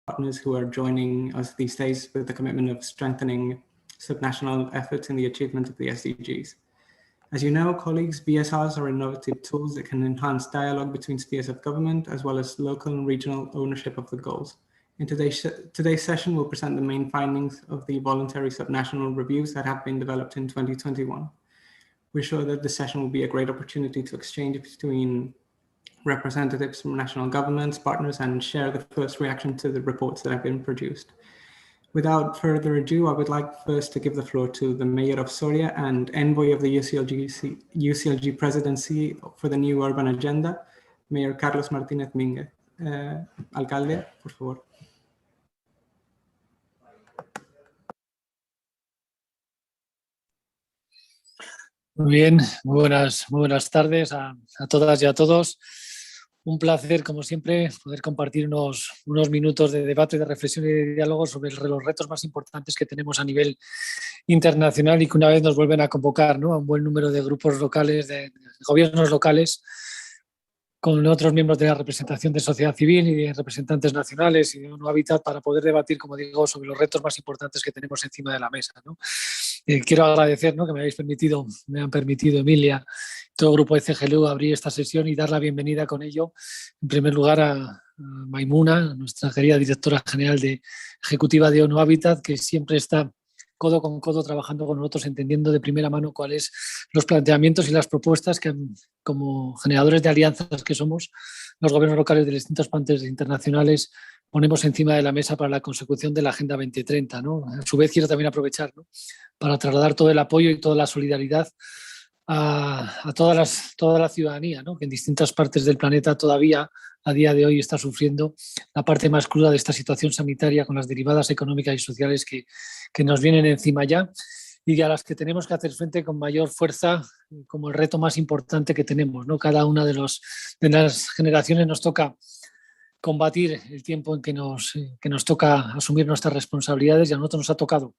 partners who are joining us these days with the commitment of strengthening subnational efforts in the achievement of the SDGs. As you know, colleagues, VSRs are innovative tools that can enhance dialogue between spheres of government as well as local and regional ownership of the goals. In today's session, we'll present the main findings of the voluntary subnational reviews that have been developed in 2021. We're sure that the session will be a great opportunity to exchange between representatives from national governments, partners, and share the first reaction to the reports that have been produced. Without further ado, I would like first to give the floor to the Mayor of Soria and Envoy of the UCLG Presidency for the New Urban Agenda, Mayor Carlos Martínez Mínguez. Alcalde, por favor. Muy bien, muy buenas tardes a todas y a todos. Un placer, como siempre, poder compartir unos minutos de debate, de reflexión y de diálogo sobre los retos más importantes que tenemos a nivel internacional y que una vez nos vuelven a convocar, ¿no?, a un buen número de grupos locales, de gobiernos locales, con otros miembros de la representación de sociedad civil y de representantes nacionales y de ONU Habitat para poder debatir, como digo, sobre los retos más importantes que tenemos encima de la mesa, ¿no? Quiero agradecer, ¿no?, que me han permitido Emilia, todo el grupo de CGLU, abrir esta sesión y dar la bienvenida con ello, en primer lugar, a Maimuna, nuestra querida directora general ejecutiva de ONU Habitat, que siempre está codo con codo trabajando con nosotros, entendiendo de primera mano cuáles los planteamientos y las propuestas que, como generadores de alianzas que somos, los gobiernos locales de distintos países internacionales ponemos encima de la mesa para la consecución de la Agenda 2030, ¿no? A su vez, quiero también aprovechar, ¿no?, para trasladar todo el apoyo y toda la solidaridad a toda la ciudadanía, ¿no?, que en distintas partes del planeta todavía a día de hoy está sufriendo la parte más cruda de esta situación sanitaria, con las derivadas económicas y sociales que nos vienen encima ya y a las que tenemos que hacer frente con mayor fuerza, como el reto más importante que tenemos, ¿no? Cada una de las generaciones nos toca combatir el tiempo en que nos toca asumir nuestras responsabilidades, y a nosotros nos ha tocado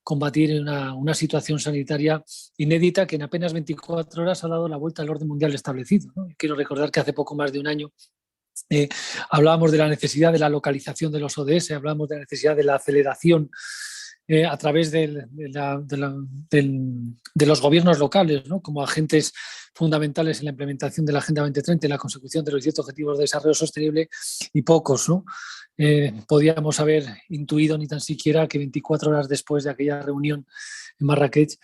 combatir una situación sanitaria inédita que en apenas 24 horas ha dado la vuelta al orden mundial establecido, ¿no? Quiero recordar que hace poco más de un año hablábamos de la necesidad de la localización de los ODS, hablábamos de la necesidad de la aceleración a través de los gobiernos locales, ¿no?, como agentes fundamentales en la implementación de la Agenda 2030 y la consecución de los 17 Objetivos de Desarrollo Sostenible, y pocos, ¿no?, podíamos haber intuido ni tan siquiera que 24 horas después de aquella reunión en Marrakech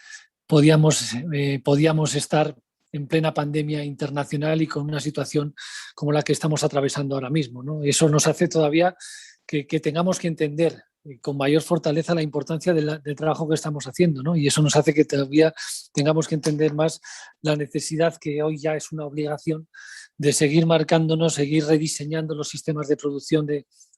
podíamos estar en plena pandemia internacional y con una situación como la que estamos atravesando ahora mismo, ¿no? Eso nos hace todavía que tengamos que entender con mayor fortaleza la importancia del trabajo que estamos haciendo, ¿no? Y eso nos hace que todavía tengamos que entender más la necesidad, que hoy ya es una obligación, de seguir marcándonos, seguir rediseñando los sistemas de producción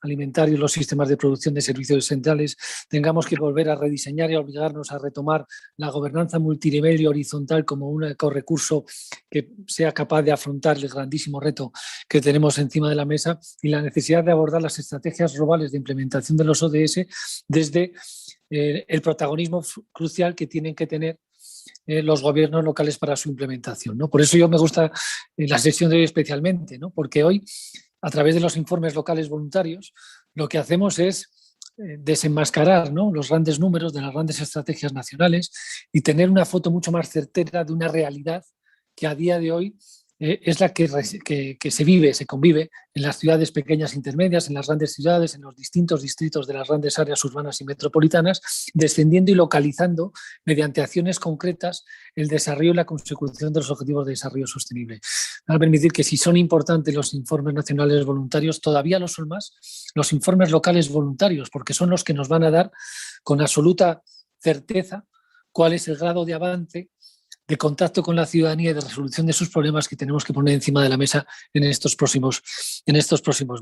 alimentarios, los sistemas de producción de servicios esenciales. Tengamos que volver a rediseñar y a obligarnos a retomar la gobernanza multinivel y horizontal como un recurso que sea capaz de afrontar el grandísimo reto que tenemos encima de la mesa, y la necesidad de abordar las estrategias globales de implementación de los ODS desde el protagonismo crucial que tienen que tener los gobiernos locales para su implementación, ¿no? Por eso me gusta la sesión de hoy especialmente, ¿no?, porque hoy, a través de los informes locales voluntarios, lo que hacemos es desenmascarar, ¿no?, los grandes números de las grandes estrategias nacionales y tener una foto mucho más certera de una realidad que a día de hoy es la que se vive, se convive en las ciudades pequeñas e intermedias, en las grandes ciudades, en los distintos distritos de las grandes áreas urbanas y metropolitanas, descendiendo y localizando mediante acciones concretas el desarrollo y la consecución de los objetivos de desarrollo sostenible. Va a permitir que, si son importantes los informes nacionales voluntarios, todavía lo son más los informes locales voluntarios, porque son los que nos van a dar con absoluta certeza cuál es el grado de avance, de contacto con la ciudadanía y de resolución de sus problemas que tenemos que poner encima de la mesa en estos próximos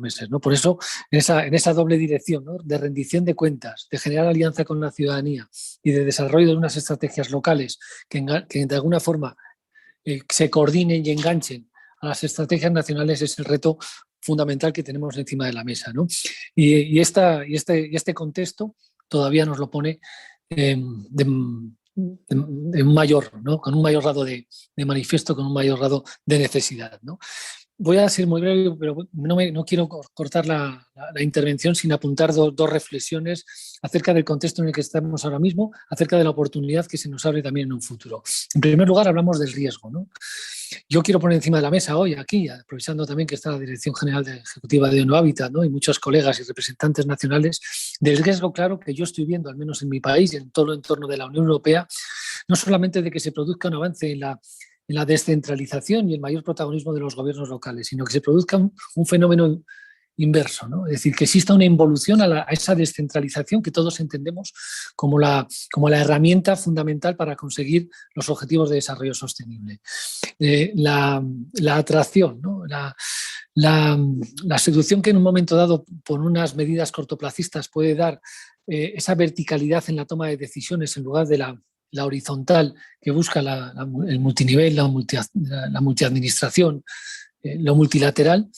meses, ¿no? Por eso, en esa doble dirección, ¿no?, de rendición de cuentas, de generar alianza con la ciudadanía y de desarrollo de unas estrategias locales que de alguna forma se coordinen y enganchen a las estrategias nacionales, es el reto fundamental que tenemos encima de la mesa, ¿no? Y este contexto todavía nos lo pone de un mayor, ¿no?, con un mayor grado de manifiesto, con un mayor grado de necesidad, ¿no? Voy a ser muy breve, pero no quiero cortar la intervención sin apuntar dos reflexiones acerca del contexto en el que estamos ahora mismo, acerca de la oportunidad que se nos abre también en un futuro. En primer lugar, hablamos del riesgo, ¿no? Yo quiero poner encima de la mesa hoy, aquí, aprovechando también que está la Dirección General Ejecutiva de ONU Habitat, ¿no? Y muchos colegas y representantes nacionales, del riesgo claro que yo estoy viendo, al menos en mi país y en todo el entorno de la Unión Europea, no solamente de que se produzca un avance en la descentralización y el mayor protagonismo de los gobiernos locales, sino que se produzca un fenómeno inverso, ¿no? Es decir, que exista una involución a esa descentralización que todos entendemos como la herramienta fundamental para conseguir los objetivos de desarrollo sostenible. La atracción, ¿no? La seducción que en un momento dado, por unas medidas cortoplacistas, puede dar esa verticalidad en la toma de decisiones en lugar de la horizontal que busca el multinivel, la multiadministración, lo multilateral,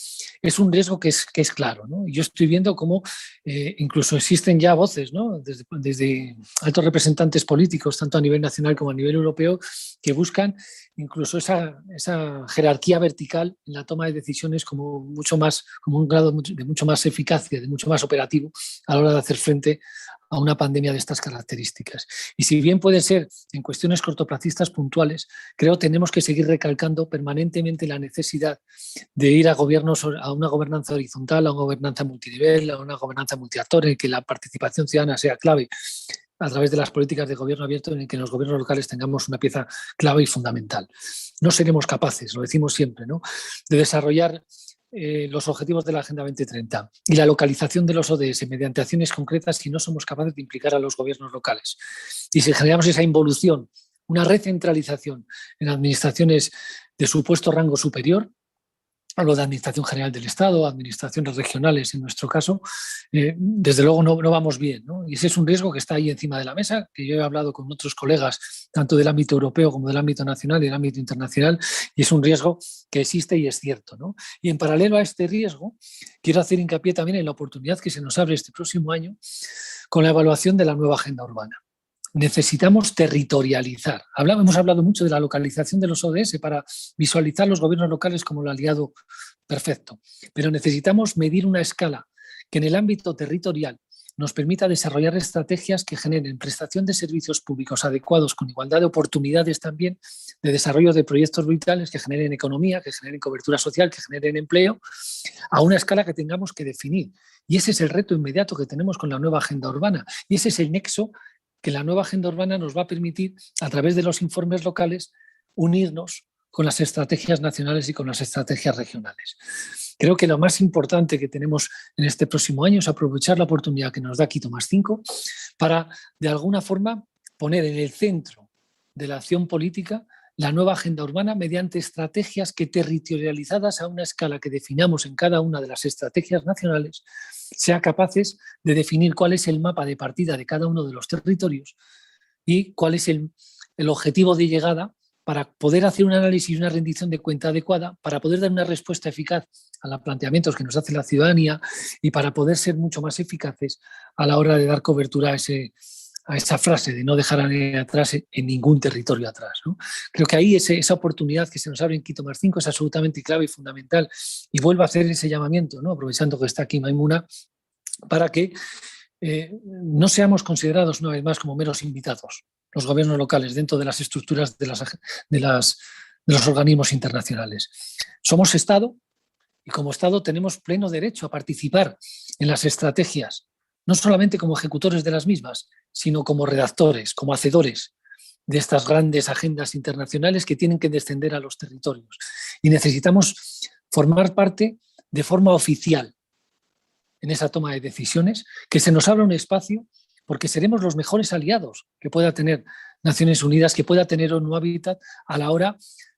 es un riesgo que es claro, ¿no? Yo estoy viendo cómo incluso existen ya voces, ¿no? desde altos representantes políticos, tanto a nivel nacional como a nivel europeo, que buscan incluso esa jerarquía vertical en la toma de decisiones como un grado de mucho más eficacia, de mucho más operativo a la hora de hacer frente a una pandemia de estas características. Y si bien puede ser en cuestiones cortoplacistas puntuales, creo que tenemos que seguir recalcando permanentemente la necesidad de ir a una gobernanza horizontal, a una gobernanza multinivel, a una gobernanza multiactor, en que la participación ciudadana sea clave a través de las políticas de gobierno abierto, en el que en los gobiernos locales tengamos una pieza clave y fundamental. No seremos capaces, lo decimos siempre, ¿no?, de desarrollar los objetivos de la Agenda 2030 y la localización de los ODS mediante acciones concretas si no somos capaces de implicar a los gobiernos locales. Y si generamos esa involución, una recentralización en administraciones de supuesto rango superior, hablo de Administración General del Estado, administraciones regionales en nuestro caso, desde luego no vamos bien, ¿no? Y ese es un riesgo que está ahí encima de la mesa, que yo he hablado con otros colegas, tanto del ámbito europeo como del ámbito nacional y del ámbito internacional, y es un riesgo que existe y es cierto, ¿no? Y en paralelo a este riesgo, quiero hacer hincapié también en la oportunidad que se nos abre este próximo año con la evaluación de la nueva agenda urbana. Necesitamos territorializar. Hemos hablado mucho de la localización de los ODS para visualizar los gobiernos locales como el aliado perfecto, pero necesitamos medir una escala que en el ámbito territorial nos permita desarrollar estrategias que generen prestación de servicios públicos adecuados con igualdad de oportunidades también, de desarrollo de proyectos vitales que generen economía, que generen cobertura social, que generen empleo, a una escala que tengamos que definir. Y ese es el reto inmediato que tenemos con la nueva agenda urbana. Y ese es el nexo que la nueva agenda urbana nos va a permitir, a través de los informes locales, unirnos con las estrategias nacionales y con las estrategias regionales. Creo que lo más importante que tenemos en este próximo año es aprovechar la oportunidad que nos da Quito +5 para, de alguna forma, poner en el centro de la acción política la nueva agenda urbana mediante estrategias que, territorializadas a una escala que definamos en cada una de las estrategias nacionales, sea capaces de definir cuál es el mapa de partida de cada uno de los territorios y cuál es el objetivo de llegada para poder hacer un análisis y una rendición de cuenta adecuada, para poder dar una respuesta eficaz a los planteamientos que nos hace la ciudadanía y para poder ser mucho más eficaces a la hora de dar cobertura a esa frase de no dejar a nadie atrás en ningún territorio atrás, ¿no? Creo que ahí esa oportunidad que se nos abre en Quito +5 es absolutamente clave y fundamental. Y vuelvo a hacer ese llamamiento, ¿no?, aprovechando que está aquí Maimuna, para que no seamos considerados una vez más como meros invitados, los gobiernos locales, dentro de las estructuras de los organismos internacionales. Somos Estado y como Estado tenemos pleno derecho a participar en las estrategias, no solamente como ejecutores de las mismas, sino como redactores, como hacedores de estas grandes agendas internacionales que tienen que descender a los territorios. Y necesitamos formar parte de forma oficial en esa toma de decisiones, que se nos abra un espacio, porque seremos los mejores aliados que pueda tener Naciones Unidas, que pueda tener ONU Habitat a la hora,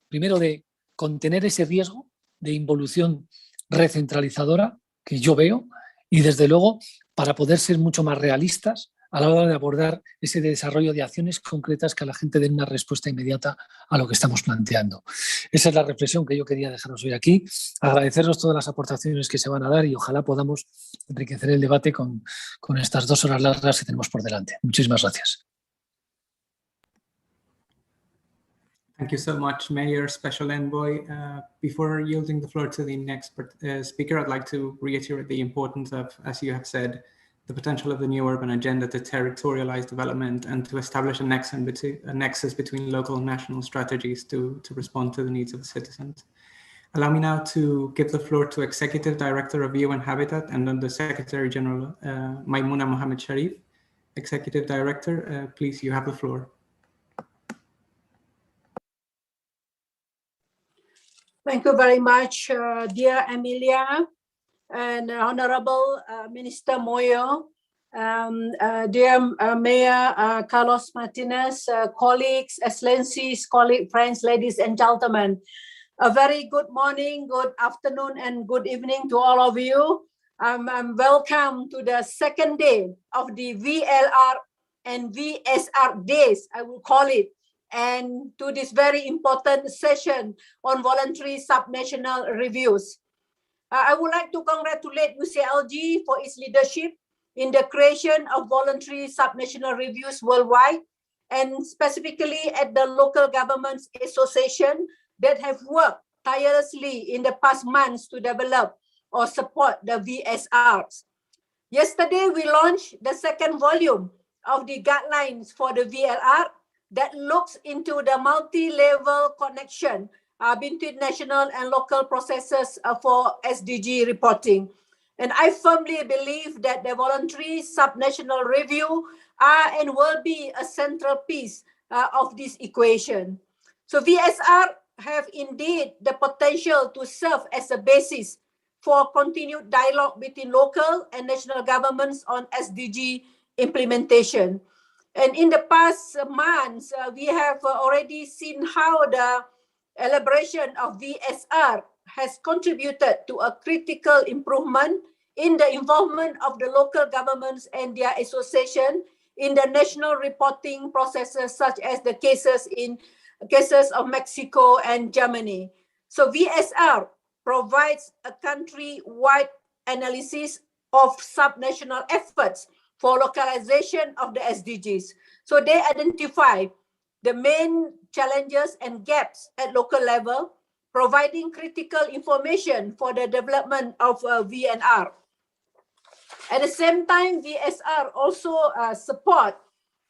primero, de contener ese riesgo de involución recentralizadora que yo veo y, desde luego, para poder ser mucho más realistas a la hora de abordar ese desarrollo de acciones concretas que a la gente den una respuesta inmediata a lo que estamos planteando. Esa es la reflexión que yo quería dejaros hoy aquí. Agradeceros todas las aportaciones que se van a dar y ojalá podamos enriquecer el debate con estas 2 horas largas que tenemos por delante. Muchísimas gracias. Thank you so much, Mayor, Special Envoy. Before yielding the floor to the next speaker, I'd like to reiterate the importance of, as you have said, the potential of the new urban agenda to territorialize development and to establish a nexus between local and national strategies to respond to the needs of the citizens. Allow me now to give the floor to Executive Director of UN Habitat and Under Secretary General Maimouna Mohamed Sharif. Executive Director, please, you have the floor. Thank you very much, dear Amelia and Honorable Minister Moyo, dear Mayor Carlos Martinez, colleagues, excellencies, friends, ladies and gentlemen. A very good morning, good afternoon, and good evening to all of you. Welcome to the second day of the VLR and VSR days, I will call it, and to this very important session on voluntary subnational reviews. I would like to congratulate UCLG for its leadership in the creation of voluntary subnational reviews worldwide, and specifically at the Local Governments Association that have worked tirelessly in the past months to develop or support the VSRs. Yesterday, we launched the second volume of the guidelines for the VLR that looks into the multi-level connection between national and local processes for SDG reporting. And I firmly believe that the voluntary subnational review are and will be a central piece of this equation. So VSR have indeed the potential to serve as a basis for continued dialogue between local and national governments on SDG implementation. And in the past months, we have already seen how the elaboration of VSR has contributed to a critical improvement in the involvement of the local governments and their association in the national reporting processes, such as the cases of Mexico and Germany. So VSR provides a country-wide analysis of subnational efforts for localization of the SDGs. So they identify the main challenges and gaps at local level, providing critical information for the development of VNR. At the same time, VSR also support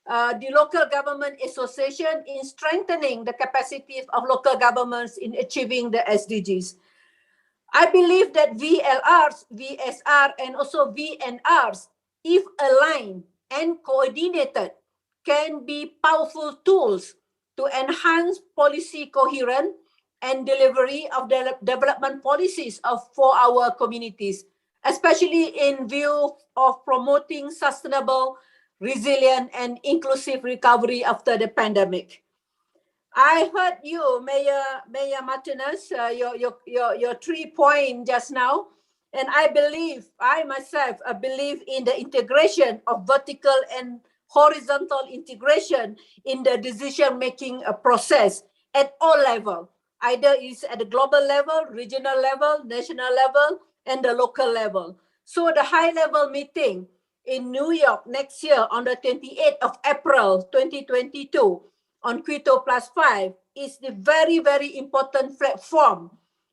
the local government association in strengthening the capacity of local governments in achieving the SDGs. I believe that VLRs, VSR, and also VNRs, if aligned and coordinated, can be powerful tools to enhance policy coherence and delivery of the development policies for our communities, especially in view of promoting sustainable, resilient, and inclusive recovery after the pandemic. I heard you, Mayor Martinez, your 3 point just now, and I myself believe in the integration of vertical and horizontal integration in the decision-making process at all levels, either it's at the global level, regional level, national level, and the local level. So the high-level meeting in New York next year on the 28th of April, 2022, on Quito +5 is the very, very important platform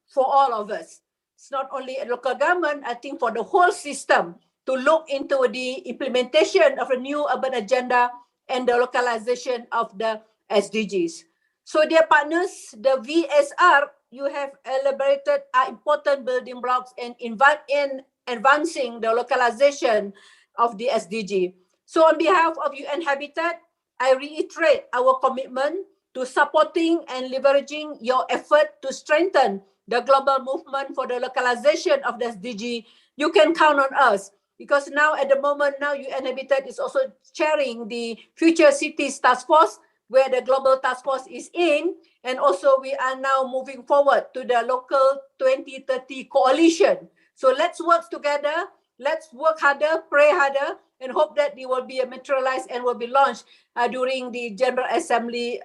for all of us. It's not only a local government, I think for the whole system to look into the implementation of a new urban agenda and the localization of the SDGs. So dear partners, the VSR you have elaborated are important building blocks in advancing the localization of the SDG. So on behalf of UN Habitat, I reiterate our commitment to supporting and leveraging your effort to strengthen the global movement for the localization of the SDG. You can count on us because now at the moment now UN Habitat is also chairing the Future Cities Task Force where the Global Task Force is in, and also we are now moving forward to the Local 2030 Coalition. So let's work together, let's work harder, pray harder, and hope that it will be materialized and will be launched during the General Assembly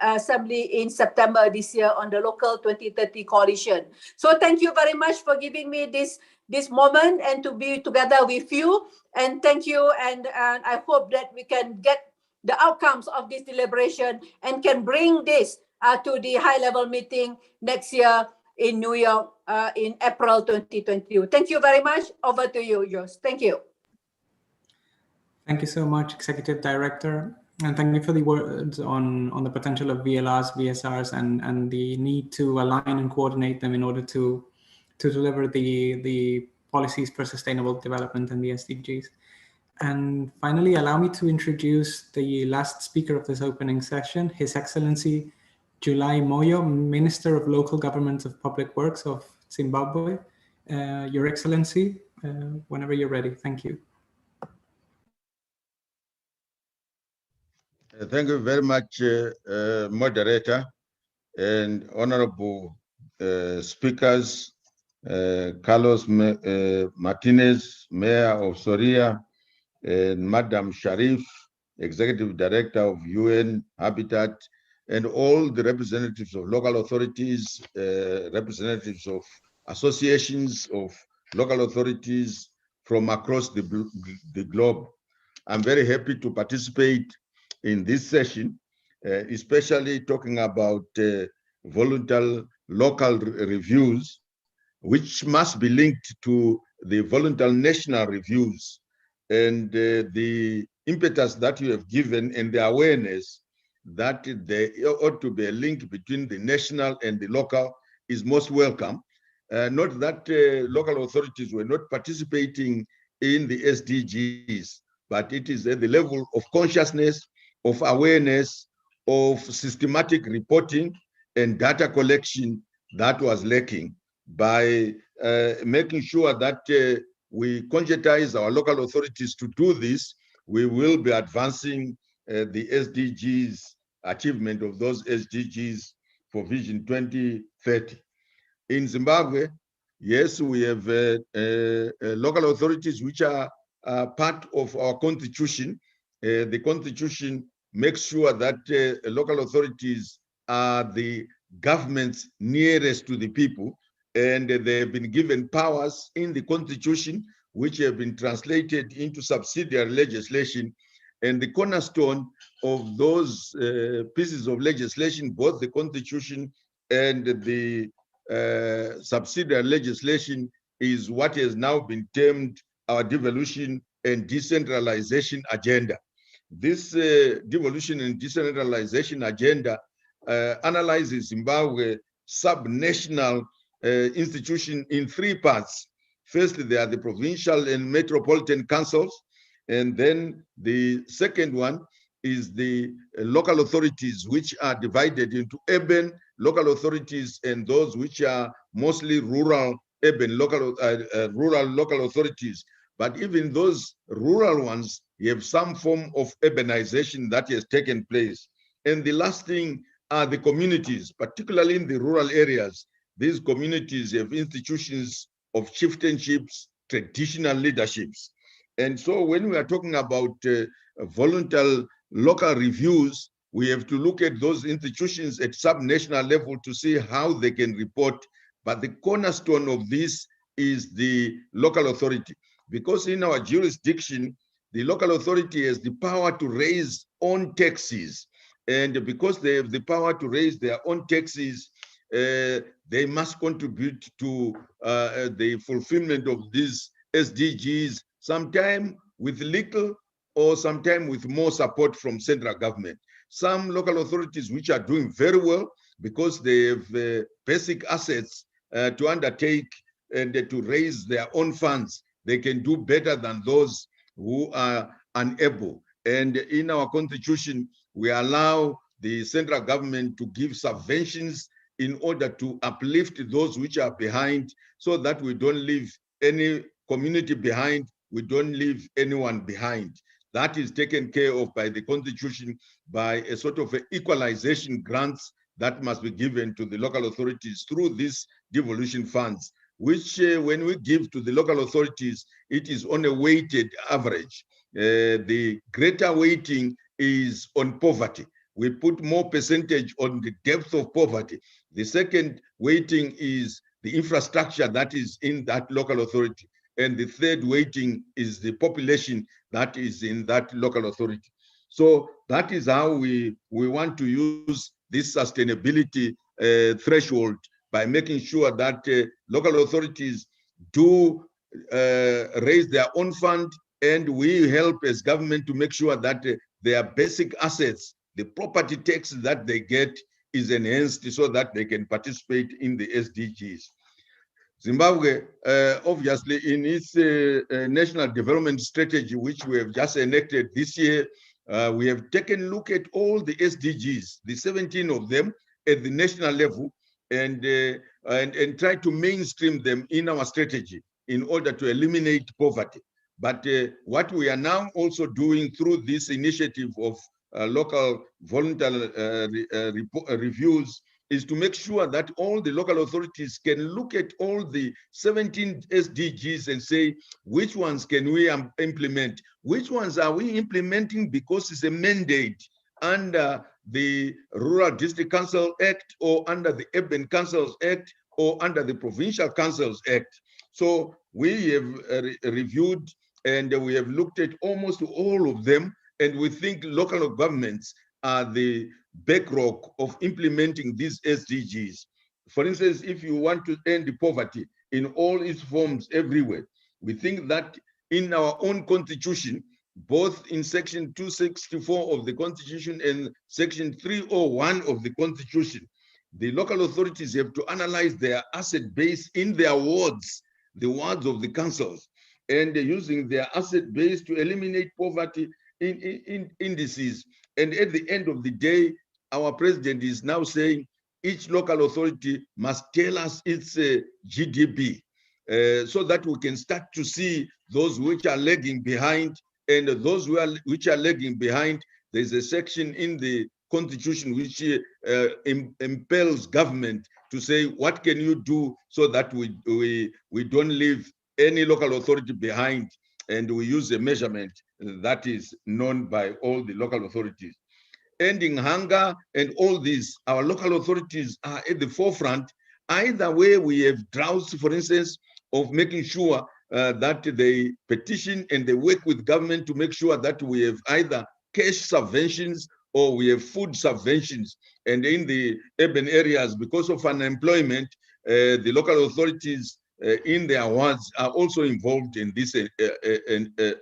in September this year on the Local 2030 Coalition. So thank you very much for giving me this moment and to be together with you. And thank you, and I hope that we can get the outcomes of this deliberation and can bring this to the high-level meeting next year in New York in April 2022. Thank you very much. Over to you, Jos. Thank you. Thank you so much, Executive Director. And thank you for the words on the potential of VLRs, VSRs, and the need to align and coordinate them in order to deliver the policies for sustainable development and the SDGs. And finally, allow me to introduce the last speaker of this opening session, His Excellency July Moyo, Minister of Local Government of Public Works of Zimbabwe. Your Excellency, whenever you're ready, thank you. Thank you very much, moderator and honorable speakers, Carlos Martinez, Mayor of Soria, and Madam Sharif, Executive Director of UN Habitat, and all the representatives of local authorities, representatives of associations of local authorities from across the globe. I'm very happy to participate in this session, especially talking about voluntary local reviews, which must be linked to the voluntary national reviews, and the impetus that you have given and the awareness that there ought to be a link between the national and the local is most welcome. Not that local authorities were not participating in the SDGs, but it is at the level of consciousness, of awareness, of systematic reporting and data collection that was lacking. By making sure that we conscientize our local authorities to do this, we will be advancing the SDGs, achievement of those SDGs for Vision 2030. In Zimbabwe, yes, we have local authorities which are part of our constitution. The constitution makes sure that local authorities are the governments nearest to the people, and they have been given powers in the constitution which have been translated into subsidiary legislation. And the cornerstone of those pieces of legislation, both the constitution and the subsidiary legislation, is what has now been termed our devolution and decentralization agenda. This devolution and decentralization agenda analyzes Zimbabwe subnational institution in three parts. First, there are the provincial and metropolitan councils, and then the second one is the local authorities, which are divided into urban local authorities and those which are mostly rural urban rural local authorities. But even those rural ones have some form of urbanization that has taken place. And the last thing are the communities, particularly in the rural areas. These communities have institutions of chieftainships, traditional leaderships. And so when we are talking about voluntary local reviews, we have to look at those institutions at subnational level to see how they can report. But the cornerstone of this is the local authority, because in our jurisdiction, the local authority has the power to raise own taxes. And because they have the power to raise their own taxes, they must contribute to the fulfillment of these SDGs, sometime with little or sometime with more support from central government. Some local authorities which are doing very well because they have basic assets to undertake and to raise their own funds, they can do better than those who are unable. And in our constitution, we allow the central government to give subventions in order to uplift those which are behind, so that we don't leave any community behind, we don't leave anyone behind. That is taken care of by the constitution, by a sort of equalization grants that must be given to the local authorities through these devolution funds, which when we give to the local authorities, it is on a weighted average. The greater weighting is on poverty. We put more percentage on the depth of poverty. The second weighting is the infrastructure that is in that local authority. And the third weighting is the population that is in that local authority. So that is how we want to use this sustainability threshold by making sure that local authorities do raise their own fund, and we help as government to make sure that their basic assets, the property tax that they get, is enhanced so that they can participate in the SDGs. Zimbabwe, obviously, in its national development strategy, which we have just enacted this year, we have taken a look at all the SDGs, the 17 of them at the national level, and try to mainstream them in our strategy in order to eliminate poverty. But what we are now also doing through this initiative of local voluntary reviews is to make sure that all the local authorities can look at all the 17 SDGs and say, which ones can we implement? Which ones are we implementing because it's a mandate under the Rural District Council Act or under the Urban Councils Act or under the Provincial Councils Act? So we have reviewed and we have looked at almost all of them, and we think local governments are the bedrock of implementing these SDGs. For instance, if you want to end poverty in all its forms everywhere, we think that in our own constitution, both in section 264 of the constitution and section 301 of the constitution, the local authorities have to analyze their asset base in their wards, the wards of the councils, and using their asset base to eliminate poverty in indices. And at the end of the day, our president is now saying each local authority must tell us its GDP so that we can start to see those which are lagging behind, and those which are lagging behind. There's a section in the constitution which impels government to say, what can you do so that we don't leave any local authority behind, and we use a measurement that is known by all the local authorities. Ending hunger and all these, our local authorities are at the forefront. Either way, we have droughts, for instance, of making sure that they petition and they work with government to make sure that we have either cash subventions or we have food subventions. And in the urban areas, because of unemployment, the local authorities in their wards are also involved in this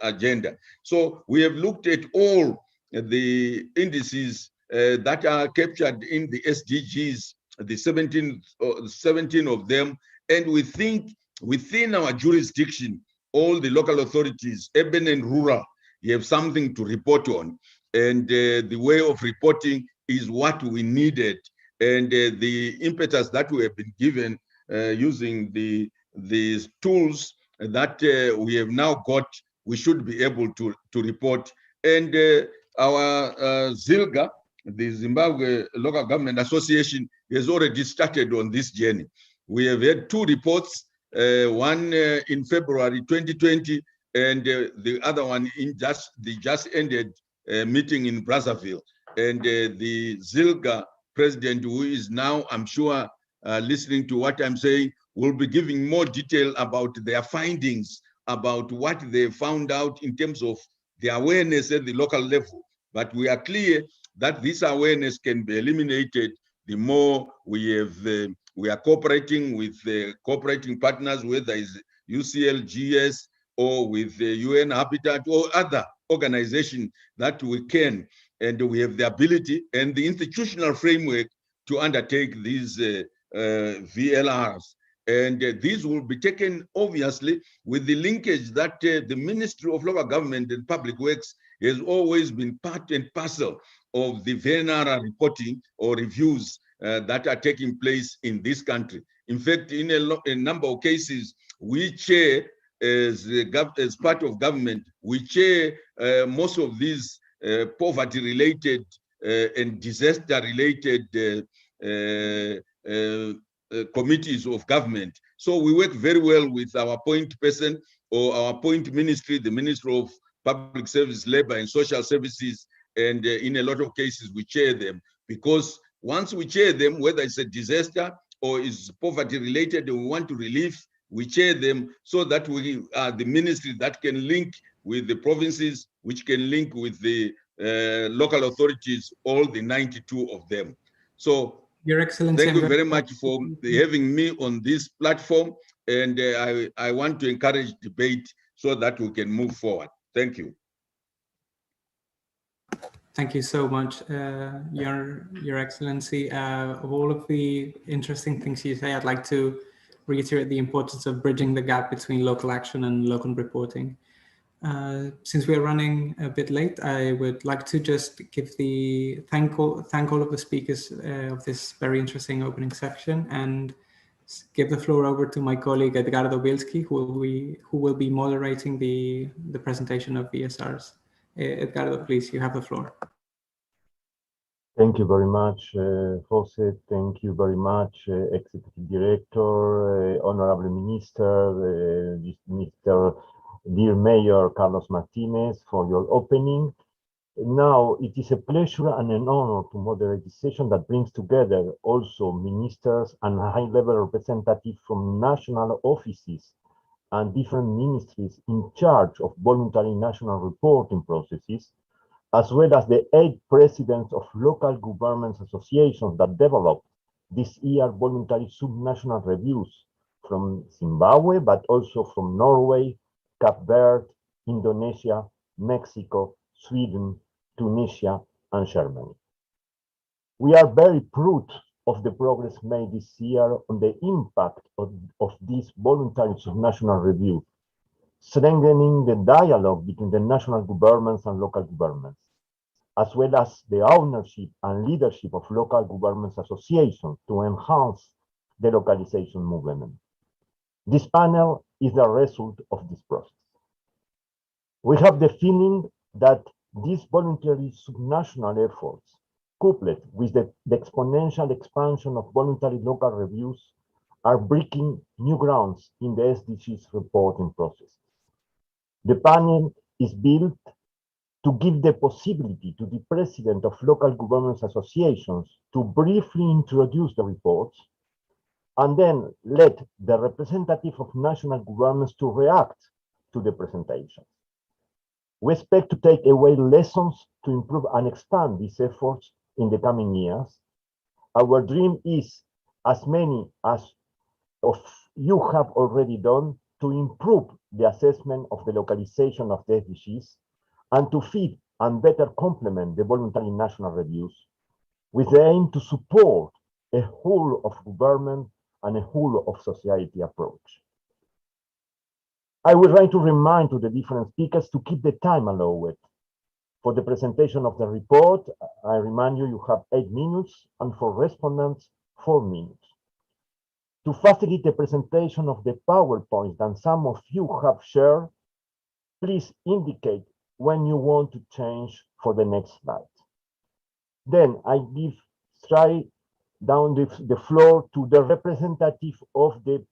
agenda. So we have looked at all the indices that are captured in the SDGs, the 17 of them, and we think within our jurisdiction, all the local authorities, urban and rural, you have something to report on. And the way of reporting is what we needed. And the impetus that we have been given using these tools that we have now got, we should be able to report. And our ZILGA, the Zimbabwe Local Government Association, has already started on this journey. We have had 2 reports, one in February 2020, and the other one in the just ended meeting in Brazzaville. And the ZILGA president, who is now, I'm sure, listening to what I'm saying, will be giving more detail about their findings, about what they found out in terms of the awareness at the local level. But we are clear that this awareness can be eliminated the more we are cooperating with cooperating partners, whether it's UCLGS or with the UN Habitat or other organizations that we can, and we have the ability and the institutional framework to undertake these VLRs. And these will be taken, obviously, with the linkage that the Ministry of Local Government and Public Works has always been part and parcel of the VNR reporting or reviews that are taking place in this country. In fact, in a number of cases, we chair, as part of government, we chair most of these poverty-related and disaster-related committees of government. So we work very well with our point person or our point ministry, the Ministry of Public Service, Labor and Social Services, and in a lot of cases we chair them, because once we chair them, whether it's a disaster or is poverty related and we want to relieve, we chair them so that we are the ministry that can link with the provinces, which can link with the local authorities, all the 92 of them. So Your Excellency, thank you very much for having me on this platform. And I want to encourage debate so that we can move forward. Thank you. Thank you so much, Your Excellency. Of all of the interesting things you say, I'd like to reiterate the importance of bridging the gap between local action and local reporting. Since we're running a bit late, I would like to just give thank all of the speakers of this very interesting opening section, and give the floor over to my colleague Edgardo Bielski, who will be moderating the presentation of VSRs. Edgardo, please, you have the floor. Thank you very much, Jose. Thank you very much, Executive Director, Honorable Minister, dear Mayor Carlos Martinez, for your opening. Now, it is a pleasure and an honor to moderate this session that brings together also ministers and high-level representatives from national offices and different ministries in charge of voluntary national reporting processes, as well as the 8 presidents of local governments associations that developed this year voluntary subnational reviews from Zimbabwe, but also from Norway, Cape Verde, Indonesia, Mexico, Sweden, Tunisia, and Germany. We are very proud of the progress made this year on the impact of this voluntary subnational review, strengthening the dialogue between the national governments and local governments, as well as the ownership and leadership of local governments associations to enhance the localization movement. This panel is the result of this process. We have the feeling that these voluntary subnational efforts, coupled with the exponential expansion of voluntary local reviews, are breaking new grounds in the SDGs reporting process. The panel is built to give the possibility to the president of local governments associations to briefly introduce the reports, and then let the representative of national governments to react to the presentation. We expect to take away lessons to improve and expand these efforts in the coming years. Our dream is, as many as of you have already done, to improve the assessment of the localization of the SDGs and to feed and better complement the voluntary national reviews with the aim to support a whole of government and a whole of society approach. I would like to remind to the different speakers to keep the time allowed. For the presentation of the report, I remind you, you have 8 minutes, and for respondents, 4 minutes. To facilitate the presentation of the PowerPoint that some of you have shared, please indicate when you want to change for the next slide. Then I give straight down the floor to the representative of the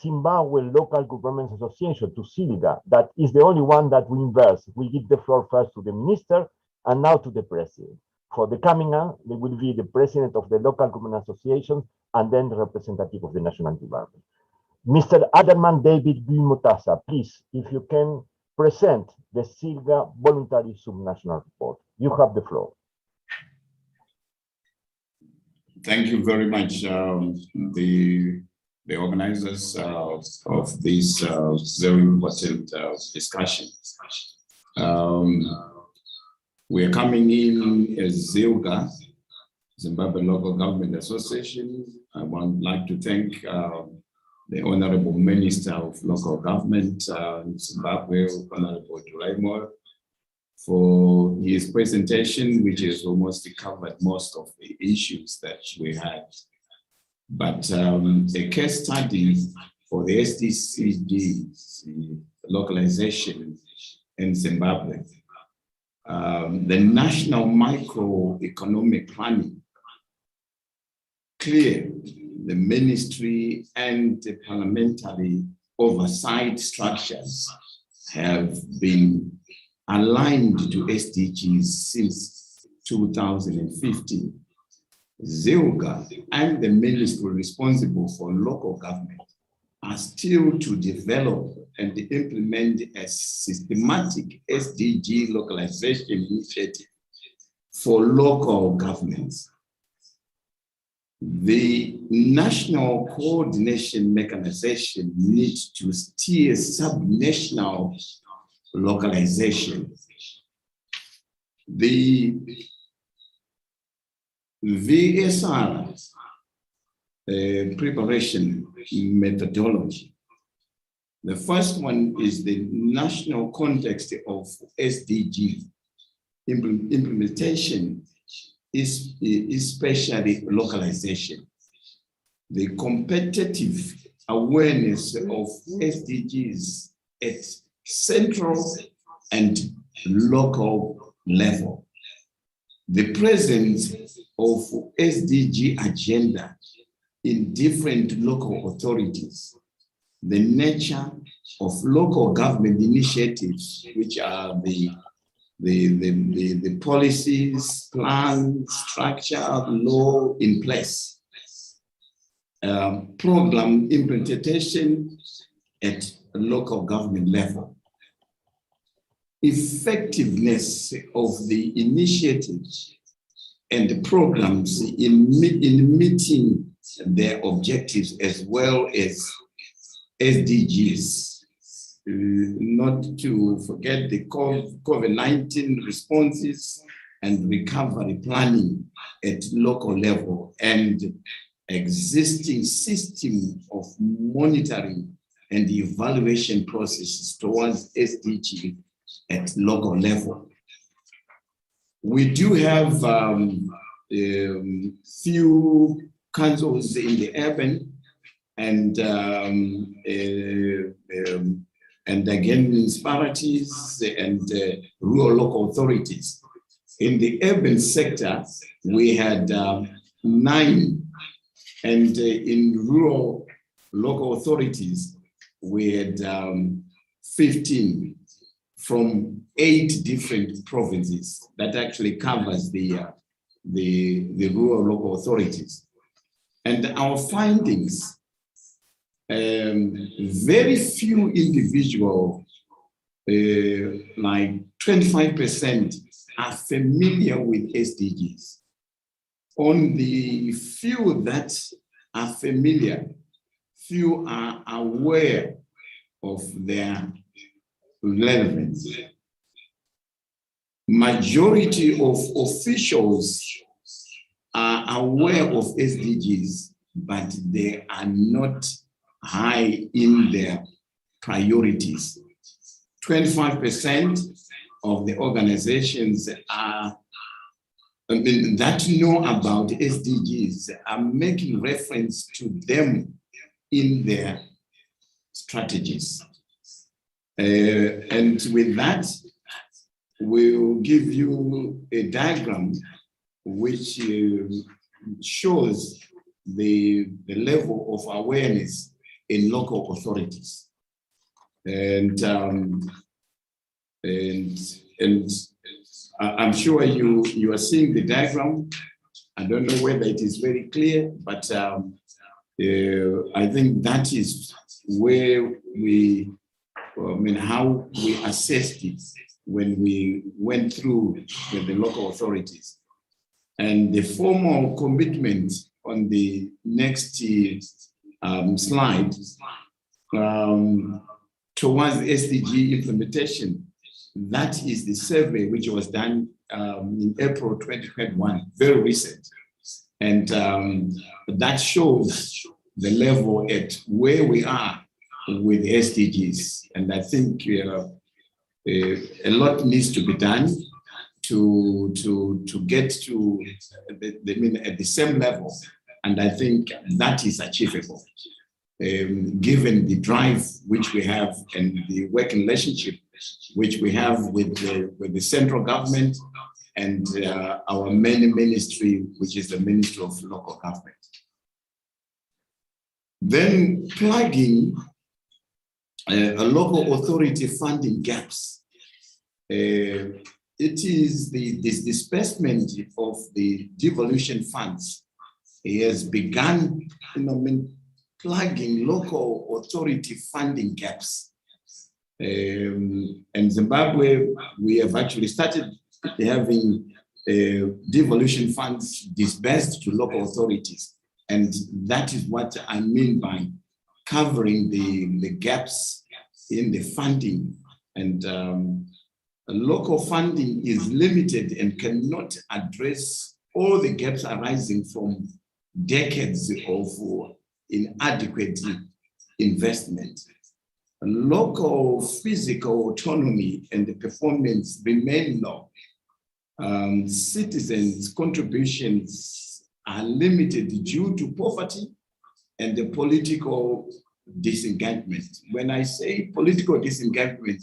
Zimbabwe Local Governments Association, to SILGA. That is the only one that we inverse. We give the floor first to the minister and now to the president. For the coming on, there will be the president of the Local Government Association and then the representative of the national government. Mr. Aderman David Mutasa, please, if you can present the SILGA Voluntary Subnational Report. You have the floor. Thank you very much, the organizers of this very important discussion. We are coming in as ZILGA, Zimbabwe Local Government Association. I would like to thank the Honorable Minister of Local Government in Zimbabwe, Honorable Duraimor, for his presentation, which has almost covered most of the issues that we had. But the case study for the SDGs, localization in Zimbabwe, the national microeconomic planning, clear the ministry and the parliamentary oversight structures have been aligned to SDGs since 2015. ZILGA and the ministry responsible for local government are still to develop and implement a systematic SDG localization initiative for local governments. The national coordination mechanization needs to steer subnational localization. The VSR preparation methodology. The first one is the national context of SDG implementation is especially localization. The competitive awareness of SDGs at central and local level. The presence of SDG agenda in different local authorities. The nature of local government initiatives, which are the policies, plans, structure, law in place. Program implementation at local government level. Effectiveness of the initiatives and the programs in meeting their objectives as well as SDGs. Not to forget the COVID-19 responses and recovery planning at local level and existing system of monitoring and evaluation processes towards SDG at local level. We do have few councils in the urban and again municipalities and rural local authorities. In the urban sector, we had 9, and in rural local authorities, we had 15 from 8 different provinces. That actually covers the rural local authorities. And our findings, very few individuals, like 25%, are familiar with SDGs. On the few that are familiar, few are aware of their relevance. Majority of officials are aware of SDGs, but they are not high in their priorities. 25% of the organizations that know about SDGs are making reference to them in their strategies. And with that, we'll give you a diagram which shows the level of awareness in local authorities. And I'm sure you are seeing the diagram. I don't know whether it is very clear, but I think that is where how we assessed it when we went through with the local authorities. And the formal commitment on the next slide towards SDG implementation, that is the survey which was done in April 2021, very recent. And that shows the level at where we are with SDGs. And I think a lot needs to be done to get to at the same level. And I think that is achievable, given the drive which we have and the working relationship which we have with the central government and our main ministry, which is the Ministry of Local Government. Then plugging a local authority funding gaps. It is this disbursement of the devolution funds. It has begun, plugging local authority funding gaps. And Zimbabwe, we have actually started having devolution funds disbursed to local authorities. And that is what I mean by covering the gaps in the funding. And local funding is limited and cannot address all the gaps arising from decades of inadequate investment. Local physical autonomy and the performance remain low. Citizens' contributions are limited due to poverty and the political disengagement. When I say political disengagement,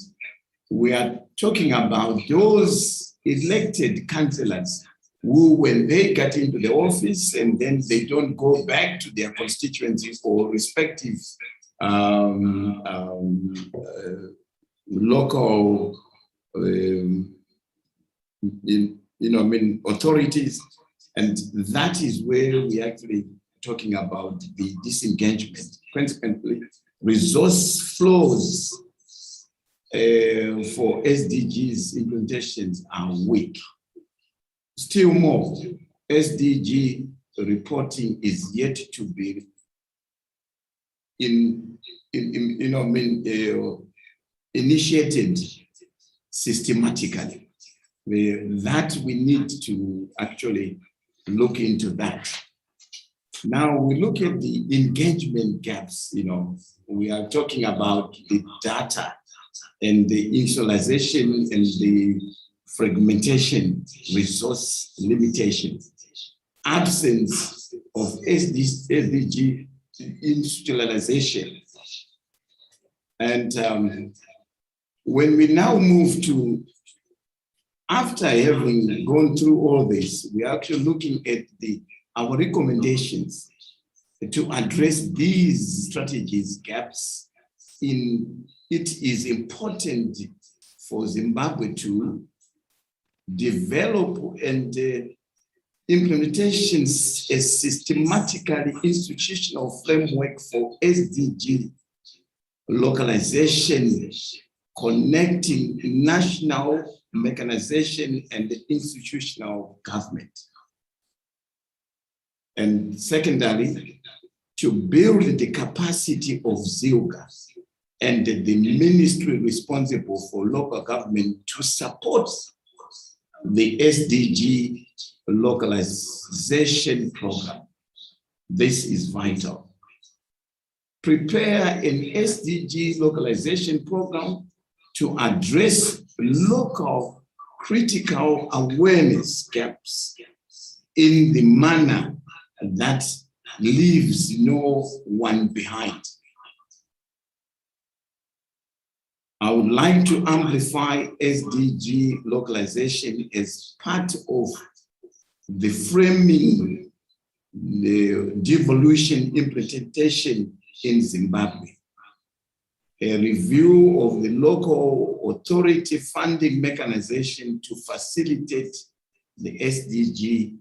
we are talking about those elected councillors who, when they get into the office and then they don't go back to their constituencies or respective local authorities. And that is where we actually talking about the disengagement. Consequently, resource flows for SDGs implementations are weak. Still more, SDG reporting is yet to be initiated systematically. That we need to actually look into that. Now we look at the engagement gaps. We are talking about the data and the initialization and the fragmentation, resource limitations, absence of SDG institutionalization. And when we now move to, after having gone through all this, we are actually looking at our recommendations to address these strategies gaps. It is important for Zimbabwe to develop and implementation a systematically institutional framework for SDG localization, connecting national mechanization and the institutional government. And secondly, to build the capacity of ZILGA and the ministry responsible for local government to support the SDG localization program. This is vital. Prepare an SDG localization program to address local critical awareness gaps in the manner that leaves no one behind. I would like to amplify SDG localization as part of the framing, the devolution implementation in Zimbabwe. A review of the local authority funding mechanization to facilitate the SDG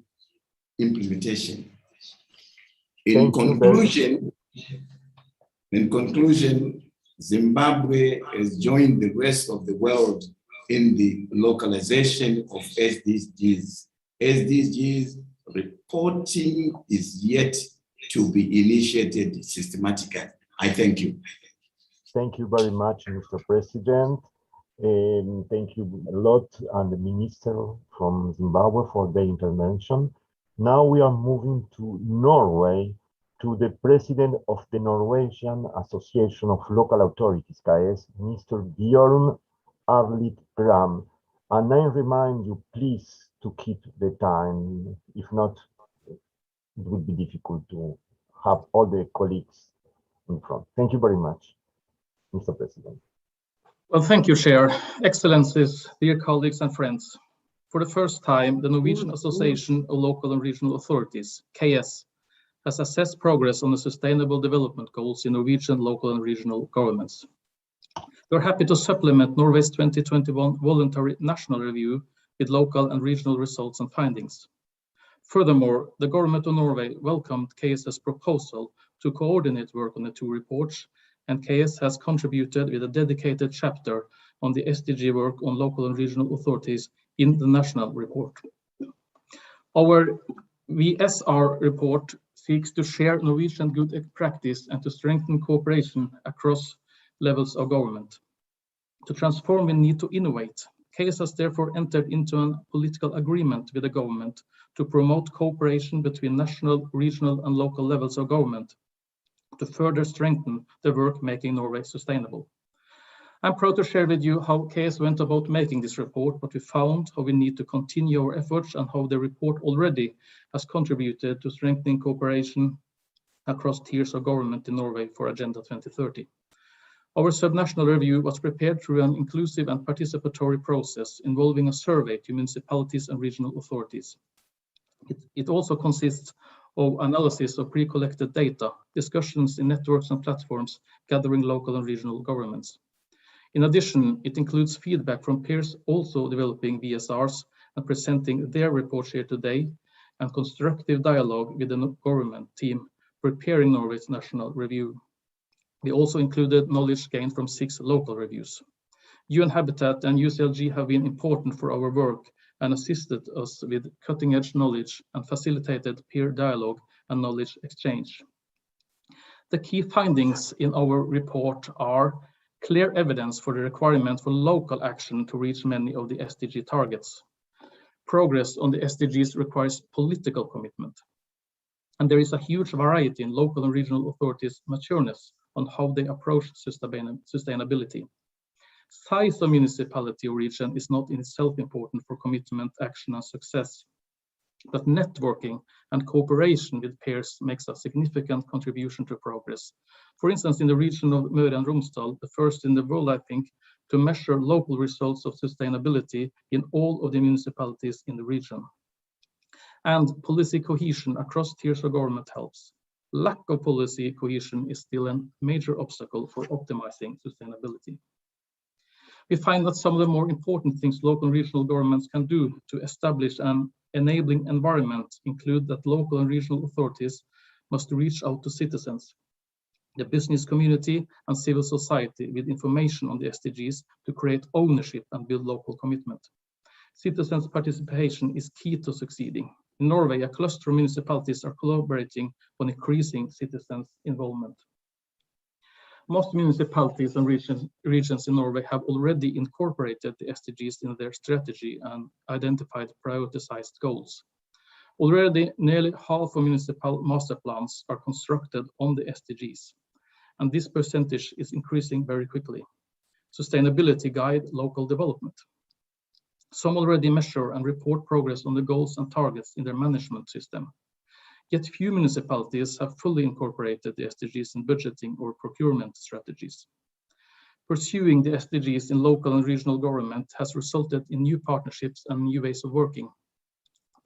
implementation. In conclusion, Zimbabwe has joined the rest of the world in the localization of SDGs. SDGs reporting is yet to be initiated systematically. I thank you. Thank you very much, Mr. President. Thank you a lot, and the Minister from Zimbabwe for the intervention. Now we are moving to Norway, to the President of the Norwegian Association of Local Authorities, KS, Mr. Bjørn Arlit Ram. And I remind you, please, to keep the time. If not, it would be difficult to have all the colleagues in front. Thank you very much, Mr. President. Well, thank you, Chair. Excellencies, dear colleagues and friends. For the first time, the Norwegian Association of Local and Regional Authorities, KS, has assessed progress on the Sustainable Development Goals in Norwegian local and regional governments. We are happy to supplement Norway's 2021 voluntary national review with local and regional results and findings. Furthermore, the government of Norway welcomed KS's proposal to coordinate work on the two reports, and KS has contributed with a dedicated chapter on the SDG work on local and regional authorities in the national report. Our VSR report seeks to share Norwegian good practice and to strengthen cooperation across levels of government. To transform, we need to innovate. KS has therefore entered into a political agreement with the government to promote cooperation between national, regional, and local levels of government to further strengthen the work making Norway sustainable. I'm proud to share with you how KS went about making this report, what we found, how we need to continue our efforts, and how the report already has contributed to strengthening cooperation across tiers of government in Norway for Agenda 2030. Our subnational review was prepared through an inclusive and participatory process involving a survey to municipalities and regional authorities. It also consists of analysis of pre-collected data, discussions in networks and platforms gathering local and regional governments. In addition, it includes feedback from peers also developing VSRs and presenting their reports here today, and constructive dialogue with the government team preparing Norway's national review. We also included knowledge gained from 6 local reviews. UN Habitat and UCLG have been important for our work and assisted us with cutting-edge knowledge and facilitated peer dialogue and knowledge exchange. The key findings in our report are clear evidence for the requirement for local action to reach many of the SDG targets. Progress on the SDGs requires political commitment. And there is a huge variety in local and regional authorities' matureness on how they approach sustainability. Size of municipality or region is not in itself important for commitment, action, and success. But networking and cooperation with peers makes a significant contribution to progress. For instance, in the region of Møre and Romsdal, the first in the world, I think, to measure local results of sustainability in all of the municipalities in the region. And policy cohesion across tiers of government helps. Lack of policy cohesion is still a major obstacle for optimizing sustainability. We find that some of the more important things local and regional governments can do to establish an enabling environment include that local and regional authorities must reach out to citizens, the business community, and civil society with information on the SDGs to create ownership and build local commitment. Citizens' participation is key to succeeding. In Norway, a cluster of municipalities are collaborating on increasing citizens' involvement. Most municipalities and regions in Norway have already incorporated the SDGs in their strategy and identified prioritized goals. Already, nearly half of municipal master plans are constructed on the SDGs, and this percentage is increasing very quickly. Sustainability guide local development. Some already measure and report progress on the goals and targets in their management system. Yet few municipalities have fully incorporated the SDGs in budgeting or procurement strategies. Pursuing the SDGs in local and regional government has resulted in new partnerships and new ways of working.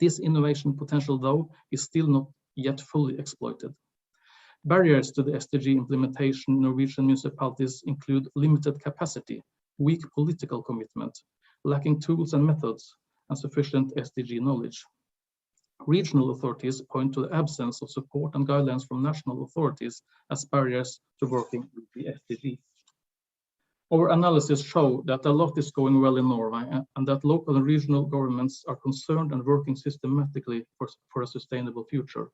This innovation potential, though, is still not yet fully exploited. Barriers to the SDG implementation in Norwegian municipalities include limited capacity, weak political commitment, lacking tools and methods, and sufficient SDG knowledge. Regional authorities point to the absence of support and guidelines from national authorities as barriers to working with the SDGs. Our analysis show that a lot is going well in Norway and that local and regional governments are concerned and working systematically for a sustainable future.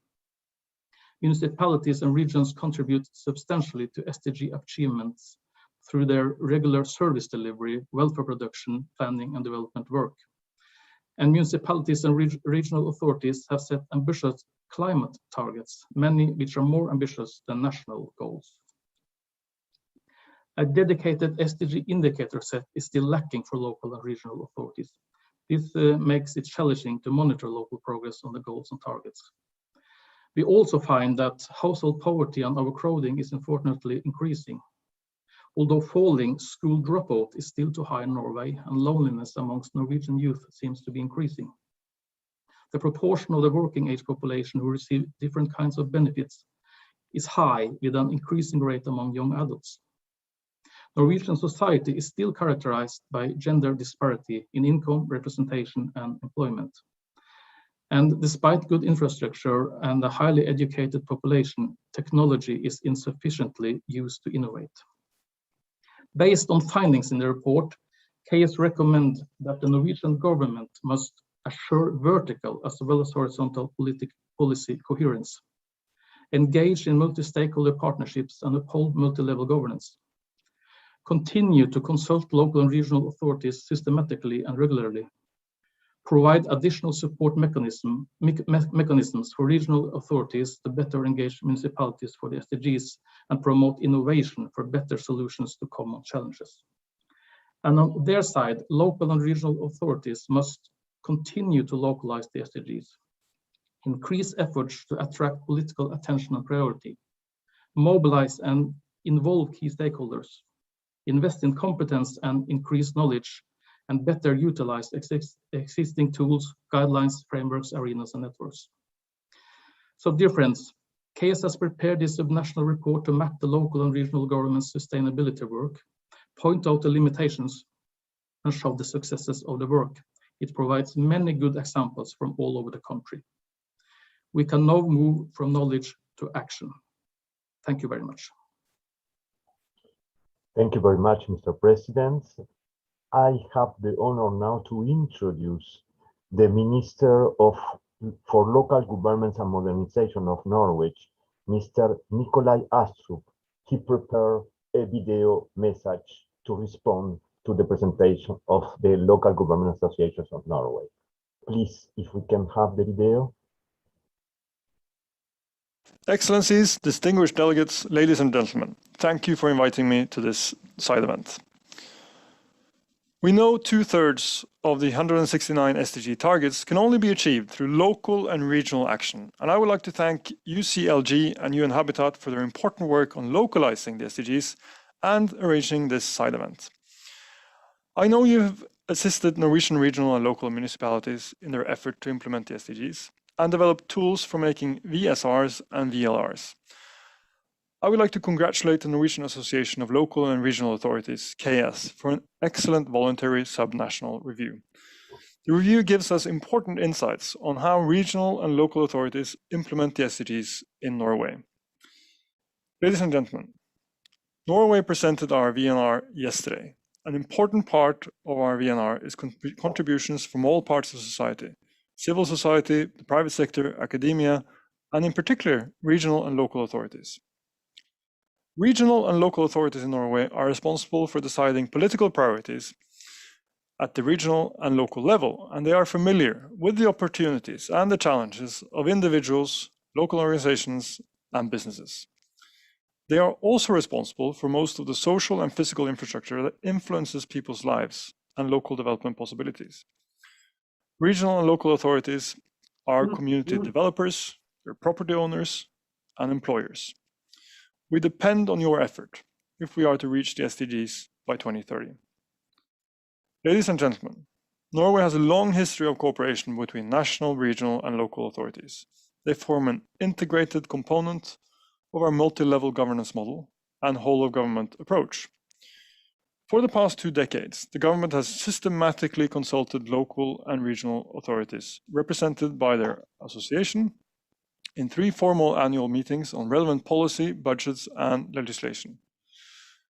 Municipalities and regions contribute substantially to SDG achievements through their regular service delivery, welfare production, planning, and development work. And municipalities and regional authorities have set ambitious climate targets, many which are more ambitious than national goals. A dedicated SDG indicator set is still lacking for local and regional authorities. This makes it challenging to monitor local progress on the goals and targets. We also find that household poverty and overcrowding is unfortunately increasing. Although falling, school dropout is still too high in Norway, and loneliness amongst Norwegian youth seems to be increasing. The proportion of the working age population who receive different kinds of benefits is high, with an increasing rate among young adults. Norwegian society is still characterized by gender disparity in income, representation, and employment. And despite good infrastructure and a highly educated population, technology is insufficiently used to innovate. Based on findings in the report, KS recommend that the Norwegian government must assure vertical as well as horizontal policy coherence. engage in multi-stakeholder partnerships and uphold multi-level governance, continue to consult local and regional authorities systematically and regularly, provide additional support mechanisms for regional authorities to better engage municipalities for the SDGs and promote innovation for better solutions to common challenges. And on their side, local and regional authorities must continue to localize the SDGs, increase efforts to attract political attention and priority, mobilize and involve key stakeholders, invest in competence and increase knowledge, and better utilize existing tools, guidelines, frameworks, arenas, and networks. So, dear friends, KS has prepared this subnational report to map the local and regional government's sustainability work, point out the limitations, and show the successes of the work. It provides many good examples from all over the country. We can now move from knowledge to action. Thank you very much. Thank you very much, Mr. President. I have the honor now to introduce the Minister for Local Governments and Modernization of Norway, Mr. Nikolai Astrup. He prepared a video message to respond to the presentation of the Local Government Associations of Norway. Please, if we can have the video. Excellencies, distinguished delegates, ladies and gentlemen, thank you for inviting me to this side event. We know 2/3 of the 169 SDG targets can only be achieved through local and regional action, and I would like to thank UCLG and UN Habitat for their important work on localizing the SDGs and arranging this side event. I know you've assisted Norwegian regional and local municipalities in their effort to implement the SDGs and develop tools for making VSRs and VLRs. I would like to congratulate the Norwegian Association of Local and Regional Authorities, KS, for an excellent voluntary subnational review. The review gives us important insights on how regional and local authorities implement the SDGs in Norway. Ladies and gentlemen, Norway presented our VNR yesterday. An important part of our VNR is contributions from all parts of society, civil society, the private sector, academia, and in particular, regional and local authorities. Regional and local authorities in Norway are responsible for deciding political priorities at the regional and local level, and they are familiar with the opportunities and the challenges of individuals, local organizations, and businesses. They are also responsible for most of the social and physical infrastructure that influences people's lives and local development possibilities. Regional and local authorities are community developers, they're property owners, and employers. We depend on your effort if we are to reach the SDGs by 2030. Ladies and gentlemen, Norway has a long history of cooperation between national, regional, and local authorities. They form an integrated component of our multi-level governance model and whole-of-government approach. For the past 2 decades, the government has systematically consulted local and regional authorities, represented by their association, in 3 formal annual meetings on relevant policy, budgets, and legislation.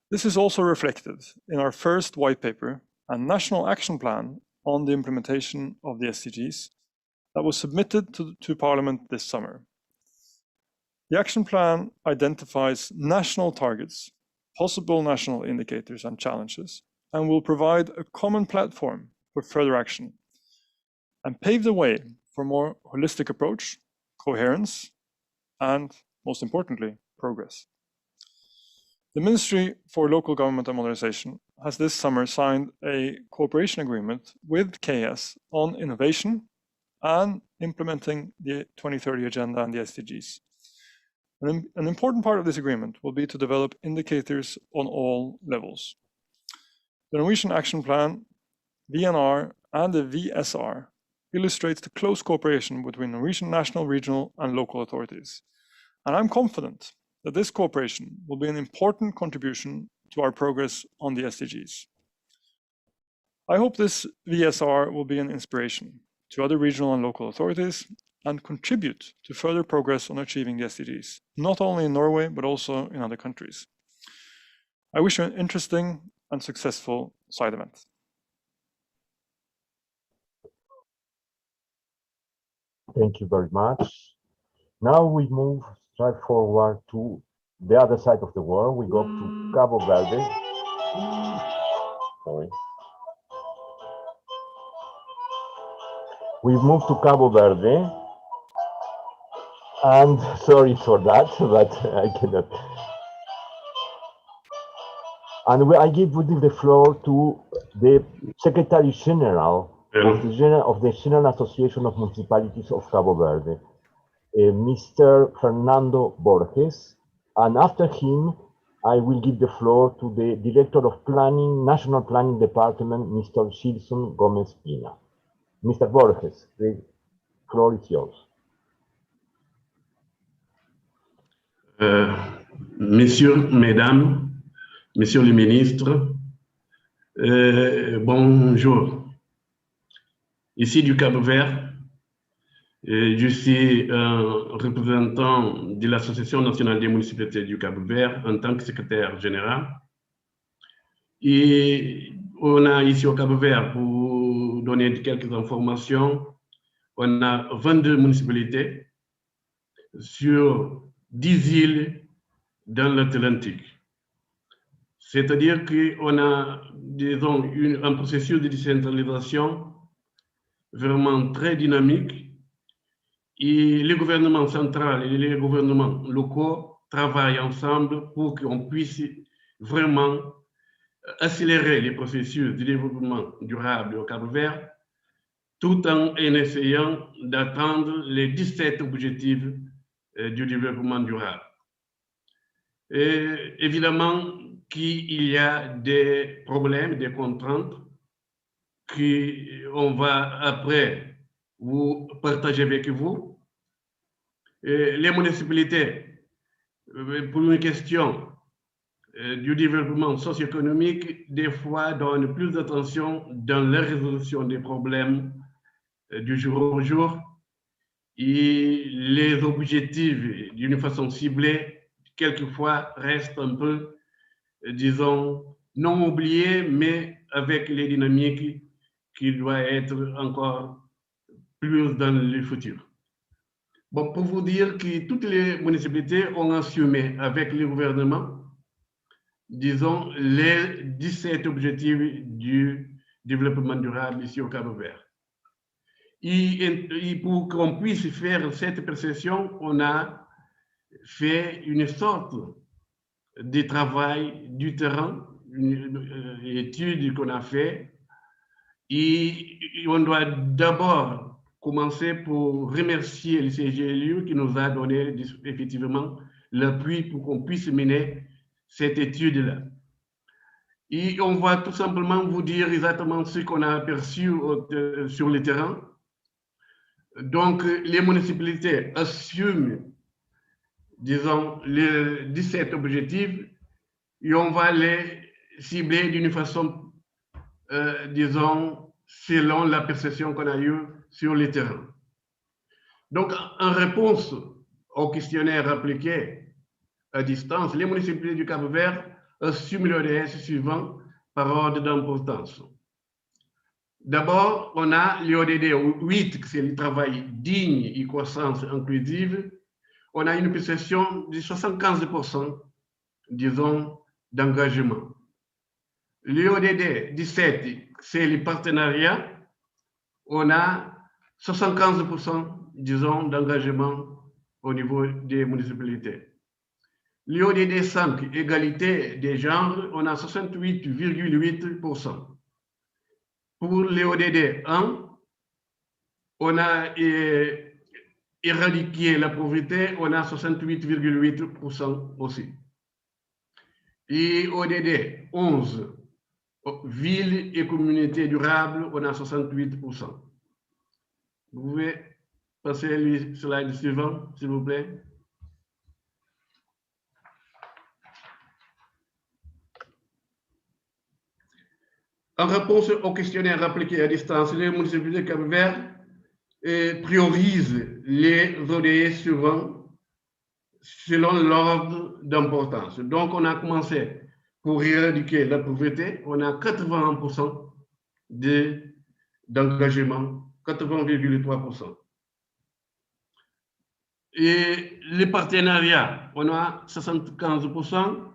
This is also reflected in our first white paper and national action plan on the implementation of the SDGs that was submitted to Parliament this summer. The action plan identifies national targets, possible national indicators and challenges, and will provide a common platform for further action and pave the way for a more holistic approach, coherence, and most importantly, progress. The Ministry for Local Government and Modernization has this summer signed a cooperation agreement with KS on innovation and implementing the 2030 Agenda and the SDGs. An important part of this agreement will be to develop indicators on all levels. The Norwegian Action Plan, VNR, and the VSR illustrates the close cooperation between Norwegian national, regional, and local authorities. And I'm confident that this cooperation will be an important contribution to our progress on the SDGs. I hope this VSR will be an inspiration to other regional and local authorities and contribute to further progress on achieving the SDGs, not only in Norway, but also in other countries. I wish you an interesting and successful side event. Thank you very much. Now we move drive forward to the other side of the world. We go to Cabo Verde. Sorry. We move to Cabo Verde. And sorry for that, but I cannot. And I give the floor to the Secretary General of the General Association of Municipalities of Cabo Verde, Mr. Fernando Borges. And after him, I will give the floor to the Director of Planning, National Planning Department, Mr. Gilson Gomez Pina. Mr. Borges, the floor is yours. Messieurs, Mesdames, Messieurs les ministres, bonjour. Ici du Cap-Vert, je suis un représentant de l'Association nationale des municipalités du Cap-Vert en tant que secrétaire général. Et on a ici au Cap-Vert, pour donner quelques informations, on a 22 municipalités sur 10 îles dans l'Atlantique. C'est-à-dire qu'on a, disons, un processus de décentralisation vraiment très dynamique et le gouvernement central et les gouvernements locaux travaillent ensemble pour qu'on puisse vraiment accélérer les processus de développement durable au Cap-Vert tout en essayant d'atteindre les 17 objectifs du développement durable. Et évidemment qu'il y a des problèmes, des contraintes qu'on va après vous partager avec vous. Et les municipalités, pour une question du développement socio-économique, des fois donnent plus d'attention dans la résolution des problèmes du jour au jour. Et les objectifs, d'une façon ciblée, quelquefois restent un peu, disons, non oubliés, mais avec les dynamiques qui doivent être encore plus dans le futur. Bon, pour vous dire que toutes les municipalités ont assumé avec le gouvernement, disons, les 17 objectifs du développement durable ici au Cap-Vert. Et pour qu'on puisse faire cette perception, on a fait une sorte de travail du terrain, une étude qu'on a fait. Et on doit d'abord commencer pour remercier le CGLU qui nous a donné effectivement l'appui pour qu'on puisse mener cette étude-là. Et on va tout simplement vous dire exactement ce qu'on a aperçu sur le terrain. Donc, les municipalités assument, disons, les 17 objectifs et on va les cibler d'une façon, disons, selon la perception qu'on a eue sur le terrain. Donc, en réponse au questionnaire appliqué à distance, les municipalités du Cap-Vert assument l'ODS suivant par ordre d'importance. D'abord, on a l'ODD 8, c'est le travail digne et croissance inclusive. On a une perception de 75%, disons, d'engagement. L'ODD 17, c'est le partenariat. On a 75%, disons, d'engagement au niveau des municipalités. L'ODD 5, égalité des genres, on a 68,8%. Pour l'ODD 1, on a éradiqué la pauvreté, on a 68,8% aussi. Et ODD 11, ville et communauté durable, on a 68%. Vous pouvez passer le slide suivant, s'il vous plaît. En réponse au questionnaire appliqué à distance, les municipalités de Cap-Vert priorisent les ODS suivants selon l'ordre d'importance. Donc, on a commencé pour éradiquer la pauvreté, on a 81% d'engagement, 80,3%. Et les partenariats, on a 75%.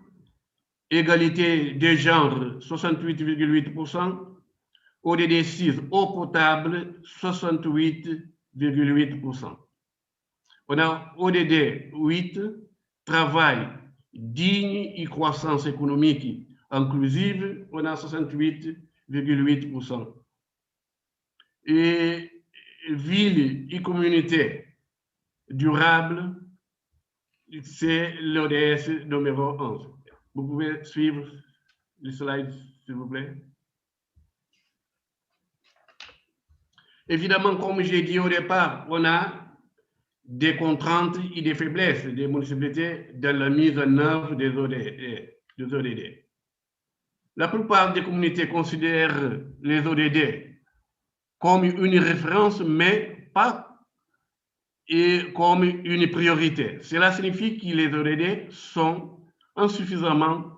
Égalité des genres, 68,8%. ODD 6, eau potable, 68,8%. On a ODD 8, travail digne et croissance économique inclusive, on a 68,8%. Et ville et communauté durable, c'est l'ODS numéro 11. Vous pouvez suivre les slides, s'il vous plaît. Évidemment, comme j'ai dit au départ, on a des contraintes et des faiblesses des municipalités dans la mise en œuvre des ODD. La plupart des communautés considèrent les ODD comme une référence, mais pas comme une priorité. Cela signifie que les ODD sont insuffisamment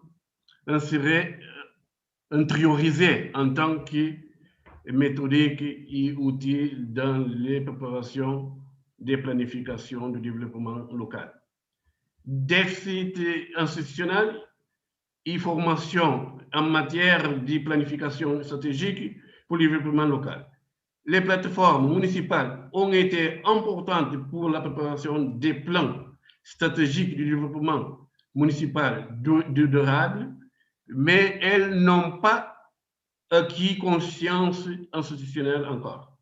intériorisés en tant que méthodique et outil dans les préparations des planifications du développement local. Déficit institutionnel et formation en matière de planification stratégique pour le développement local. Les plateformes municipales ont été importantes pour la préparation des plans stratégiques du développement municipal durable, mais elles n'ont pas acquis conscience institutionnelle encore.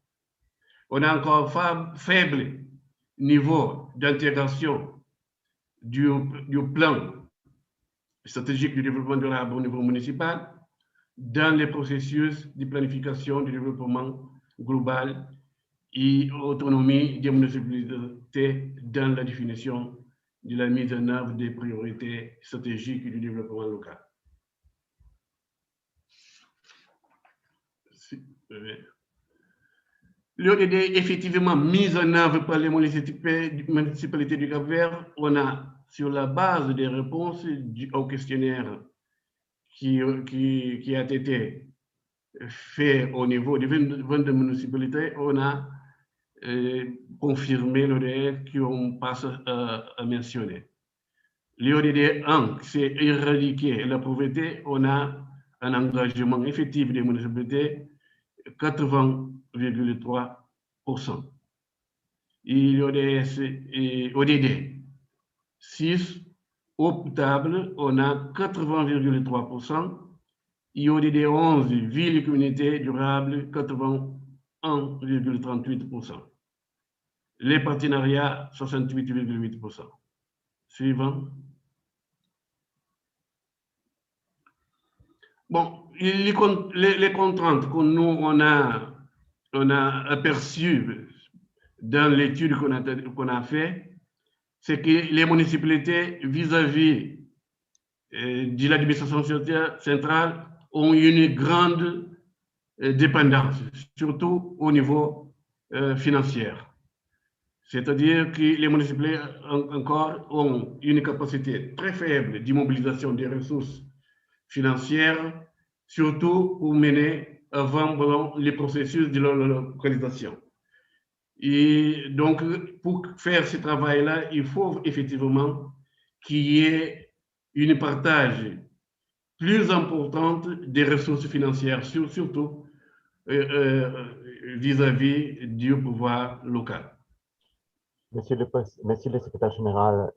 On a encore faible niveau d'intégration du plan stratégique du développement durable au niveau municipal dans les processus de planification du développement global et autonomie des municipalités dans la définition de la mise en œuvre des priorités stratégiques du développement local. L'ODD effectivement mise en œuvre par les municipalités du Cap-Vert, on a, sur la base des réponses au questionnaire qui a été fait au niveau des 22 municipalités, on a confirmé l'ODD qu'on passe à mentionner. L'ODD 1, c'est éradiquer la pauvreté, on a un engagement effectif des municipalités 80,3%. Et l'ODS et ODD 6, eau potable, on a 80,3%. Et ODD 11, ville et communauté durable, 81,38%. Les partenariats, 68,8%. Suivant. Bon, les contraintes que nous, on a aperçues dans l'étude qu'on a fait, c'est que les municipalités vis-à-vis de l'administration centrale ont une grande dépendance, surtout au niveau financier. C'est-à-dire que les municipalités encore ont une capacité très faible d'immobilisation des ressources financières, surtout pour mener avant les processus de leur localisation. Et donc, pour faire ce travail-là, il faut effectivement qu'il y ait un partage plus important des ressources financières, surtout vis-à-vis du pouvoir local. Monsieur le secrétaire général,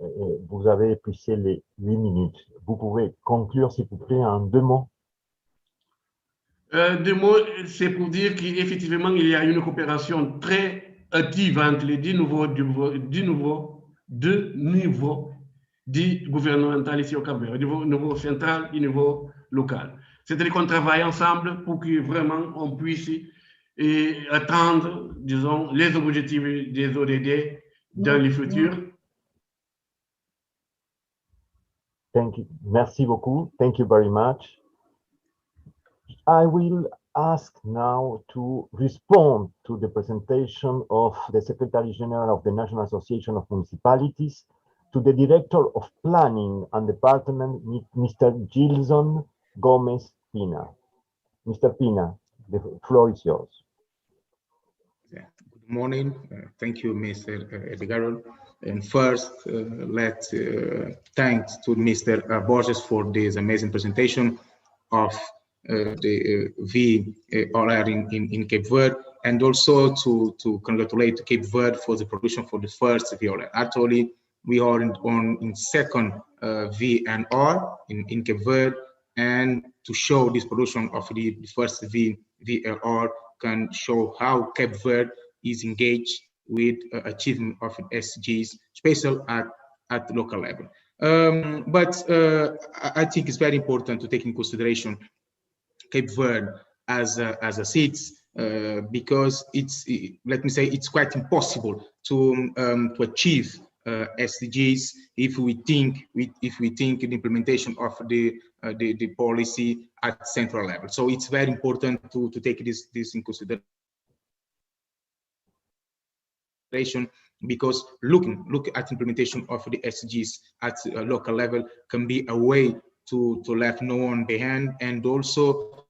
vous avez épuisé les 8 minutes. Vous pouvez conclure, s'il vous plaît, en 2 mots? 2 mots, c'est pour dire qu'effectivement, il y a une coopération très active entre les 10 niveaux gouvernemental ici au Cap-Vert, au niveau central et au niveau local. C'est-à-dire qu'on travaille ensemble pour que vraiment on puisse atteindre, disons, les objectifs des ODD dans le futur. Thank you. Merci beaucoup. Thank you very much. I will ask now to respond to the presentation of the Secretary General of the National Association of Municipalities, to the Director of Planning and Department, Mr. Gilson Gomez Pina. Mr. Pina, the floor is yours. Yeah. Good morning. Thank you, Mr. Edgardo. And first, let's thanks to Mr. Borges for this amazing presentation of the VLR in Cape Verde, and also to congratulate Cape Verde for the production for the first VLR. Actually, we are in second VNR in Cape Verde, and to show this production of the first VLR can show how Cape Verde is engaged with achievement of SDGs, especially at local level. But I think it's very important to take in consideration Cape Verde as a seat, because let me say, it's quite impossible to achieve SDGs if we think the implementation of the policy at central level. So it's very important to take this in consideration, because look at implementation of the SDGs at a local level can be a way to left no one behind, and also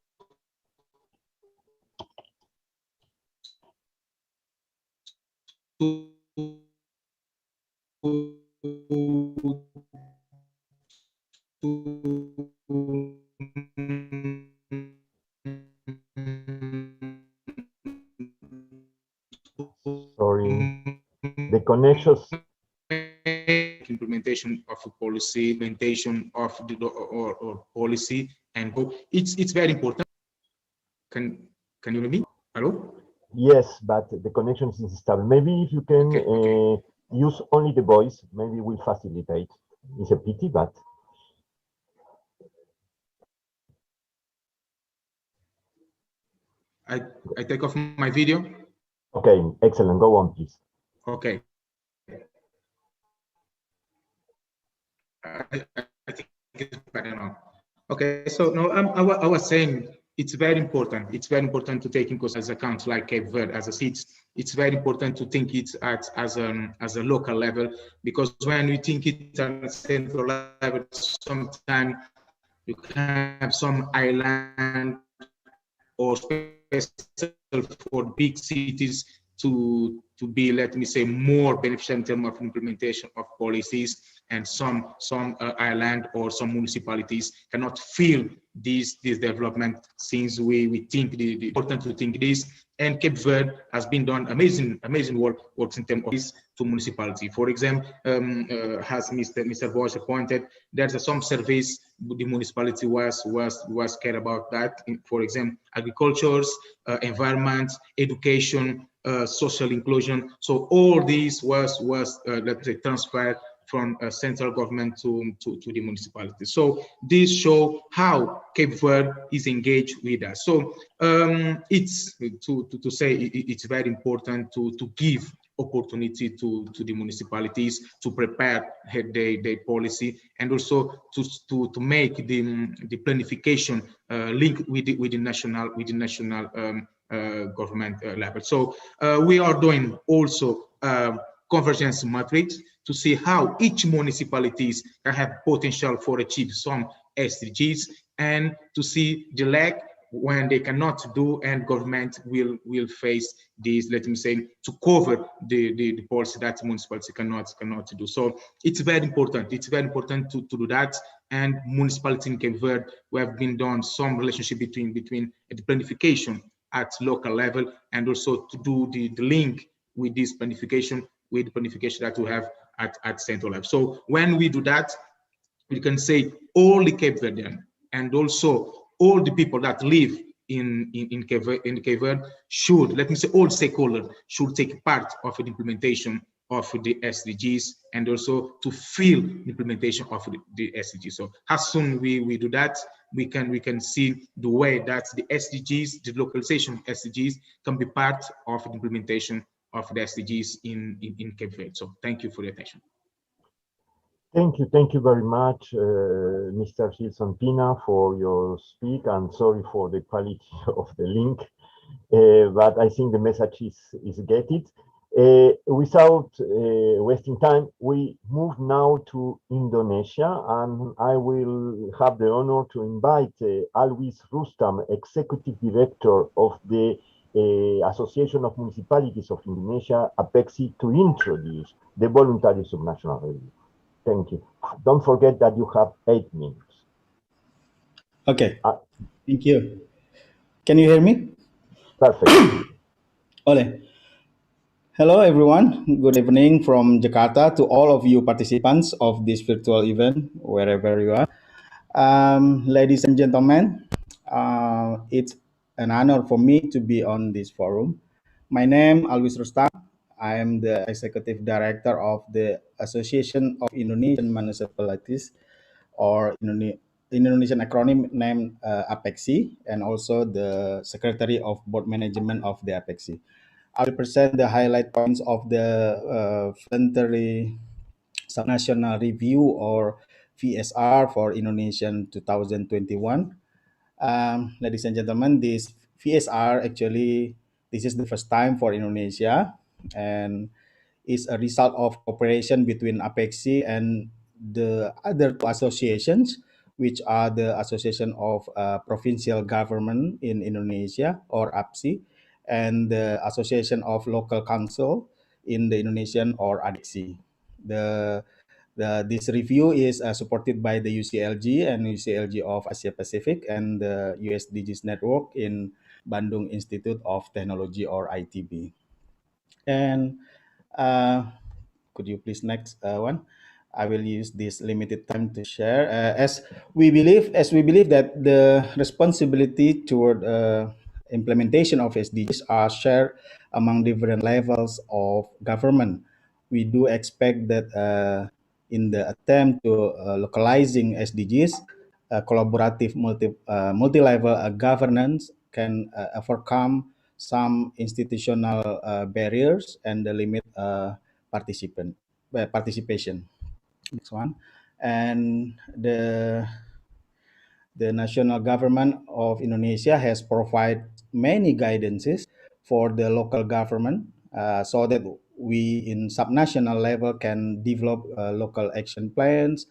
Sorry, the connections. Implementation of a policy, implementation of the or policy, and it's very important. Can you hear me? Hello? Yes, but the connection is instable. Maybe if you can Okay. use only the voice, maybe will facilitate. It's a pity, but I take off my video. okay, excellent. Go on, please. Okay. I think it's better now. Okay, so no, I was saying it's very important. It's very important to take in consideration as a country like Cape Verde as a seat. It's very important to think it as a local level, because when we think it at a central level, sometimes you can have some island or special for big cities to be, let me say, more beneficial in terms of implementation of policies, and some island or some municipalities cannot feel this development, since we think the important to think this. And Cape Verde has been done amazing works in terms of this to municipality. For example, as Mr. Borges pointed, there's some surveys the municipality was care about that. For example, agriculture, environment, education, social inclusion. So all these was let's say transferred from central government to the municipality. So this show how Cape Verde is engaged with us. So it's to say it's very important to give opportunity to the municipalities to prepare their policy, and also to make the planification link with the national government level. So we are doing also convergence matrix to see how each municipalities can have potential for achieve some SDGs, and to see the lack when they cannot do, and government will face this, let me say, to cover the policy that municipality cannot do. So it's very important. It's very important to do that. And municipality in Cape Verde, we have been done some relationship between the planification at local level, and also to do the link with this planification with the planification that we have at central level. So when we do that, we can say all the Cape Verdean and also all the people that live in Cape Verde should, let me say, all stakeholders should take part of the implementation of the SDGs, and also to feel the implementation of the SDGs. So as soon we do that, we can see the way that the SDGs, the localization SDGs, can be part of the implementation of the SDGs in Cape Verde. So thank you for your attention. Thank you very much, Mr. Gilson Pina, for your speak, and sorry for the quality of the link, but I think the message is get it. Without wasting time, we move now to Indonesia, and I will have the honor to invite Alwis Rustam, Executive Director of the Association of Municipalities of Indonesia, APEXI, to introduce the voluntary subnational review. Thank you. Don't forget that you have 8 minutes. Okay, thank you. Can you hear me? Perfect. Ole. Hello, everyone. Good evening from Jakarta to all of you participants of this virtual event, wherever you are. Ladies and gentlemen, it's an honor for me to be on this forum. My name is Alwis Rustam. I am the Executive Director of the Association of Indonesian Municipalities, or Indonesian acronym named APEXI, and also the Secretary of Board Management of the APEXI. I will present the highlight points of the voluntary subnational review, or VSR, for Indonesian 2021. Ladies and gentlemen, this VSR actually, this is the first time for Indonesia, and is a result of cooperation between APEXI and the other two associations, which are the Association of Provincial Government in Indonesia, or APSI, and the Association of Local Council in the Indonesian, or ADEXI. This review is supported by the UCLG and UCLG of Asia Pacific and the USDGs Network in Bandung Institute of Technology, or ITB. And could you please next one? I will use this limited time to share. As we believe that the responsibility toward implementation of SDGs are shared among different levels of government. We do expect that in the attempt to localizing SDGs, collaborative multi-level governance can overcome some institutional barriers and the limit participation. Next one. And the national government of Indonesia has provided many guidances for the local government, so that we in subnational level can develop local action plans,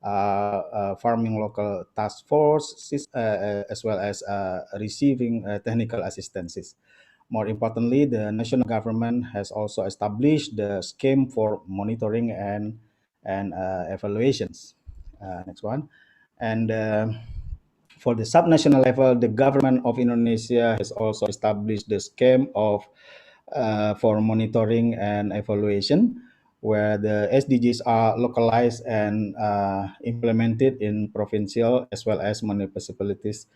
farming local task force, as well as receiving technical assistances. More importantly, the national government has also established the scheme for monitoring and evaluations. Next one. And for the subnational level, the government of Indonesia has also established the scheme of for monitoring and evaluation, where the SDGs are localized and implemented in provincial as well as municipalities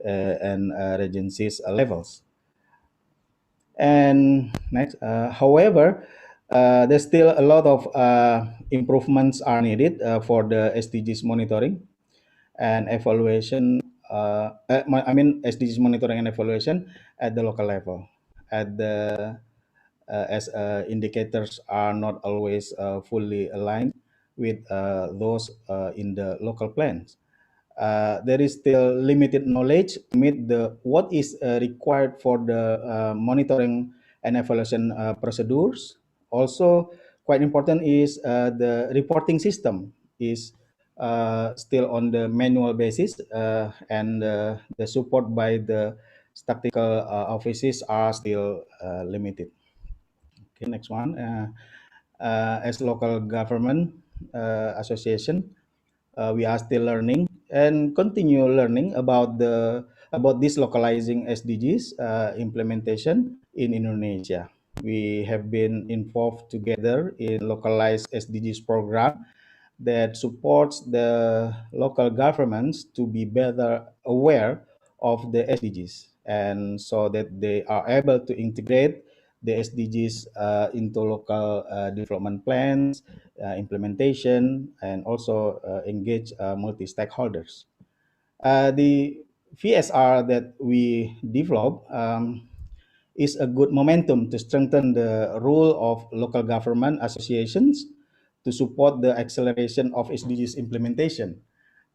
and regencies levels. And next, however, there's still a lot of improvements are needed for the SDGs monitoring and evaluation. SDGs monitoring and evaluation at the local level, at the as indicators are not always fully aligned with those in the local plans. There is still limited knowledge to meet what is required for the monitoring and evaluation procedures. Also, quite important is the reporting system is still on the manual basis, and the support by the statistical offices are still limited. Okay, next one. As local government association, we are still learning and continue learning about this localizing SDGs implementation in Indonesia. We have been involved together in localized SDGs program that supports the local governments to be better aware of the SDGs, and so that they are able to integrate the SDGs into local development plans, implementation, and also engage multi-stakeholders. The VSR that we develop is a good momentum to strengthen the role of local government associations to support the acceleration of SDGs implementation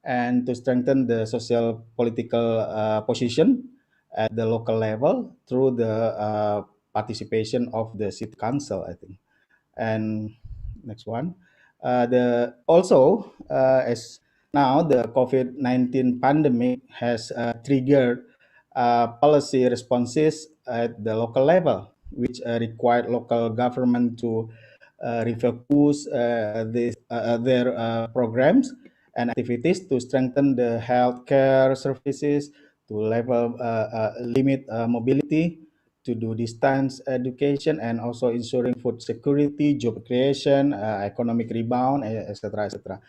and to strengthen the social political position at the local level through the participation of the city council, I think. And next one. As now the COVID-19 pandemic has triggered policy responses at the local level, which required local government to refocus their programs and activities to strengthen the healthcare services, to limit mobility, to do distance education, and also ensuring food security, job creation, economic rebound, etc., etc.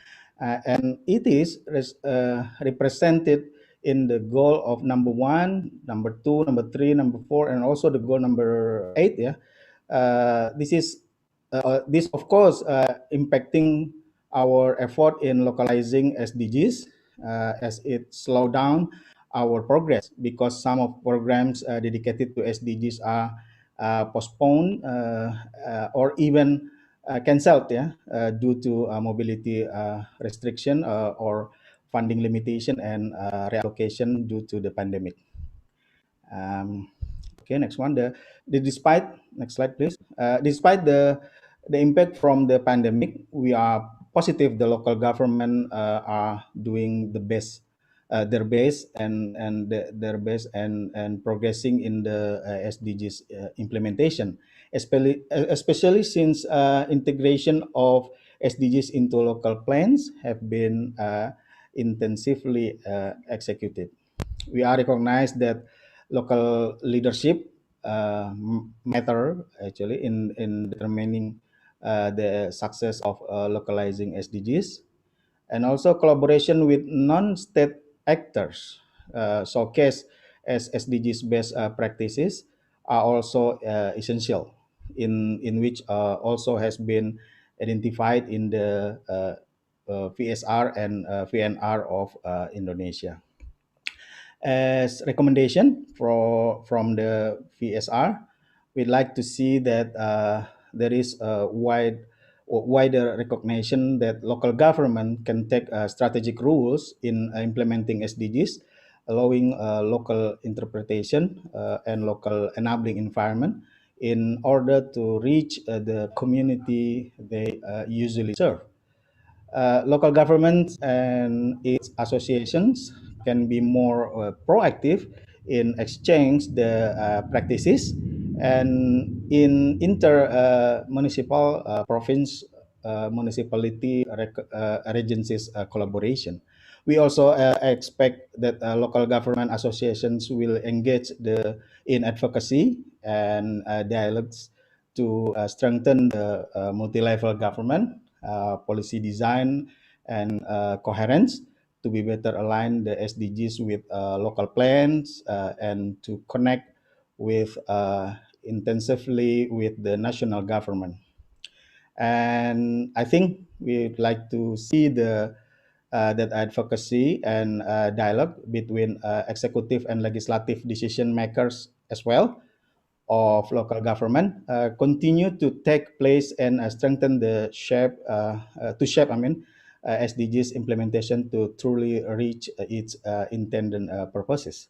And it is represented in the goal of number 1, number 2, number 3, number 4, and also the goal number 8. Yeah, this of course impacting our effort in localizing SDGs as it slow down our progress, because some of programs dedicated to SDGs are postponed or even cancelled, yeah, due to mobility restriction or funding limitation and reallocation due to the pandemic. Okay, next one. Despite, next slide, please. Despite the impact from the pandemic, we are positive the local government are doing the best, their best, and progressing in the SDGs implementation, especially since integration of SDGs into local plans have been intensively executed. We are recognized that local leadership matter actually in determining the success of localizing SDGs, and also collaboration with non-state actors showcase as SDGs best practices are also essential, in which also has been identified in the VSR and VNR of Indonesia. As recommendation from the VSR, we'd like to see that there is a wider recognition that local government can take strategic roles in implementing SDGs, allowing local interpretation and local enabling environment in order to reach the community they usually serve. Local governments and its associations can be more proactive in exchange the practices and in municipal province municipality agencies collaboration. We also expect that local government associations will engage in advocacy and dialogues to strengthen the multi-level government policy design and coherence to be better align the SDGs with local plans and to connect with intensively with the national government. And I think we'd like to see that advocacy and dialogue between executive and legislative decision makers as well of local government continue to take place and strengthen the shape SDGs implementation to truly reach its intended purposes.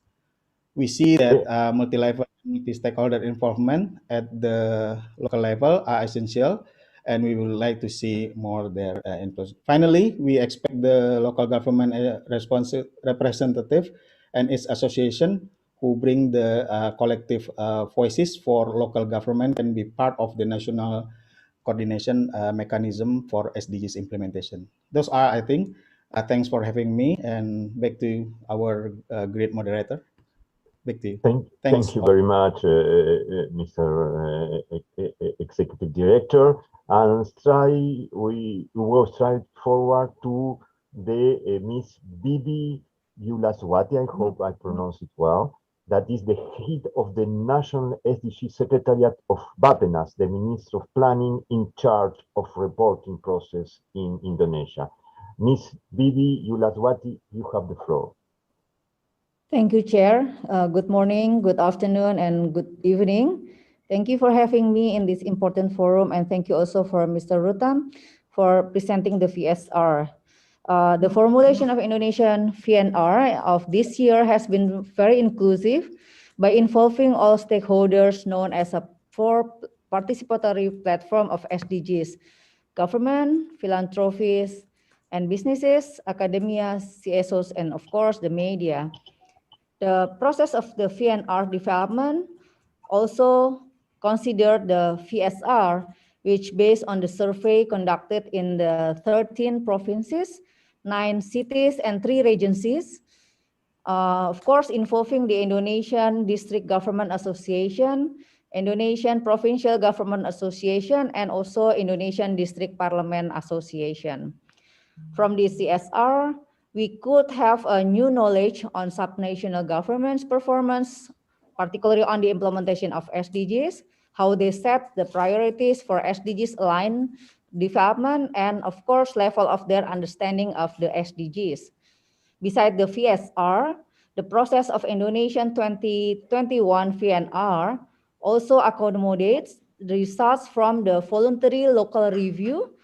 We see that multi-level multi-stakeholder involvement at the local level are essential, and we would like to see more there input. Finally, we expect the local government representative and its association who bring the collective voices for local government can be part of the national coordination mechanism for SDGs implementation. Those are, I think. Thanks for having me, and back to our great moderator. Back to you. Thank you very much, Mr. Executive Director. And we will straight forward to the Miss Bibi Yulaswati, I hope I pronounce it well. That is the head of the National SDG Secretariat of Bappenas, the Minister of Planning in charge of reporting process in Indonesia. Miss Bibi Yulaswati, you have the floor. Thank you, Chair. Good morning, good afternoon, and good evening. Thank you for having me in this important forum, and thank you also for Mr. Rutam for presenting the VSR. The formulation of Indonesian VNR of this year has been very inclusive by involving all stakeholders known as a participatory platform of SDGs, government, philanthropists, and businesses, academia, CSOs, and of course the media. The process of the VNR development also considered the VSR, which based on the survey conducted in the 13 provinces, 9 cities, and 3 regencies, of course, involving the Indonesian District Government Association, Indonesian Provincial Government Association, and also Indonesian District Parliament Association. From the CSR, we could have a new knowledge on subnational government's performance, particularly on the implementation of SDGs, how they set the priorities for SDGs aligned development, and of course, level of their understanding of the SDGs. Beside the VSR, the process of Indonesian 2021 VNR also accommodates the results from the voluntary local review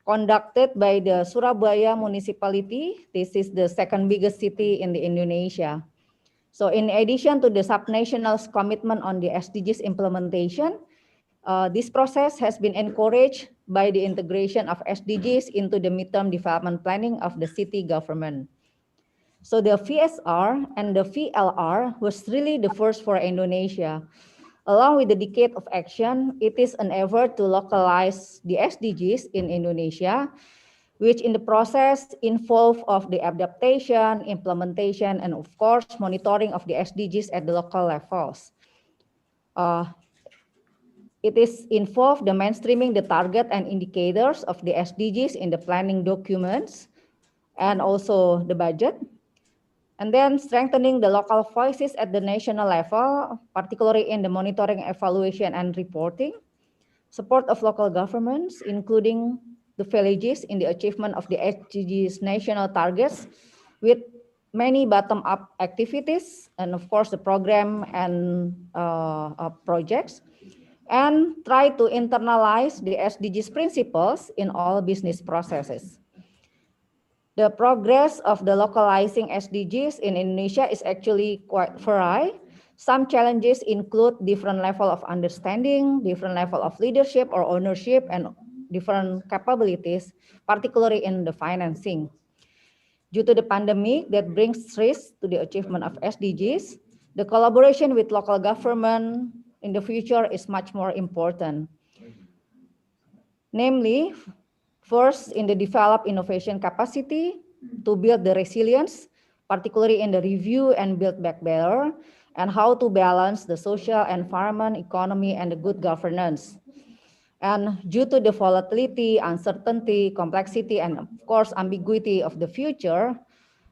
conducted by the Surabaya municipality. This is the second biggest city in the Indonesia. So in addition to the subnational's commitment on the SDGs implementation, this process has been encouraged by the integration of SDGs into the midterm development planning of the city government. So the VSR and the VLR was really the first for Indonesia. Along with the decade of action, it is an effort to localize the SDGs in Indonesia, which in the process involve of the adaptation, implementation, and of course, monitoring of the SDGs at the local levels. It is involved the mainstreaming the target and indicators of the SDGs in the planning documents and also the budget. And then strengthening the local voices at the national level, particularly in the monitoring, evaluation, and reporting. Support of local governments, including the villages in the achievement of the SDGs national targets with many bottom-up activities, and of course the program and projects. And try to internalize the SDGs principles in all business processes. The progress of the localizing SDGs in Indonesia is actually quite varied. Some challenges include different level of understanding, different level of leadership or ownership, and different capabilities, particularly in the financing. Due to the pandemic that brings risk to the achievement of SDGs, the collaboration with local government in the future is much more important. Namely, first, in the develop innovation capacity to build the resilience, particularly in the review and build back better, and how to balance the social, environment, economy, and the good governance. And due to the volatility, uncertainty, complexity, and of course, ambiguity of the future,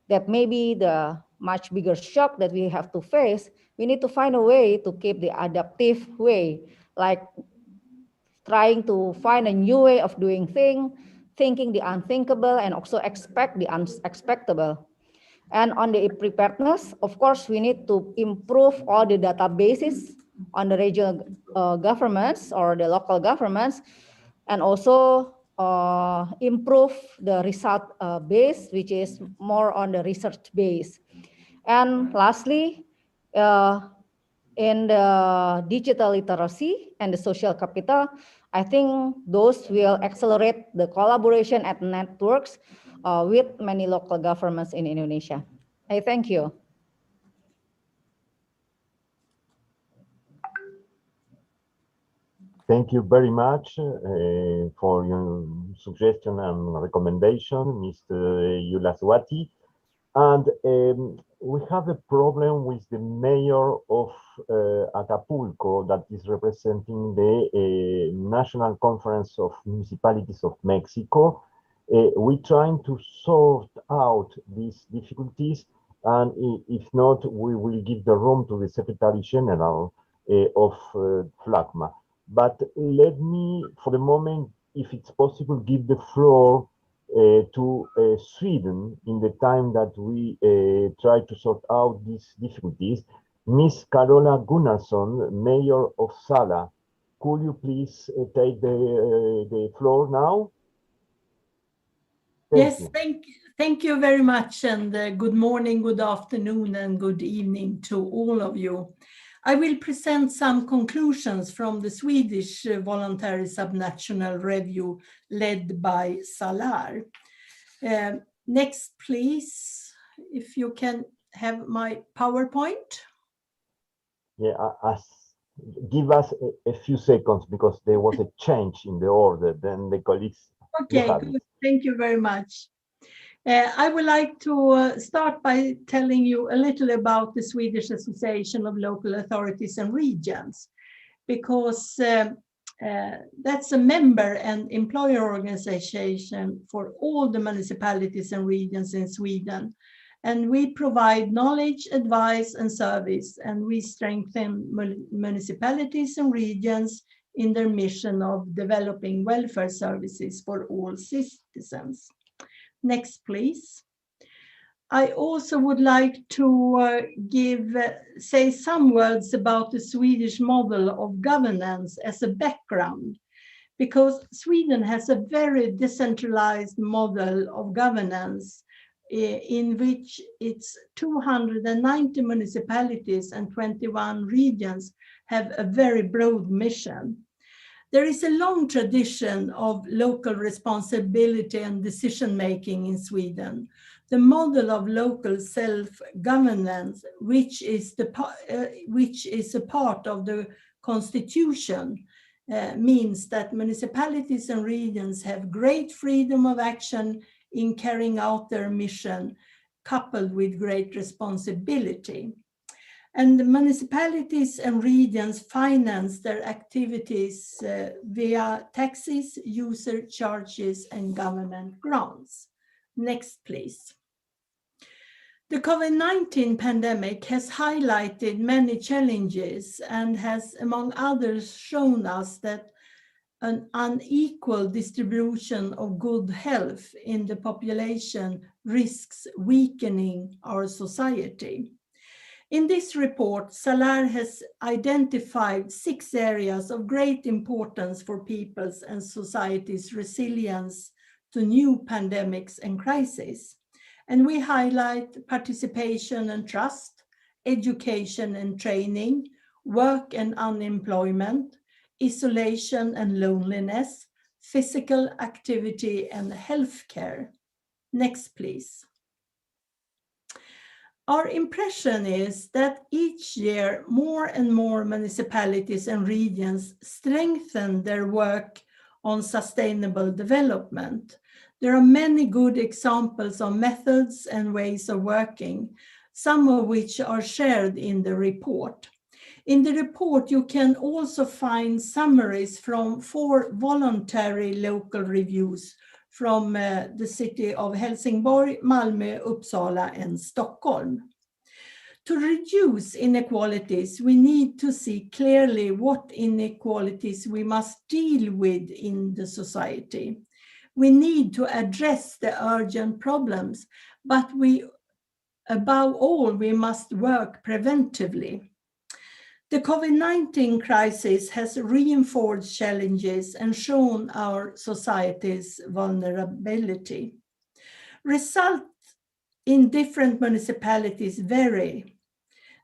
that may be the much bigger shock that we have to face, we need to find a way to keep the adaptive way, like trying to find a new way of doing things, thinking the unthinkable, and also expect the unexpectable. And on the preparedness, of course, we need to improve all the databases on the regional governments or the local governments, and also improve the result base, which is more on the research base. And lastly, in the digital literacy and the social capital, I think those will accelerate the collaboration at networks with many local governments in Indonesia. I thank you. Thank you very much for your suggestion and recommendation, Mr. Yulaswati. And we have a problem with the mayor of Acapulco that is representing the National Conference of Municipalities of Mexico. We're trying to sort out these difficulties, and if not, we will give the room to the Secretary General of FLACMA. But let me, for the moment, if it's possible, give the floor to Sweden in the time that we try to sort out these difficulties. Ms. Carola Gunnarsson, Mayor of Sala, could you please take the floor now? Thank you very much, and good morning, good afternoon, and good evening to all of you. I will present some conclusions from the Swedish voluntary subnational review led by Salar. Next, please, if you can have my PowerPoint. Yeah, as give us a few seconds because there was a change in the order. Then the colleagues. Okay, good. Thank you very much. I would like to start by telling you a little about the Swedish Association of Local Authorities and Regions, because that's a member and employer organization for all the municipalities and regions in Sweden. And we provide knowledge, advice, and service, and we strengthen municipalities and regions in their mission of developing welfare services for all citizens. Next, please. I also would like to say some words about the Swedish model of governance as a background, because Sweden has a very decentralized model of governance in which its 290 municipalities and 21 regions have a very broad mission. There is a long tradition of local responsibility and decision-making in Sweden. The model of local self-governance, which is a part of the constitution, means that municipalities and regions have great freedom of action in carrying out their mission, coupled with great responsibility. And the municipalities and regions finance their activities via taxes, user charges, and government grants. Next, please. The COVID-19 pandemic has highlighted many challenges and has, among others, shown us that an unequal distribution of good health in the population risks weakening our society. In this report, Salar has identified 6 areas of great importance for people's and society's resilience to new pandemics and crises. And we highlight participation and trust, education and training, work and unemployment, isolation and loneliness, physical activity and healthcare. Next, please. Our impression is that each year more and more municipalities and regions strengthen their work on sustainable development. There are many good examples of methods and ways of working, some of which are shared in the report. In the report, you can also find summaries from 4 voluntary local reviews from the city of Helsingborg, Malmö, Uppsala, and Stockholm. To reduce inequalities, we need to see clearly what inequalities we must deal with in the society. We need to address the urgent problems, but above all, we must work preventively. The COVID-19 crisis has reinforced challenges and shown our society's vulnerability. Results in different municipalities vary.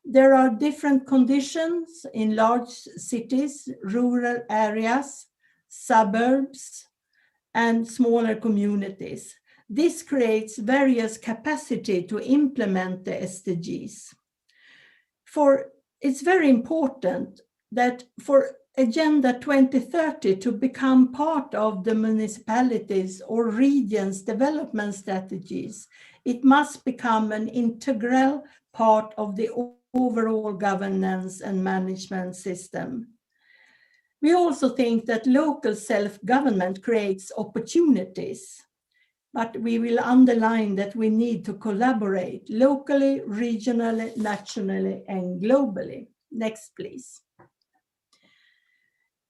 There are different conditions in large cities, rural areas, suburbs, and smaller communities. This creates various capacity to implement the SDGs. It's very important that for Agenda 2030 to become part of the municipalities or regions' development strategies, it must become an integral part of the overall governance and management system. We also think that local self-government creates opportunities, but we will underline that we need to collaborate locally, regionally, nationally, and globally. Next, please.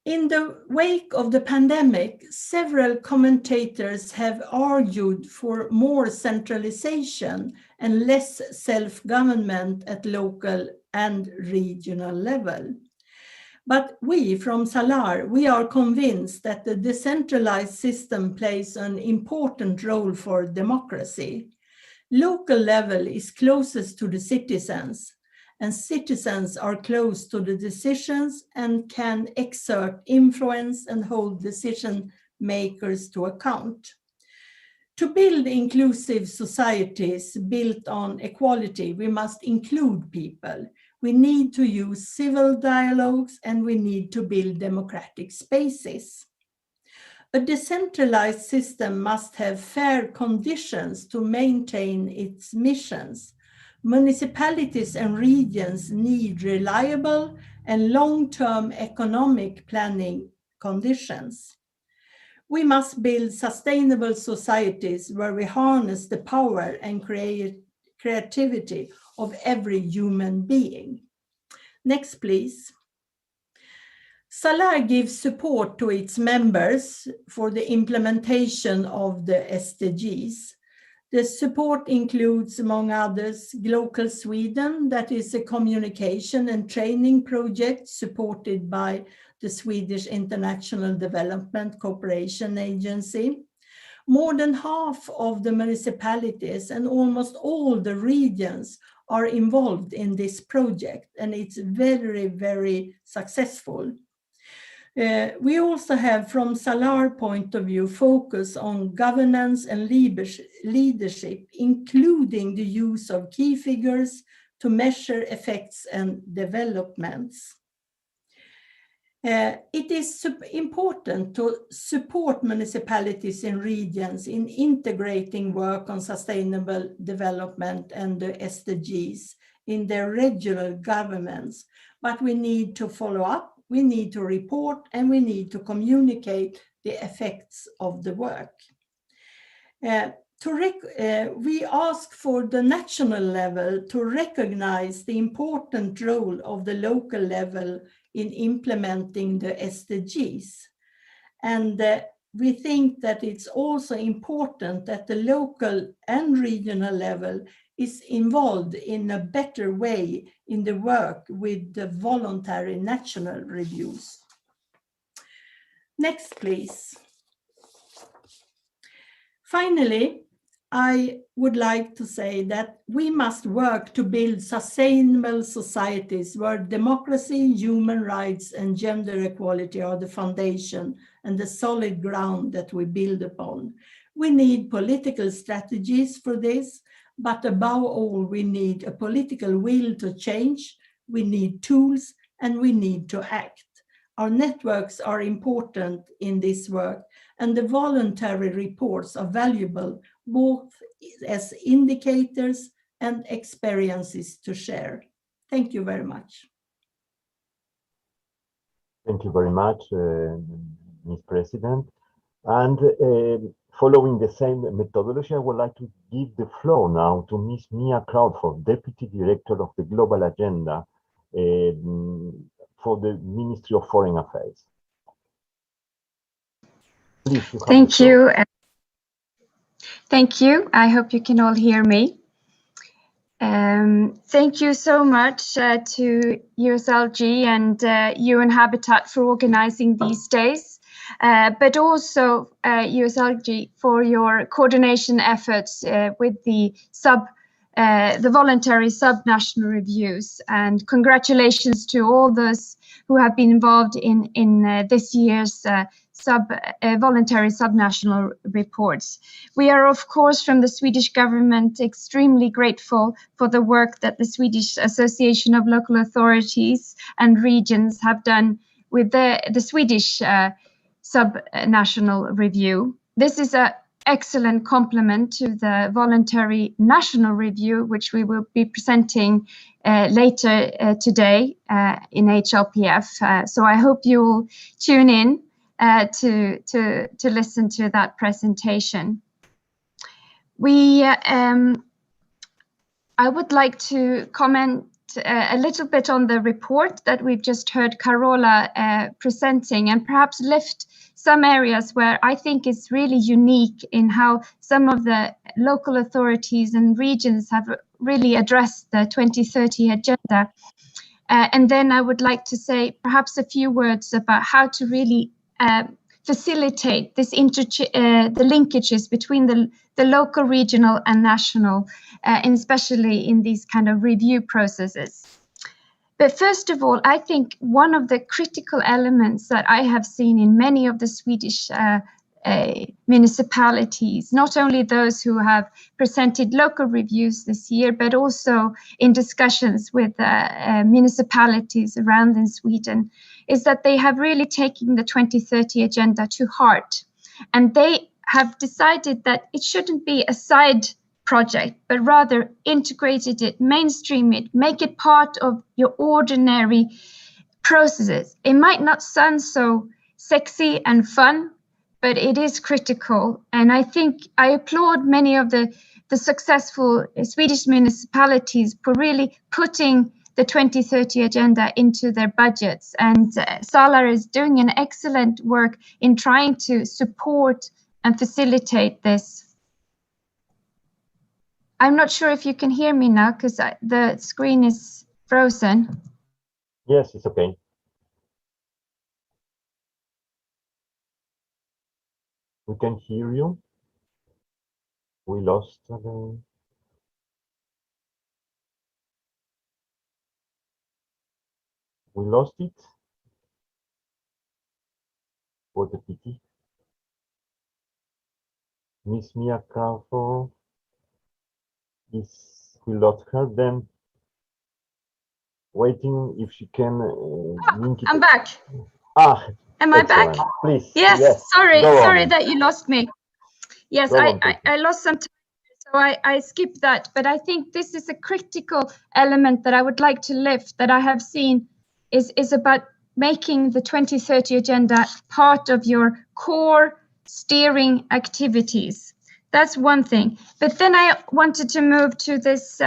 In the wake of the pandemic, several commentators have argued for more centralization and less self-government at local and regional level. But we from Salar, we are convinced that the decentralized system plays an important role for democracy. Local level is closest to the citizens, and citizens are close to the decisions and can exert influence and hold decision makers to account. To build inclusive societies built on equality, we must include people. We need to use civil dialogues, and we need to build democratic spaces. A decentralized system must have fair conditions to maintain its missions. Municipalities and regions need reliable and long-term economic planning conditions. We must build sustainable societies where we harness the power and creativity of every human being. Next, please. SALAR gives support to its members for the implementation of the SDGs. The support includes, among others, Global Sweden, that is a communication and training project supported by the Swedish International Development Cooperation Agency. More than half of the municipalities and almost all the regions are involved in this project, and it's very, very successful. We also have, from SALAR point of view, focus on governance and leadership, including the use of key figures to measure effects and developments. It is important to support municipalities and regions in integrating work on sustainable development and the SDGs in their regional governments, but we need to follow up. We need to report, and we need to communicate the effects of the work. We ask for the national level to recognize the important role of the local level in implementing the SDGs. And we think that it's also important that the local and regional level is involved in a better way in the work with the voluntary national reviews. Next, please. Finally, I would like to say that we must work to build sustainable societies where democracy, human rights, and gender equality are the foundation and the solid ground that we build upon. We need political strategies for this, but above all, we need a political will to change, we need tools, and we need to act. Our networks are important in this work, and the voluntary reports are valuable both as indicators and experiences to share. Thank you very much. Thank you very much, Ms. President. And following the same methodology, I would like to give the floor now to Ms. Mia Crawford, Deputy Director of the Global Agenda for the Ministry of Foreign Affairs. Please, Thank you. Thank you. I hope you can all hear me. Thank you so much to USLG and UN Habitat for organizing these days, but also USLG for your coordination efforts with the voluntary subnational reviews, and congratulations to all those who have been involved in this year's voluntary subnational reports. We are, of course, from the Swedish government extremely grateful for the work that the Swedish Association of Local Authorities and Regions have done with the Swedish subnational review. This is an excellent complement to the voluntary national review, which we will be presenting later today in HLPF. So I hope you will tune in to listen to that presentation. I would like to comment a little bit on the report that we've just heard Carola presenting, and perhaps lift some areas where I think is really unique in how some of the local authorities and regions have really addressed the 2030 agenda. And then I would like to say perhaps a few words about how to really facilitate this the linkages between the local, regional and national, and especially in these kind of review processes. But first of all, I think one of the critical elements that I have seen in many of the Swedish municipalities, not only those who have presented local reviews this year, but also in discussions with municipalities around in Sweden, is that they have really taken the 2030 agenda to heart. And they have decided that it shouldn't be a side project, but rather integrated it, mainstream it, make it part of your ordinary processes. It might not sound so sexy and fun, but it is critical. And I think I applaud many of the successful Swedish municipalities for really putting the 2030 agenda into their budgets. And Salar is doing an excellent work in trying to support and facilitate this. I'm not sure if you can hear me now because the screen is frozen. Yes, it's okay. We can hear you. We lost again. We lost it. What a pity. Miss Mia Crawford is we lost her. Then waiting if she can link it. I'm back. Ah, am I back? Please. Yes. Sorry on. that you lost me. Yes, I lost some time, so I skipped that. But I think this is a critical element that I would like to lift, that I have seen is about making the 2030 agenda part of your core steering activities. That's one thing. But then I wanted to move to this,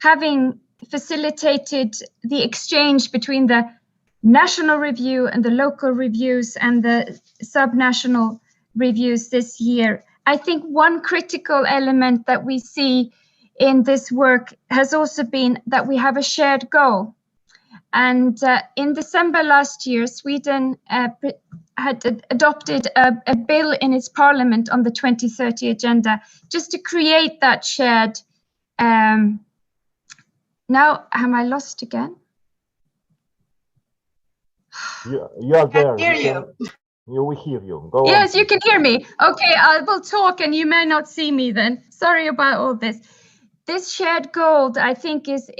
having facilitated the exchange between the national review and the local reviews and the subnational reviews this year. I think one critical element that we see in this work has also been that we have a shared goal. And in December last year, Sweden had adopted a bill in its parliament on the 2030 agenda, just to create that shared. Now, am I lost again? You are there. I hear you. We hear you. Go yes, on. You can hear me. Okay, I will talk and you may not see me then. Sorry about all this. This shared goal, I think, is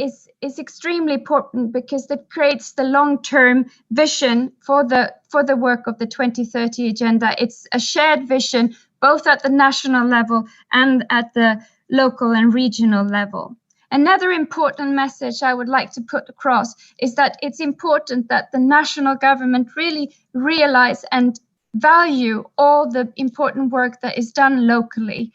extremely important because it creates the long-term vision for the work of the 2030 agenda. It's a shared vision, both at the national level and at the local and regional level. Another important message I would like to put across is that it's important that the national government really realize and value all the important work that is done locally.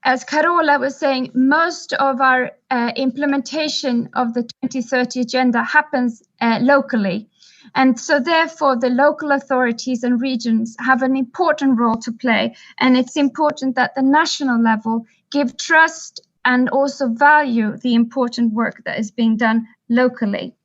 As Carola was saying, most of our implementation of the 2030 agenda happens locally. And so therefore, the local authorities and regions have an important role to play. And it's important that the national level give trust and also value the important work that is being done locally.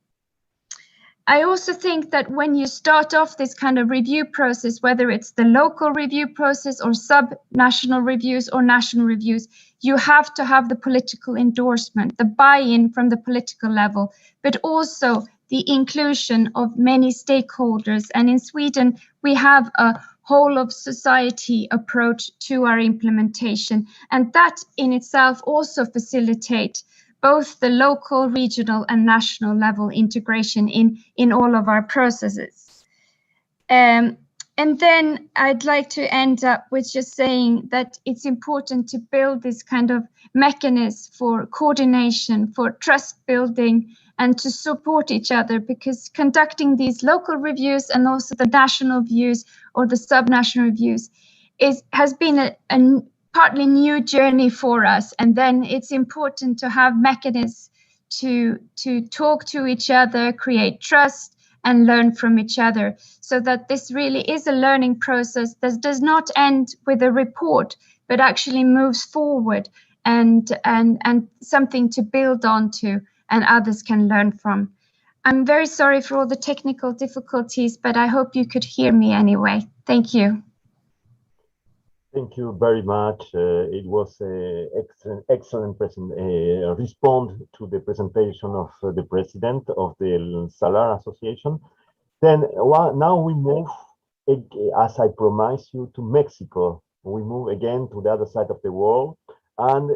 I also think that when you start off this kind of review process, whether it's the local review process or sub-national reviews or national reviews, you have to have the political endorsement, the buy-in from the political level, but also the inclusion of many stakeholders. And in Sweden, we have a whole of society approach to our implementation. And that in itself also facilitates both the local, regional and national level integration in all of our processes. And then I'd like to end up with just saying that it's important to build this kind of mechanism for coordination, for trust building, and to support each other, because conducting these local reviews and also the national reviews or the subnational reviews has been a partly new journey for us. And then it's important to have mechanisms to talk to each other, create trust, and learn from each other, so that this really is a learning process that does not end with a report, but actually moves forward and something to build onto and others can learn from. I'm very sorry for all the technical difficulties, but I hope you could hear me anyway. Thank you. Thank you very much. It was an excellent response to the presentation of the president of the Salar Association. Then now we move as I promised you, to Mexico. We move again to the other side of the world, and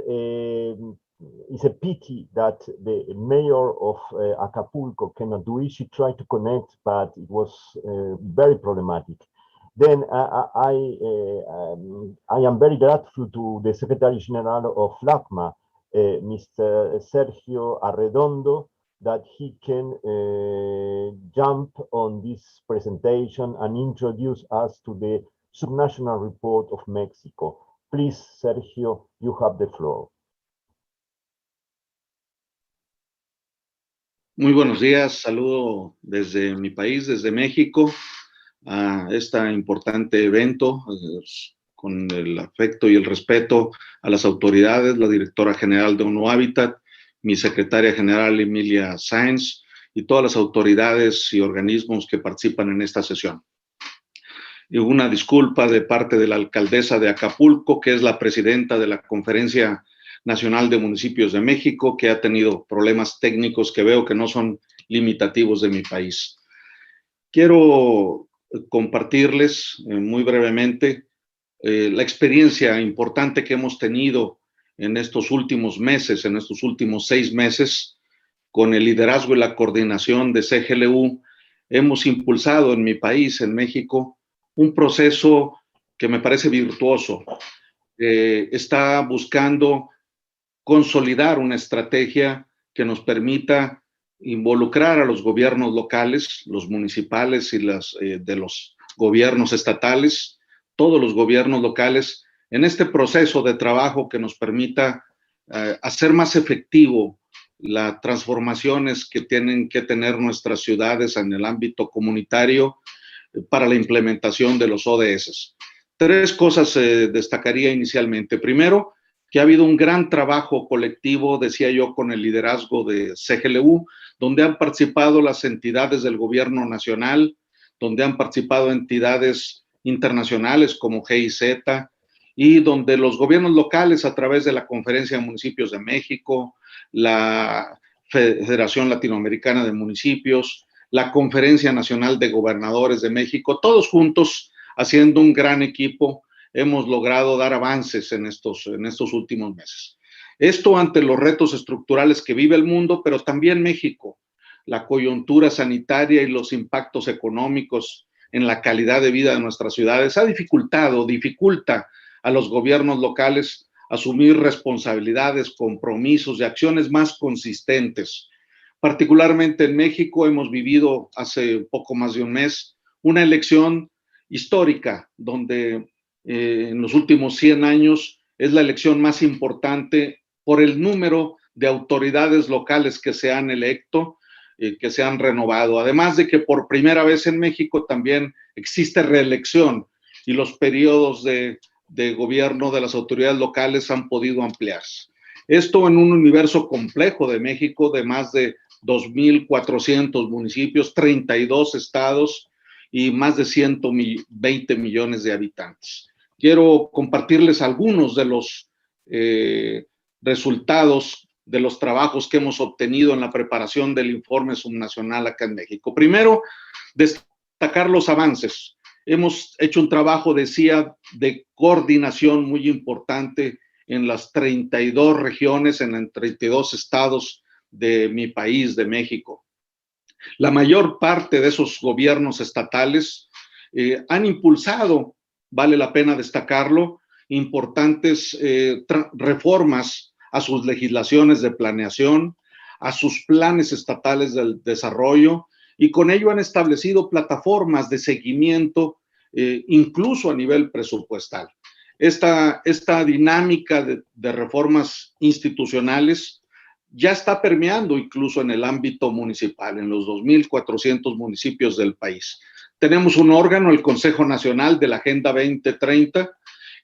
it's a pity that the mayor of Acapulco cannot do it. She tried to connect, but it was very problematic. Then I am very grateful to the Secretary General of LACMA, Mr. Sergio Arredondo, that he can jump on this presentation and introduce us to the Subnational report of Mexico. Please, Sergio, you have the floor. Muy buenos días, saludo desde mi país, desde México, a este importante evento, con el afecto y el respeto a las autoridades, la directora general de ONU Habitat, mi secretaria general Emilia Sáenz y todas las autoridades y organismos que participan en esta sesión. Y una disculpa de parte de la alcaldesa de Acapulco, que es la presidenta de la Conferencia Nacional de Municipios de México, que ha tenido problemas técnicos que veo que no son limitativos de mi país. Quiero compartirles muy brevemente la experiencia importante que hemos tenido en estos últimos meses, en estos últimos 6 meses, con el liderazgo y la coordinación de CGLU. Hemos impulsado en mi país, en México, un proceso que me parece virtuoso. Está buscando consolidar una estrategia que nos permita involucrar a los gobiernos locales, los municipales y de los gobiernos estatales, todos los gobiernos locales, en este proceso de trabajo que nos permita hacer más efectivo las transformaciones que tienen que tener nuestras ciudades en el ámbito comunitario para la implementación de los ODS. 3 cosas destacaría inicialmente. Primero, que ha habido un gran trabajo colectivo, decía yo, con el liderazgo de CGLU, donde han participado las entidades del gobierno nacional, donde han participado entidades internacionales como GIZ, y donde los gobiernos locales, a través de la Conferencia de Municipios de México, la Federación Latinoamericana de Municipios, la Conferencia Nacional de Gobernadores de México, todos juntos haciendo un gran equipo, hemos logrado dar avances en estos últimos meses. Esto ante los retos estructurales que vive el mundo, pero también México. La coyuntura sanitaria y los impactos económicos en la calidad de vida de nuestras ciudades dificulta a los gobiernos locales asumir responsabilidades, compromisos y acciones más consistentes. Particularmente en México hemos vivido hace poco más de un mes una elección histórica donde en los últimos 100 años es la elección más importante por el número de autoridades locales que se han electo, que se han renovado. Además de que por primera vez en México también existe reelección y los periodos de gobierno de las autoridades locales han podido ampliarse. Esto en un universo complejo de México de más de 2.400 municipios, 32 estados y más de 120 millones de habitantes. Quiero compartirles algunos de los resultados de los trabajos que hemos obtenido en la preparación del informe subnacional acá en México. Primero, destacar los avances. Hemos hecho un trabajo, decía, de coordinación muy importante en las 32 regiones, en los 32 estados de mi país, de México. La mayor parte de esos gobiernos estatales han impulsado, vale la pena destacarlo, importantes reformas a sus legislaciones de planeación, a sus planes estatales del desarrollo, y con ello han establecido plataformas de seguimiento, incluso a nivel presupuestal. Esta dinámica de reformas institucionales ya está permeando incluso en el ámbito municipal, en los 2.400 municipios del país. Tenemos un órgano, el Consejo Nacional de la Agenda 2030,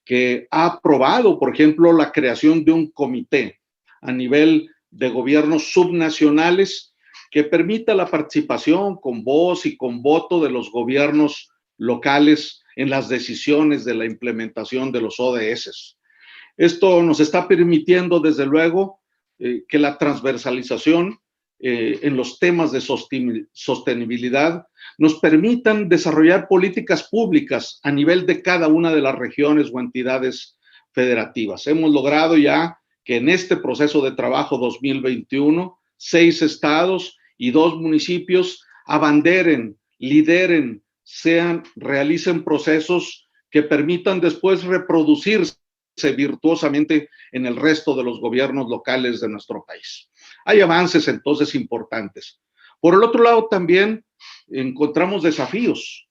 que ha aprobado, por ejemplo, la creación de un comité a nivel de gobiernos subnacionales que permita la participación con voz y con voto de los gobiernos locales en las decisiones de la implementación de los ODS. Esto nos está permitiendo, desde luego, que la transversalización en los temas de sostenibilidad nos permitan desarrollar políticas públicas a nivel de cada una de las regiones o entidades federativas. Hemos logrado ya que en este proceso de trabajo 2021, 6 estados y 2 municipios abanderen, lideren, realicen procesos que permitan después reproducirse virtuosamente en el resto de los gobiernos locales de nuestro país. Hay avances entonces importantes. Por el otro lado también encontramos desafíos,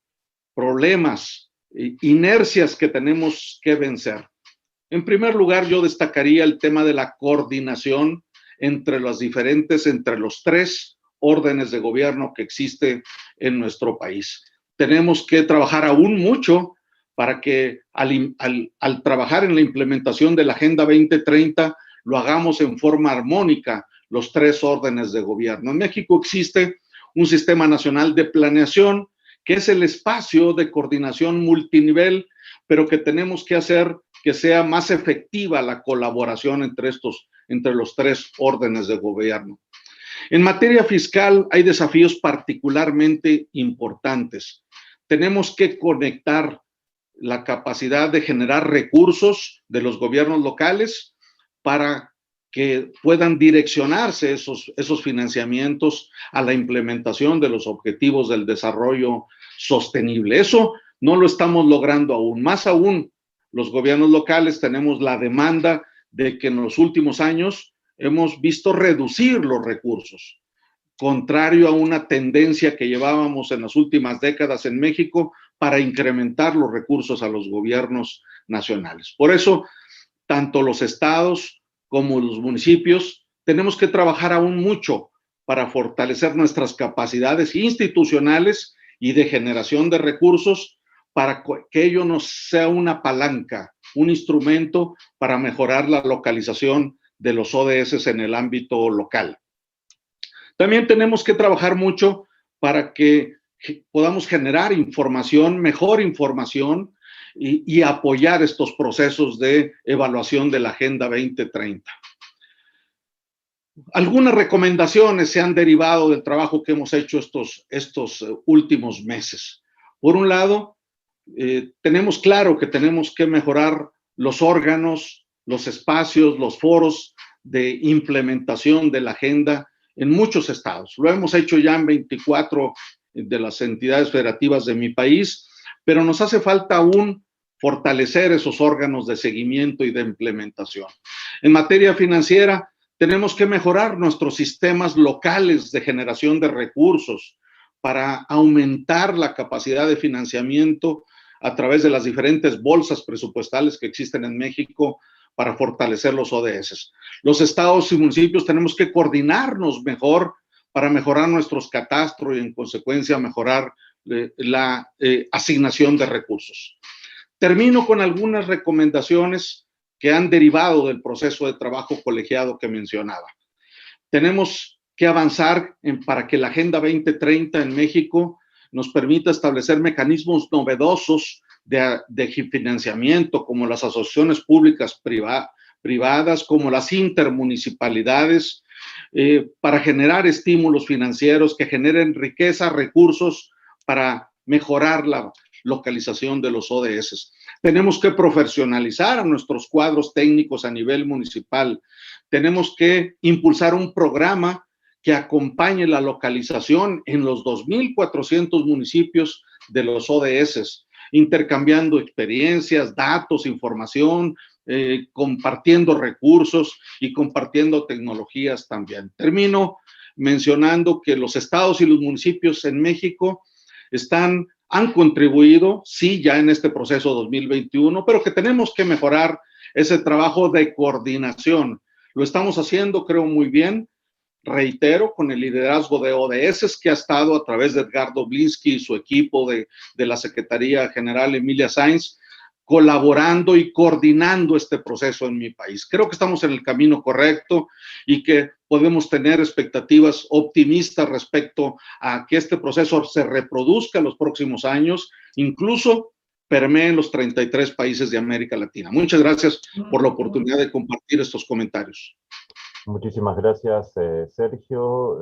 problemas, inercias que tenemos que vencer. En primer lugar, yo destacaría el tema de la coordinación entre los 3 órdenes de gobierno que existe en nuestro país. Tenemos que trabajar aún mucho para que al trabajar en la implementación de la Agenda 2030 lo hagamos en forma armónica los 3 órdenes de gobierno. En México existe un Sistema Nacional de Planeación, que es el espacio de coordinación multinivel, pero que tenemos que hacer que sea más efectiva la colaboración entre los 3 órdenes de gobierno. En materia fiscal hay desafíos particularmente importantes. Tenemos que conectar la capacidad de generar recursos de los gobiernos locales para que puedan direccionarse esos financiamientos a la implementación de los objetivos del desarrollo sostenible. Eso no lo estamos logrando aún. Más aún, los gobiernos locales tenemos la demanda de que en los últimos años hemos visto reducir los recursos, contrario a una tendencia que llevábamos en las últimas décadas en México para incrementar los recursos a los gobiernos nacionales. Por eso, tanto los estados como los municipios tenemos que trabajar aún mucho para fortalecer nuestras capacidades institucionales y de generación de recursos para que ello nos sea una palanca, un instrumento para mejorar la localización de los ODS en el ámbito local. También tenemos que trabajar mucho para que podamos generar información, mejor información y apoyar estos procesos de evaluación de la Agenda 2030. Algunas recomendaciones se han derivado del trabajo que hemos hecho estos últimos meses. Por un lado, tenemos claro que tenemos que mejorar los órganos, los espacios, los foros de implementación de la agenda en muchos estados. Lo hemos hecho ya en 24 de las entidades federativas de mi país, pero nos hace falta aún fortalecer esos órganos de seguimiento y de implementación. En materia financiera, tenemos que mejorar nuestros sistemas locales de generación de recursos para aumentar la capacidad de financiamiento a través de las diferentes bolsas presupuestales que existen en México para fortalecer los ODS. Los estados y municipios tenemos que coordinarnos mejor para mejorar nuestros catastros y en consecuencia mejorar la asignación de recursos. Termino con algunas recomendaciones que han derivado del proceso de trabajo colegiado que mencionaba. Tenemos que avanzar para que la Agenda 2030 en México nos permita establecer mecanismos novedosos de financiamiento, como las asociaciones públicas privadas, como las intermunicipalidades, para generar estímulos financieros que generen riqueza, recursos para mejorar la localización de los ODS. Tenemos que profesionalizar a nuestros cuadros técnicos a nivel municipal. Tenemos que impulsar un programa que acompañe la localización en los 2,400 municipios de los ODS, intercambiando experiencias, datos, información, compartiendo recursos y compartiendo tecnologías también. Termino mencionando que los estados y los municipios en México han contribuido, sí, ya en este proceso 2021, pero que tenemos que mejorar ese trabajo de coordinación. Lo estamos haciendo, creo, muy bien. Reitero, con el liderazgo de ODS que ha estado a través de Edgardo Blinsky y su equipo de la Secretaría General Emilia Sainz, colaborando y coordinando este proceso en mi país. Creo que estamos en el camino correcto y que podemos tener expectativas optimistas respecto a que este proceso se reproduzca en los próximos años, incluso permee en los 33 países de América Latina. Muchas gracias por la oportunidad de compartir estos comentarios. Muchísimas gracias, Sergio.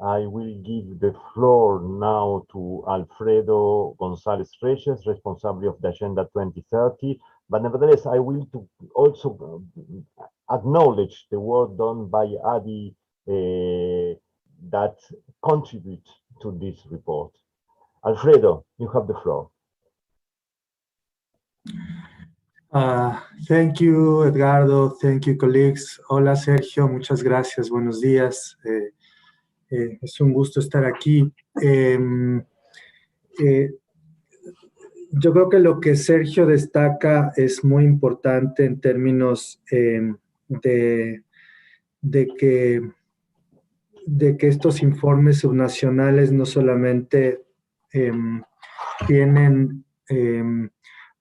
I will give the floor now to Alfredo González Reyes, responsible of the Agenda 2030. But nevertheless, I will also acknowledge the work done by Adi that contribute to this report. Alfredo, you have the floor. Thank you, Edgardo. Thank you, colleagues. Hola, Sergio. Muchas gracias. Buenos días. Es un gusto estar aquí. Yo creo que lo que Sergio destaca es muy importante en términos de que estos informes subnacionales no solamente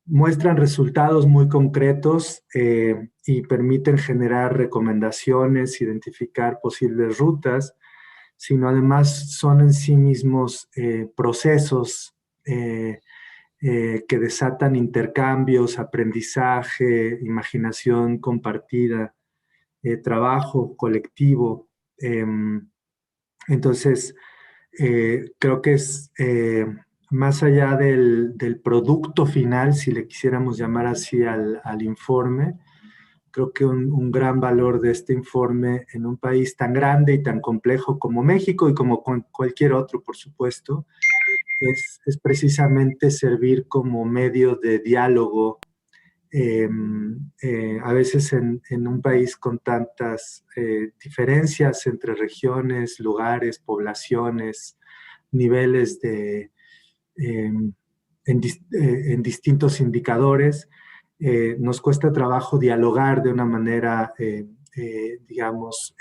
muestran resultados muy concretos y permiten generar recomendaciones, identificar posibles rutas, sino además son en sí mismos procesos que desatan intercambios, aprendizaje, imaginación compartida, trabajo colectivo. Entonces, creo que es más allá del producto final, si le quisiéramos llamar así al informe, creo que un gran valor de este informe en un país tan grande y tan complejo como México y como cualquier otro, por supuesto, es precisamente servir como medio de diálogo. A veces en un país con tantas diferencias entre regiones, lugares, poblaciones, niveles en distintos indicadores, nos cuesta trabajo dialogar de una manera, digamos,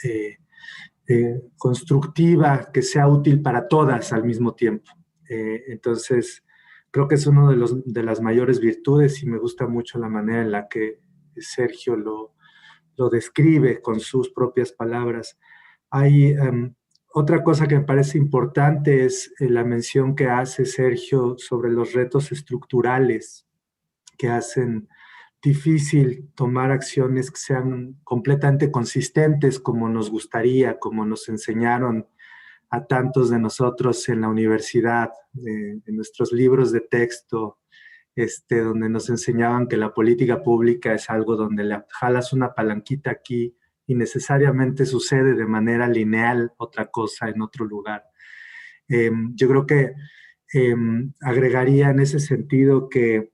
constructiva, que sea útil para todas al mismo tiempo. Entonces, creo que es uno de las mayores virtudes y me gusta mucho la manera en la que Sergio lo describe con sus propias palabras. Hay otra cosa que me parece importante es la mención que hace Sergio sobre los retos estructurales que hacen difícil tomar acciones que sean completamente consistentes como nos gustaría, como nos enseñaron a tantos de nosotros en la universidad, en nuestros libros de texto, donde nos enseñaban que la política pública es algo donde le jalas una palanquita aquí y necesariamente sucede de manera lineal otra cosa en otro lugar. Yo creo que agregaría en ese sentido que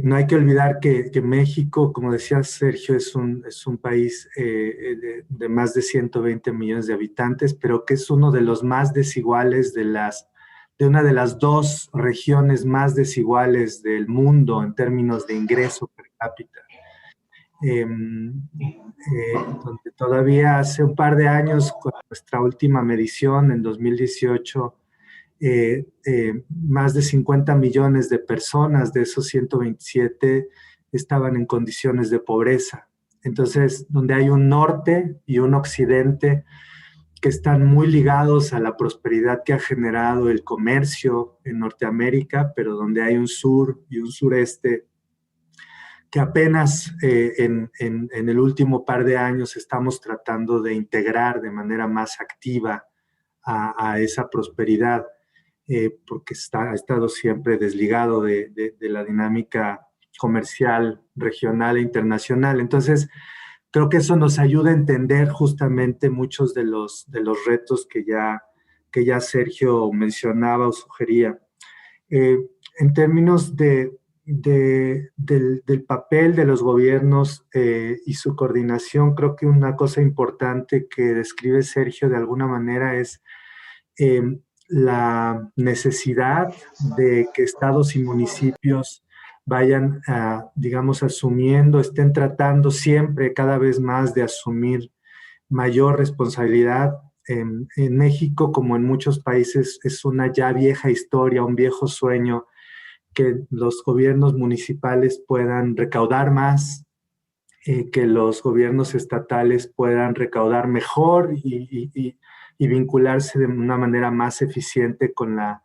no hay que olvidar que México, como decía Sergio, es un país de más de 120 millones de habitantes, pero que es uno de los más desiguales de una de las dos regiones más desiguales del mundo en términos de ingreso per cápita. Donde todavía hace un par de años, con nuestra última medición en 2018, más de 50 millones de personas de esos 127 estaban en condiciones de pobreza. Entonces, donde hay un norte y un occidente que están muy ligados a la prosperidad que ha generado el comercio en Norteamérica, pero donde hay un sur y un sureste que apenas en el último par de años estamos tratando de integrar de manera más activa a esa prosperidad. Porque ha estado siempre desligado de la dinámica comercial, regional e internacional. Entonces, creo que eso nos ayuda a entender justamente muchos de los retos que ya Sergio mencionaba o sugería. En términos del papel de los gobiernos y su coordinación, creo que una cosa importante que describe Sergio de alguna manera es la necesidad de que estados y municipios vayan, digamos, estén tratando siempre cada vez más de asumir mayor responsabilidad. En México, como en muchos países, es una ya vieja historia, un viejo sueño, que los gobiernos municipales puedan recaudar más, que los gobiernos estatales puedan recaudar mejor y vincularse de una manera más eficiente con la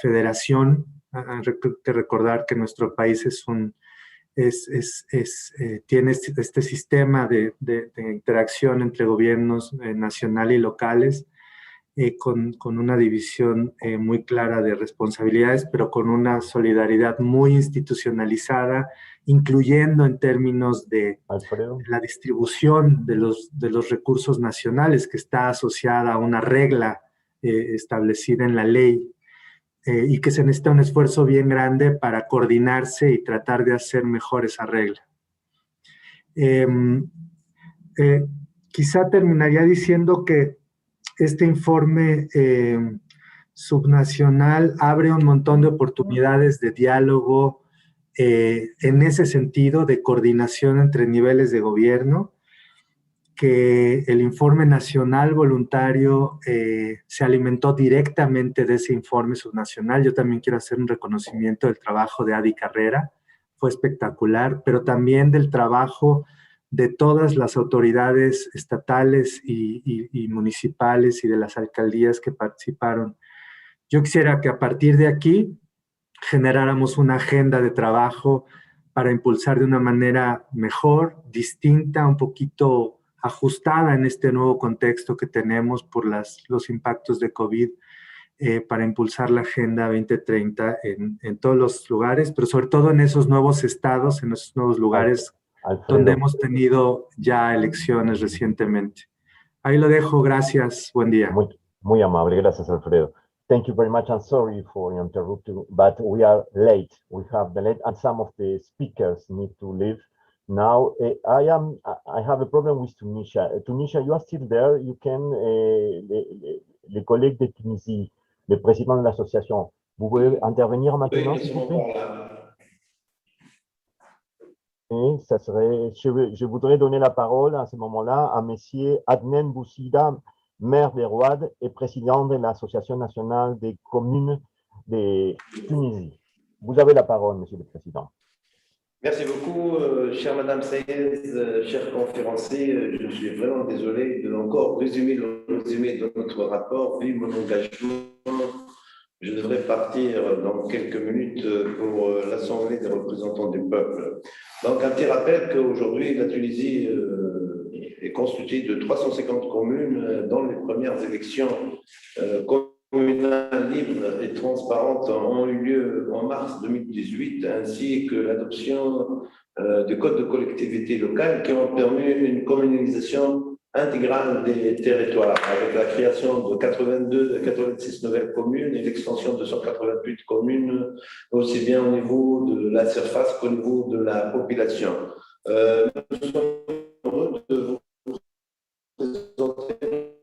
federación. Hay que recordar que nuestro país es un tiene este sistema de interacción entre gobiernos nacional y locales, con una división muy clara de responsabilidades, pero con una solidaridad muy institucionalizada, incluyendo en términos de la distribución de los recursos nacionales, que está asociada a una regla establecida en la ley, y que se necesita un esfuerzo bien grande para coordinarse y tratar de hacer mejor esa regla. Quizá terminaría diciendo que este informe subnacional abre un montón de oportunidades de diálogo en ese sentido, de coordinación entre niveles de gobierno, que el informe nacional voluntario se alimentó directamente de ese informe subnacional. Yo también quiero hacer un reconocimiento del trabajo de Adi Carrera, fue espectacular, pero también del trabajo de todas las autoridades estatales y municipales y de las alcaldías que participaron. Yo quisiera que a partir de aquí generáramos una agenda de trabajo para impulsar de una manera mejor, distinta, un poquito ajustada en este nuevo contexto que tenemos por los impactos de COVID, para impulsar la Agenda 2030 en todos los lugares, pero sobre todo en esos nuevos estados, en esos nuevos lugares donde hemos tenido ya elecciones recientemente. Ahí lo dejo, gracias, buen día. Muy amable, gracias Alfredo. Thank you very much. I'm sorry for interrupting, but we are late. We have the late, and some of the speakers need to leave. Now, I have a problem with Tunisia. Tunisia, you are still there. You can, les collègues de Tunisie, le président de l'association, vous pouvez intervenir maintenant, s'il vous plaît? Et ça serait, je voudrais donner la parole à ce moment-là à Monsieur Adnen Boussida, maire de Road et président de l'Association nationale des communes de Tunisie. Vous avez la parole, Monsieur le Président. Merci beaucoup, chère Madame Sayez, cher conférencier. Je suis vraiment désolé de encore résumer le résumé de notre rapport. Vu mon engagement, je devrais partir dans quelques minutes pour l'Assemblée des représentants du peuple. Donc, un petit rappel qu'aujourd'hui, la Tunisie est constituée de 350 communes dont les premières élections communales libres et transparentes ont eu lieu en mars 2018, ainsi que l'adoption du Code de collectivité locale qui ont permis une communalisation intégrale des territoires, avec la création de 86 nouvelles communes et l'extension de 188 communes, aussi bien au niveau de la surface qu'au niveau de la population. Nous sommes heureux de vous présenter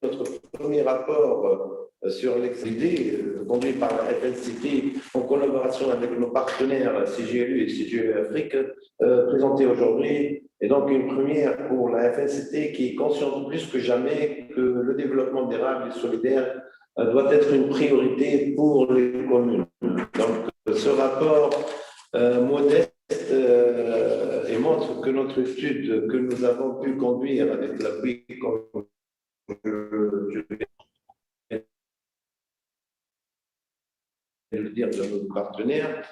notre premier rapport sur l'ex-idée conduit par la FNCT en collaboration avec nos partenaires CGLU et CGLU Afrique, présenté aujourd'hui. Et donc une première pour la FNCT qui est consciente plus que jamais que le développement durable et solidaire doit être une priorité pour les communes. Donc ce rapport modeste et montre que notre étude que nous avons pu conduire avec l'appui, comme je vais le dire, de nos partenaires,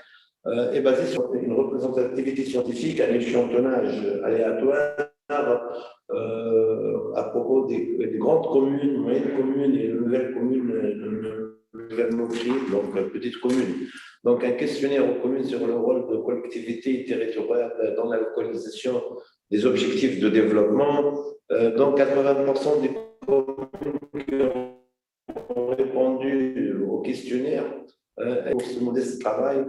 est basée sur une représentativité scientifique, un échantillonnage aléatoire à propos des grandes communes, moyennes communes et nouvelles communes, nouvellement créées, donc petites communes. Donc un questionnaire aux communes sur le rôle de collectivité territoriale dans la localisation des objectifs de développement. Donc 80% des communes qui ont répondu au questionnaire pour ce modeste travail,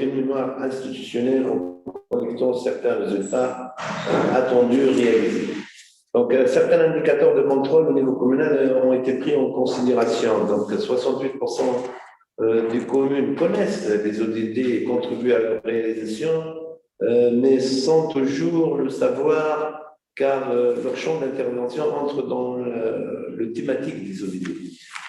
une mémoire institutionnelle en connectant certains résultats attendus, réalisés. Donc, certains indicateurs de contrôle au niveau communal ont été pris en considération. Donc, 68% des communes connaissent les ODD et contribuent à leur réalisation, mais sans toujours le savoir, car leur champ d'intervention entre dans le thématique des ODD.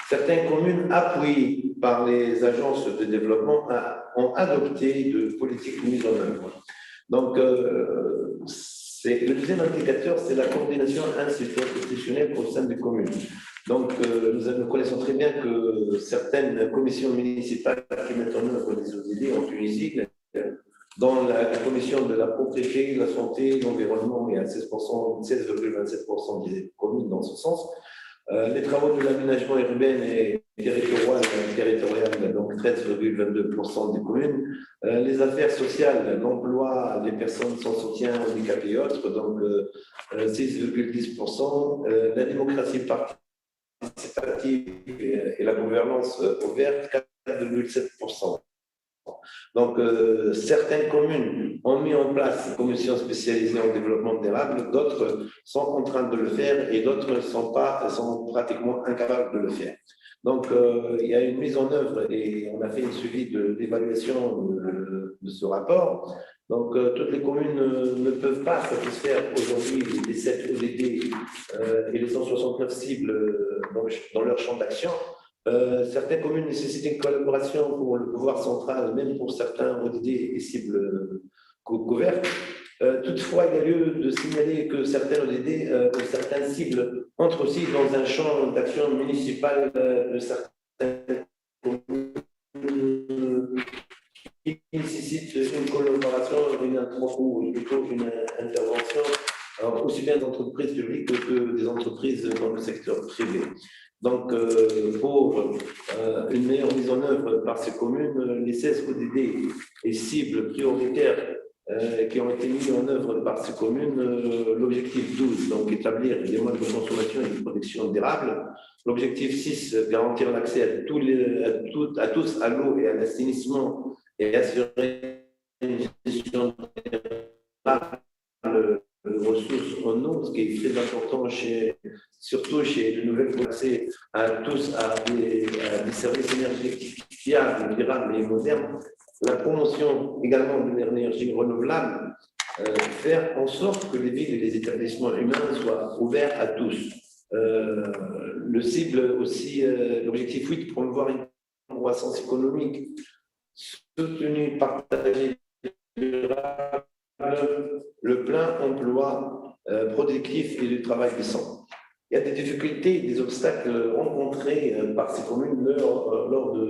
Certaines communes appuyées par les agences de développement ont adopté de politiques mises en œuvre. Donc, le deuxième indicateur, c'est la coordination institutionnelle au sein des communes. Donc, nous connaissons très bien que certaines commissions municipales qui mettent en œuvre les ODD en Tunisie Dans la commission de la propriété, la santé, l'environnement, il y a 16,27% des communes dans ce sens. Les travaux de l'aménagement urbain et territorial, donc 13,22% des communes. Les affaires sociales, l'emploi des personnes sans soutien, handicapés et autres, donc 6,10%. La démocratie participative et la gouvernance ouverte, 4,7%. Donc, certaines communes ont mis en place une commission spécialisée en développement durable, d'autres sont contraintes de le faire et d'autres sont pratiquement incapables de le faire. Donc, il y a une mise en œuvre et on a fait un suivi d'évaluation de ce rapport. Donc, toutes les communes ne peuvent pas satisfaire aujourd'hui les 7 ODD et les 169 cibles dans leur champ d'action. Certaines communes nécessitent une collaboration pour le pouvoir central, même pour certains ODD et cibles couvertes. Toutefois, il y a lieu de signaler que certains ODD ou certaines cibles entrent aussi dans un champ d'action municipal de certaines communes qui nécessitent une collaboration, ou plutôt une intervention, aussi bien d'entreprises publiques que des entreprises dans le secteur privé. Donc, pour une meilleure mise en œuvre par ces communes, les 16 ODD et cibles prioritaires qui ont été mis en œuvre par ces communes, l'objectif 12, donc établir des modes de consommation et de production durables. L'objectif 6, garantir l'accès à tous à l'eau et à l'assainissement et assurer une gestion durable de ressources en eau, ce qui est très important surtout chez les nouvelles accès à tous à des services énergétiques fiables, durables et modernes. La promotion également de l'énergie renouvelable, faire en sorte que les villes et les établissements humains soient ouverts à tous. Le cible aussi, l'objectif 8, promouvoir une croissance économique soutenue, partagée, durable, le plein emploi productif et du travail décent. Il y a des difficultés, des obstacles rencontrés par ces communes lors de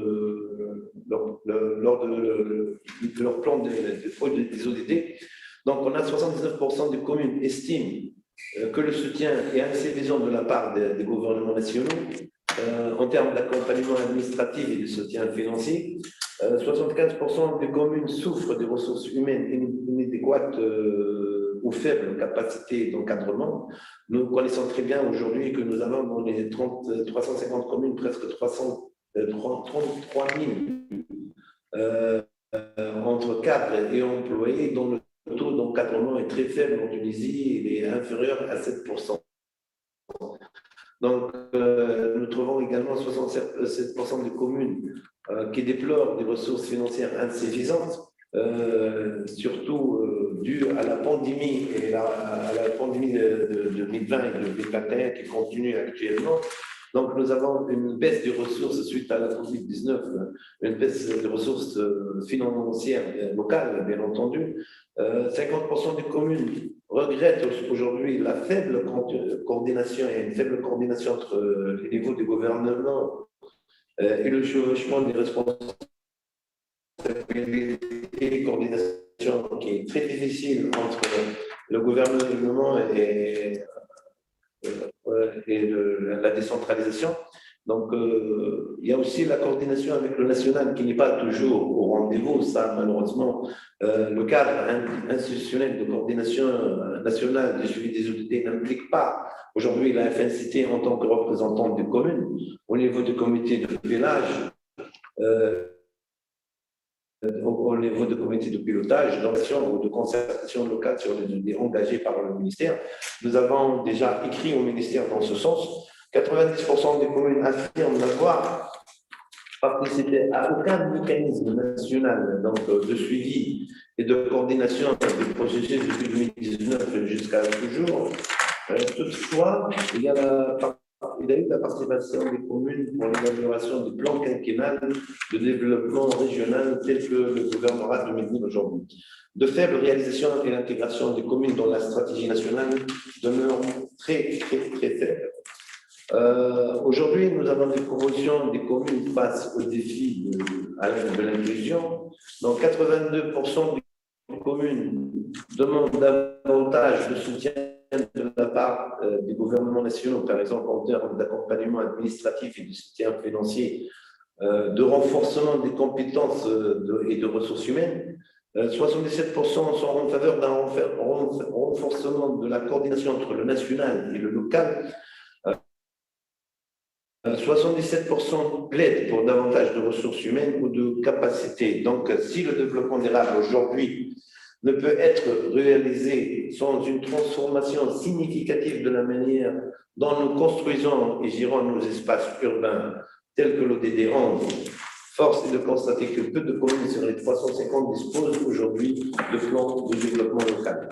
leur plan des ODD. Donc, on a 79% des communes estiment que le soutien est insuffisant de la part des gouvernements nationaux en termes d'accompagnement administratif et de soutien financier. 75% des communes souffrent des ressources humaines inadéquates ou faibles capacités d'encadrement. Nous connaissons très bien aujourd'hui que nous avons dans les 350 communes presque 33 000 entre cadres et employés dont le taux d'encadrement est très faible en Tunisie, il est inférieur à 7%. Donc, nous trouvons également 67% des communes qui déplorent des ressources financières insuffisantes, surtout dues à la pandémie et à la pandémie de 2020 et de 2021 qui continue actuellement. Donc, nous avons une baisse des ressources suite à la Covid-19, une baisse des ressources financières locales, bien entendu. 50% des communes regrettent aujourd'hui la faible coordination et une faible coordination entre les niveaux du gouvernement et le chevauchement des responsabilités et coordination qui est très difficile entre le gouvernement et la décentralisation. Donc, il y a aussi la coordination avec le national qui n'est pas toujours au rendez-vous. Ça, malheureusement, le cadre institutionnel de coordination nationale des suivi des ODD n'implique pas aujourd'hui la FNCT en tant que représentante des communes. Au niveau du comité de village, au niveau de comité de pilotage, d'action ou de concertation locale sur les ODD engagés par le ministère, nous avons déjà écrit au ministère dans ce sens. 90% des communes affirment n'avoir participé à aucun mécanisme national de suivi et de coordination des processus depuis 2019 jusqu'à ce jour. Toutefois, il y a eu la participation des communes pour l'élaboration du plan quinquennal de développement régional tel que le gouvernement 2010 aujourd'hui. De faibles réalisations et l'intégration des communes dans la stratégie nationale demeurent très faibles. Aujourd'hui, nous avons des promotions des communes face aux défis de l'inclusion. Donc, 82% communes demandent davantage de soutien de la part des gouvernements nationaux, par exemple en termes d'accompagnement administratif et de soutien financier, de renforcement des compétences et de ressources humaines. 77% sont en faveur d'un renforcement de la coordination entre le national et le local. 77% plaident pour davantage de ressources humaines ou de capacités. Donc, si le développement durable aujourd'hui ne peut être réalisé sans une transformation significative de la manière dont nous construisons et gérons nos espaces urbains tels que l'ODD 11, force est de constater que peu de communes sur les 350 disposent aujourd'hui de plans de développement local.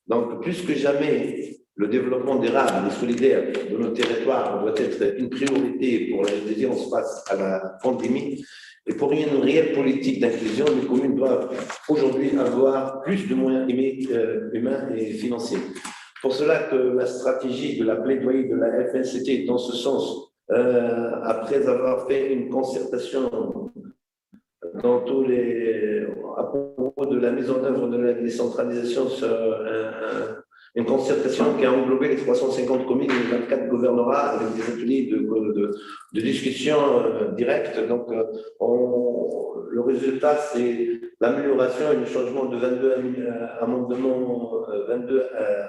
Donc, plus que jamais, le développement durable et solidaire de nos territoires doit être une priorité pour la résilience face à la pandémie. Et pour une réelle politique d'inclusion, les communes doivent aujourd'hui avoir plus de moyens humains et financiers. Pour cela que la stratégie de la plaidoyer de la FNCT dans ce sens, après avoir fait une concertation dans tous les, à propos de la mise en œuvre de la décentralisation sur une concertation qui a englobé les 350 communes et les 24 gouvernorats avec des ateliers de discussion directe. Donc, le résultat, c'est l'amélioration et le changement de 22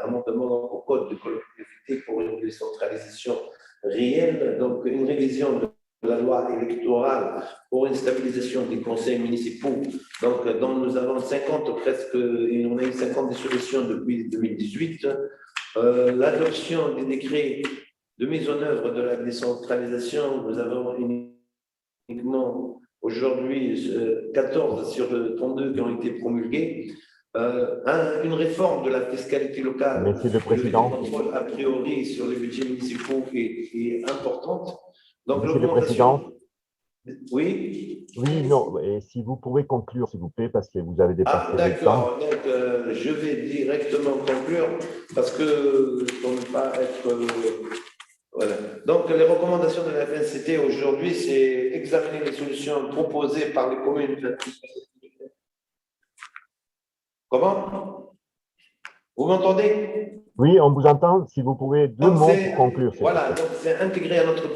amendements au code de collectivité pour une décentralisation réelle. Donc, une révision de la loi électorale pour une stabilisation des conseils municipaux, donc dont nous avons 50 presque, et on a eu 50 dissolutions depuis 2018, l'adoption des décrets de mise en œuvre de la décentralisation, nous avons uniquement aujourd'hui 14 sur 32 qui ont été promulgués, une réforme de la fiscalité locale, Monsieur le Président. Le contrôle a priori sur les budgets municipaux est importante. Donc, Monsieur le Président. Oui. Oui, non, et si vous pouvez conclure, s'il vous plaît, parce que vous avez dépassé le temps. D'accord, donc je vais directement conclure, parce que pour ne pas être... voilà. Donc, les recommandations de la FNCT aujourd'hui, c'est examiner les solutions proposées par les communes. Comment? Vous m'entendez? Oui, on vous entend. Si vous pouvez deux mots pour conclure. Voilà, donc c'est intégrer à notre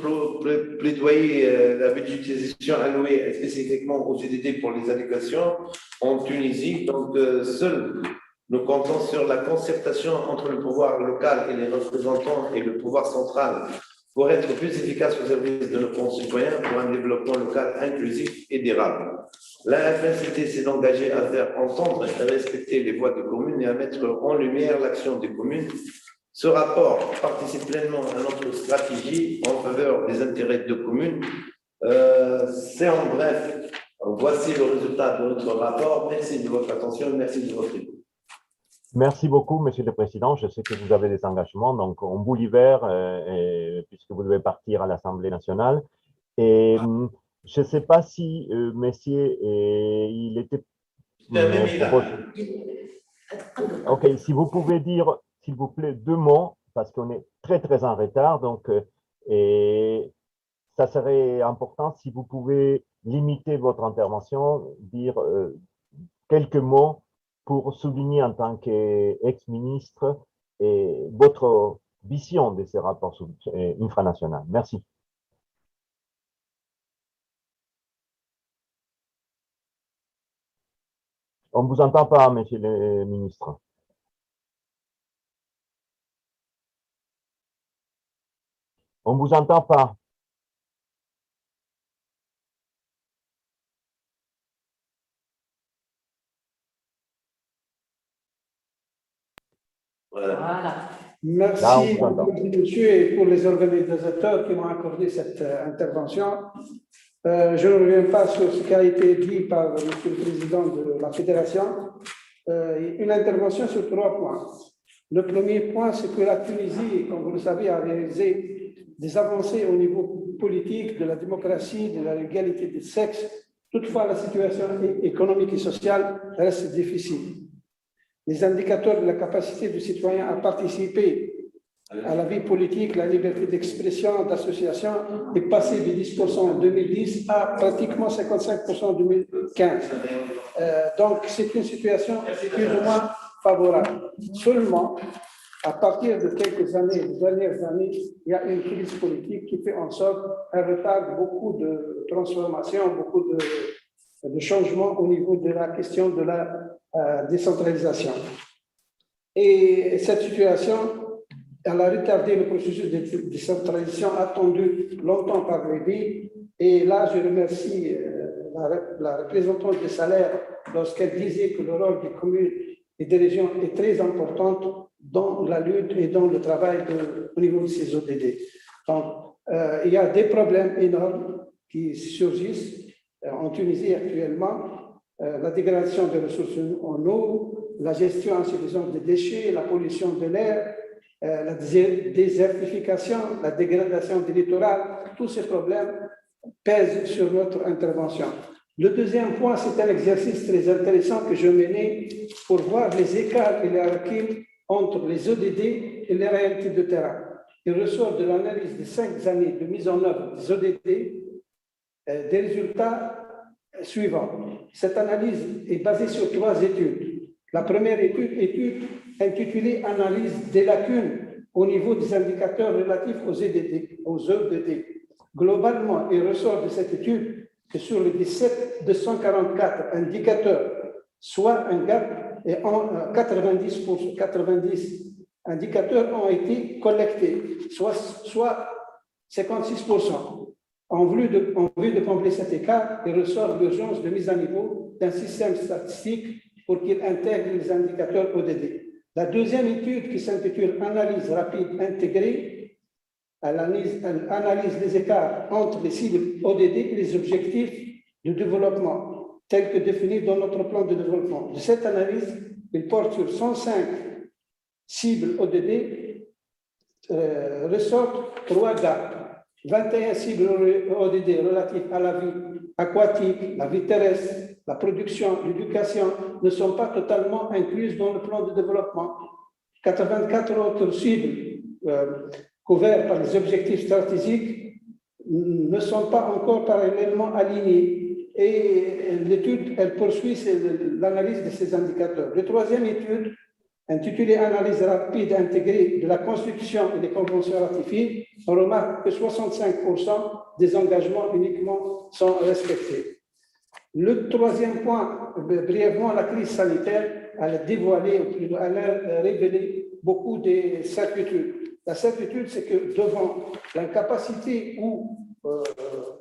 plaidoyer la budgétisation allouée spécifiquement aux CDD pour les allocations en Tunisie. Donc, seuls nous comptons sur la concertation entre le pouvoir local et les représentants et le pouvoir central pour être plus efficace au service de nos concitoyens pour un développement local inclusif et durable. La FNCT s'est engagée à faire entendre et respecter les voix des communes et à mettre en lumière l'action des communes. Ce rapport participe pleinement à notre stratégie en faveur des intérêts de communes. C'est en bref, voici le résultat de notre rapport. Merci de votre attention, merci de votre écoute. Merci beaucoup, Monsieur le Président. Je sais que vous avez des engagements, donc on vous libère puisque vous devez partir à l'Assemblée nationale. Et je ne sais pas si, messieurs, il était Ok, si vous pouvez dire, s'il vous plaît, deux mots, parce qu'on est très en retard, donc et ça serait important si vous pouvez limiter votre intervention, dire quelques mots pour souligner en tant qu'ex-ministre votre vision de ces rapports infranationaux. Merci. On ne vous entend pas, monsieur le ministre. On ne vous entend pas. Voilà. Merci, monsieur, et pour les organisateurs qui m'ont accordé cette intervention. Je ne reviens pas sur ce qui a été dit par monsieur le président de la Fédération. Une intervention sur 3 points. Le premier point, c'est que la Tunisie, comme vous le savez, a réalisé des avancées au niveau politique, de la démocratie, de l'égalité des sexes. Toutefois, la situation économique et sociale reste difficile. Les indicateurs de la capacité du citoyen à participer à la vie politique, la liberté d'expression, d'association est passée de 10% en 2010 à pratiquement 55% en 2015. Donc, c'est une situation plus ou moins favorable. Seulement, à partir de quelques années, des dernières années, il y a une crise politique qui fait en sorte qu'elle retarde beaucoup de transformations, beaucoup de changements au niveau de la question de la décentralisation. Et cette situation, elle a retardé le processus de décentralisation attendu longtemps par les villes. Et là, je remercie la représentante des salaires lorsqu'elle disait que le rôle des communes et des régions est très important dans la lutte et dans le travail au niveau de ces ODD. Donc, il y a des problèmes énormes qui surgissent en Tunisie actuellement. La dégradation des ressources en eau, la gestion insuffisante des déchets, la pollution de l'air, la désertification, la dégradation du littoral, tous ces problèmes pèsent sur notre intervention. Le deuxième point, c'est un exercice très intéressant que je menais pour voir les écarts et les lacunes entre les ODD et les réalités de terrain. Il ressort de l'analyse des 5 années de mise en œuvre des ODD des résultats suivants. Cette analyse est basée sur 3 études. La première étude intitulée « Analyse des lacunes au niveau des indicateurs relatifs aux ODD ». Globalement, il ressort de cette étude que sur les 244 indicateurs, soit un gap, et en 90 indicateurs ont été collectés, soit 56%. En vue de combler cet écart, il ressort l'urgence de mise à niveau d'un système statistique pour qu'il intègre les indicateurs ODD. La deuxième étude, qui s'intitule « Analyse rapide intégrée », elle analyse les écarts entre les cibles ODD et les objectifs de développement, tels que définis dans notre plan de développement. De cette analyse, il porte sur 105 cibles ODD, ressortent 3 gaps. 21 cibles ODD relatives à la vie aquatique, la vie terrestre, la production, l'éducation ne sont pas totalement incluses dans le plan de développement. 84 autres cibles couverts par les objectifs stratégiques ne sont pas encore parallèlement alignés. Et l'étude, elle poursuit l'analyse de ces indicateurs. La troisième étude, intitulée « Analyse rapide intégrée de la Constitution et des conventions ratifiées », on remarque que 65% des engagements uniquement sont respectés. Le troisième point, brièvement, la crise sanitaire, elle a dévoilé, elle a révélé beaucoup de certitudes. La certitude, c'est que devant l'incapacité ou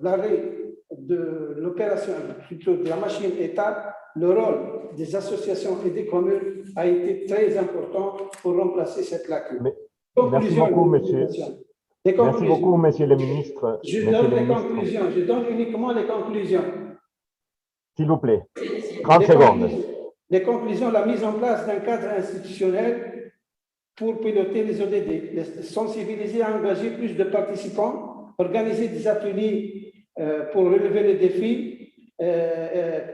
l'arrêt de l'opération, plutôt de la machine État, le rôle des associations et des communes a été très important pour remplacer cette lacune. Merci beaucoup, monsieur. Merci beaucoup, monsieur le ministre. Je donne les conclusions. Je donne uniquement les conclusions. S'il vous plaît, 30 secondes. Les conclusions, la mise en place d'un cadre institutionnel pour piloter les ODD, sensibiliser et engager plus de participants, organiser des ateliers pour relever les défis,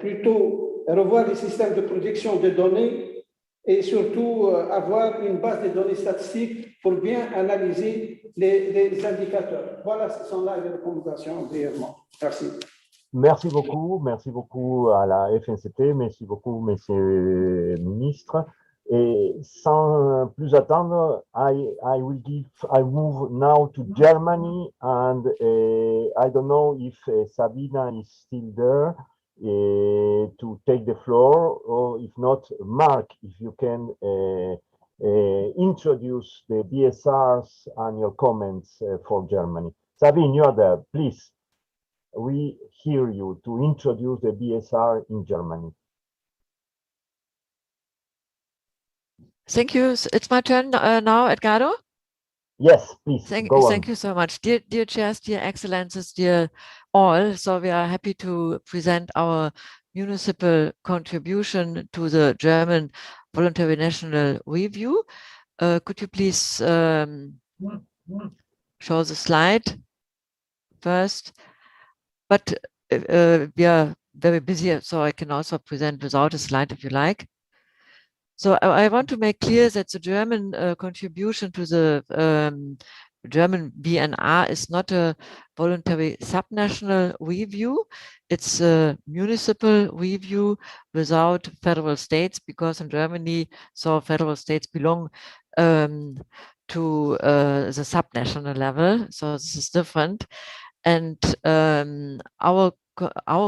plutôt revoir les systèmes de protection des données et surtout avoir une base de données statistiques pour bien analyser les indicateurs. Voilà, ce sont là les recommandations brièvement. Merci. Merci beaucoup à la FNCT, merci beaucoup, monsieur le ministre. Et sans plus attendre, I move now to Germany, and I don't know if Sabina is still there to take the floor, or if not, Mark, if you can introduce the BSRs and your comments for Germany. Sabine, you are there, please. We hear you to introduce the BSR in Germany. Thank you. It's my turn now, Edgardo? Yes, please, go on. Thank you so much. Dear chairs, dear excellencies, dear all. So we are happy to present our municipal contribution to the German Voluntary National Review. Could you please show the slide first? But we are very busy, so I can also present without a slide if you like. So I want to make clear that the German contribution to the German VNR is not a voluntary subnational review. It's a municipal review without federal states, because in Germany, so federal states belong to the subnational level. So this is different. And our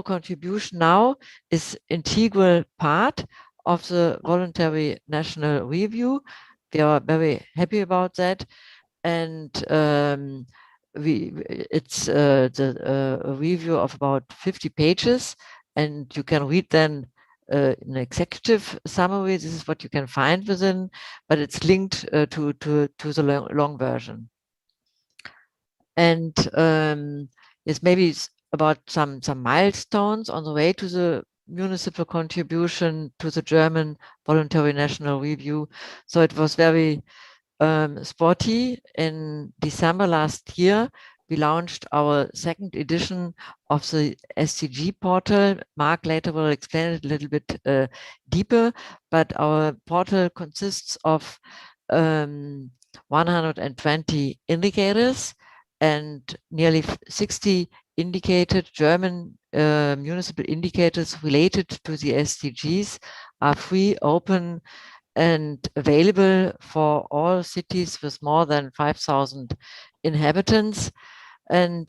contribution now is integral part of the voluntary national review. We are very happy about that. And it's a review of about 50 pages, and you can read then an executive summary. This is what you can find within, but it's linked to the long version. And it's maybe about some milestones on the way to the municipal contribution to the German voluntary national review. So it was very sporty. In December last year, we launched our second edition of the SDG portal. Mark later will explain it a little bit deeper, but our portal consists of 120 indicators, and nearly 60 indicated German municipal indicators related to the SDGs are free, open, and available for all cities with more than 5,000 inhabitants. And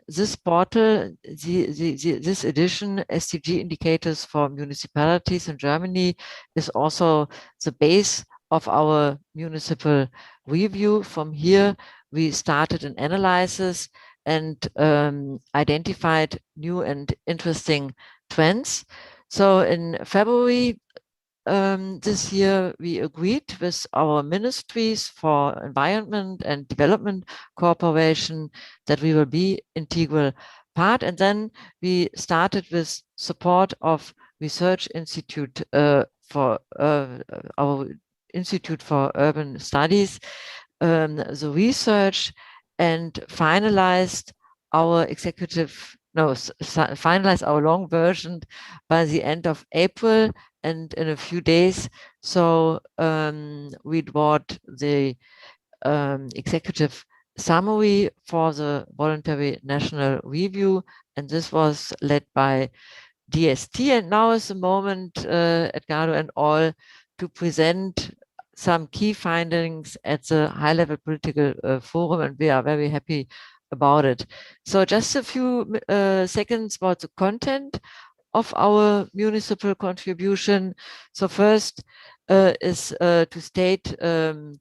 this portal, this edition, SDG indicators for municipalities in Germany, is also the base of our municipal review. From here, we started an analysis and identified new and interesting trends. So in February this year, we agreed with our ministries for environment and development cooperation that we will be integral part. And then we started with support of Research Institute for our Institute for Urban Studies, the research, and finalized our finalized our long version by the end of April, and in a few days. So we brought the executive summary for the voluntary national review, and this was led by DST. And now is the moment, Edgardo and all, to present some key findings at the high-level political forum, and we are very happy about it. So just a few seconds about the content of our municipal contribution. So first is to state the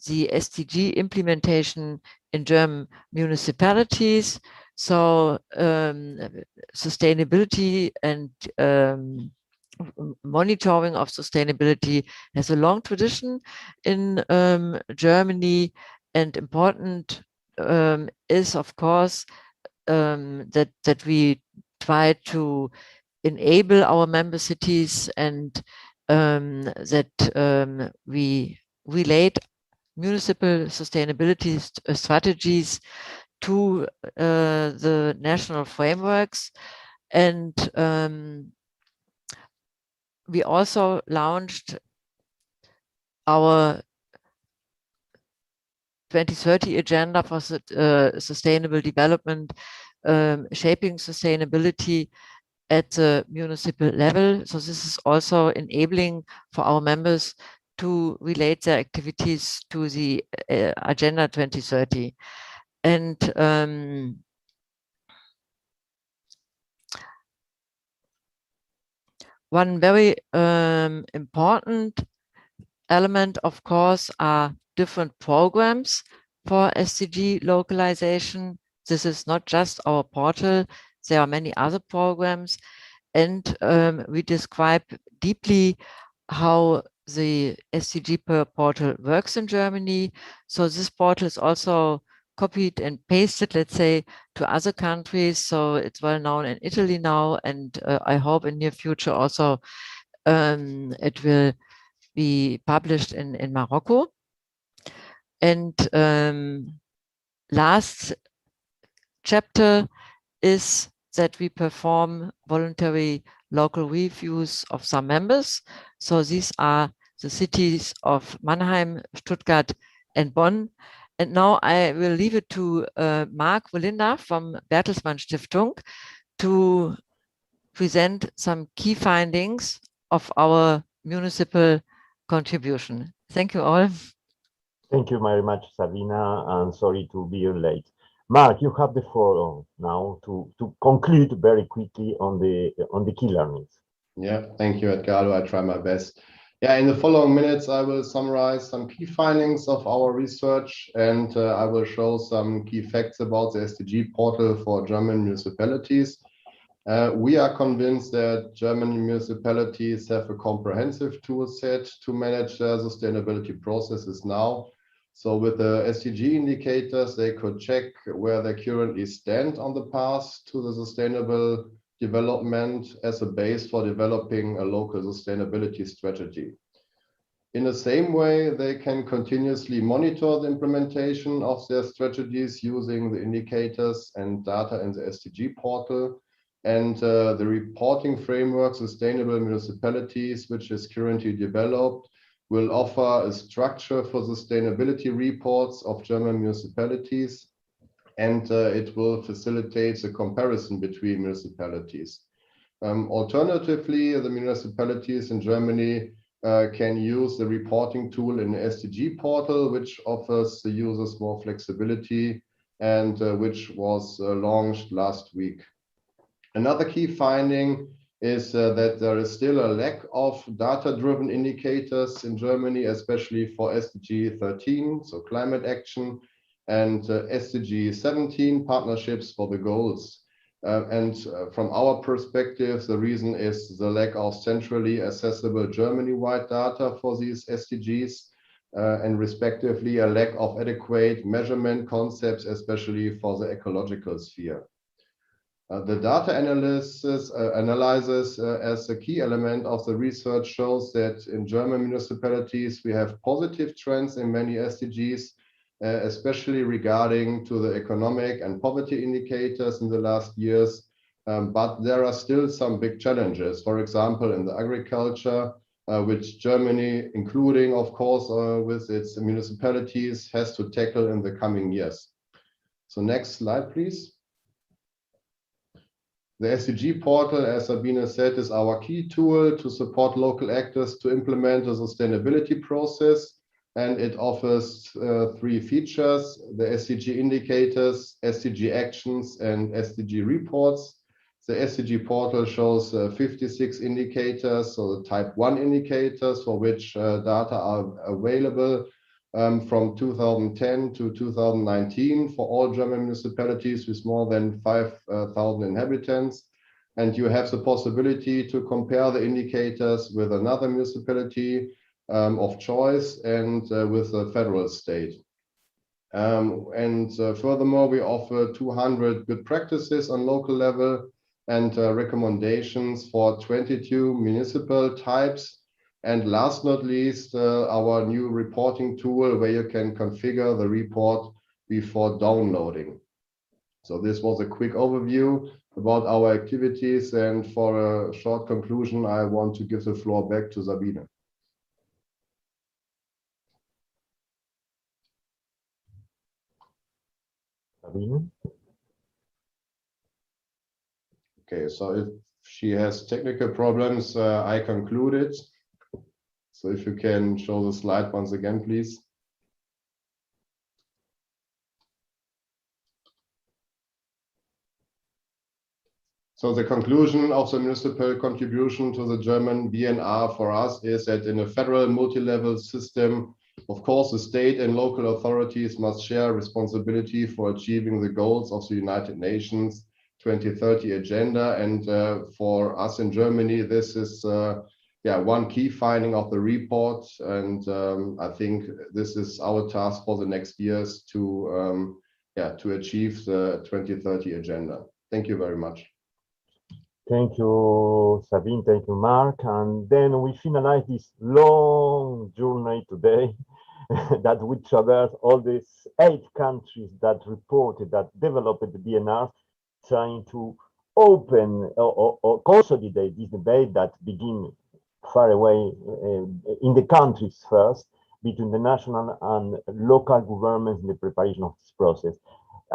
SDG implementation in German municipalities. So sustainability and monitoring of sustainability has a long tradition in Germany, and important is, of course, that we try to enable our member cities, and that we relate municipal sustainability strategies to the national frameworks. And we also launched our 2030 agenda for sustainable development, shaping sustainability at the municipal level. So this is also enabling for our members to relate their activities to the Agenda 2030. And one very important element, of course, are different programs for SDG localization. This is not just our portal. There are many other programs, and we describe deeply how the SDG portal works in Germany. So this portal is also copied and pasted, let's say, to other countries. So it's well known in Italy now, and I hope in near future also it will be published in Morocco. And last chapter is that we perform voluntary local reviews of some members. So these are the cities of Mannheim, Stuttgart, and Bonn. And now I will leave it to Mark Wolinda from Bertelsmann Stiftung to present some key findings of our municipal contribution. Thank you all. Thank you very much, Sabina, and sorry to be late. Mark, you have the floor now to conclude very quickly on the key learnings. Yeah, thank you, Edgardo. I try my best. Yeah, in the following minutes, I will summarize some key findings of our research, and I will show some key facts about the SDG portal for German municipalities. We are convinced that German municipalities have a comprehensive tool set to manage their sustainability processes now. So with the SDG indicators, they could check where they currently stand on the path to the sustainable development as a base for developing a local sustainability strategy. In the same way, they can continuously monitor the implementation of their strategies using the indicators and data in the SDG portal. And the reporting framework, Sustainable Municipalities, which is currently developed, will offer a structure for sustainability reports of German municipalities, and it will facilitate the comparison between municipalities. Alternatively, the municipalities in Germany can use the reporting tool in the SDG portal, which offers the users more flexibility and which was launched last week. Another key finding is that there is still a lack of data-driven indicators in Germany, especially for SDG 13, so climate action, and SDG 17, partnerships for the goals. From our perspective, the reason is the lack of centrally accessible Germany-wide data for these SDGs, and respectively a lack of adequate measurement concepts, especially for the ecological sphere. The data analysis as a key element of the research shows that in German municipalities we have positive trends in many SDGs, especially regarding to the economic and poverty indicators in the last years. But there are still some big challenges, for example, in the agriculture, which Germany, including, of course, with its municipalities, has to tackle in the coming years. So next slide, please. The SDG portal, as Sabine said, is our key tool to support local actors to implement a sustainability process, and it offers 3 features: the SDG indicators, SDG actions, and SDG reports. The SDG portal shows 56 indicators, so the type 1 indicators for which data are available from 2010 to 2019 for all German municipalities with more than 5,000 inhabitants. And you have the possibility to compare the indicators with another municipality of choice and with the federal state. Furthermore, we offer 200 good practices on local level and recommendations for 22 municipal types. And last not least, our new reporting tool where you can configure the report before downloading. So this was a quick overview about our activities, and for a short conclusion, I want to give the floor back to Sabine. Sabine? Okay, so if she has technical problems, I concluded. So if you can show the slide once again, please. So the conclusion of the municipal contribution to the German VNR for us is that in a federal multi-level system, of course, the state and local authorities must share responsibility for achieving the goals of the United Nations 2030 agenda. And for us in Germany, this is one key finding of the report. And I think this is our task for the next years to achieve the 2030 agenda. Thank you very much. Thank you, Sabine. Thank you, Mark. And then we finalize this long journey today that we traverse all these 8 countries that reported, that developed the VNR, trying to open or consolidate this debate that began far away in the countries first, between the national and local governments in the preparation of this process.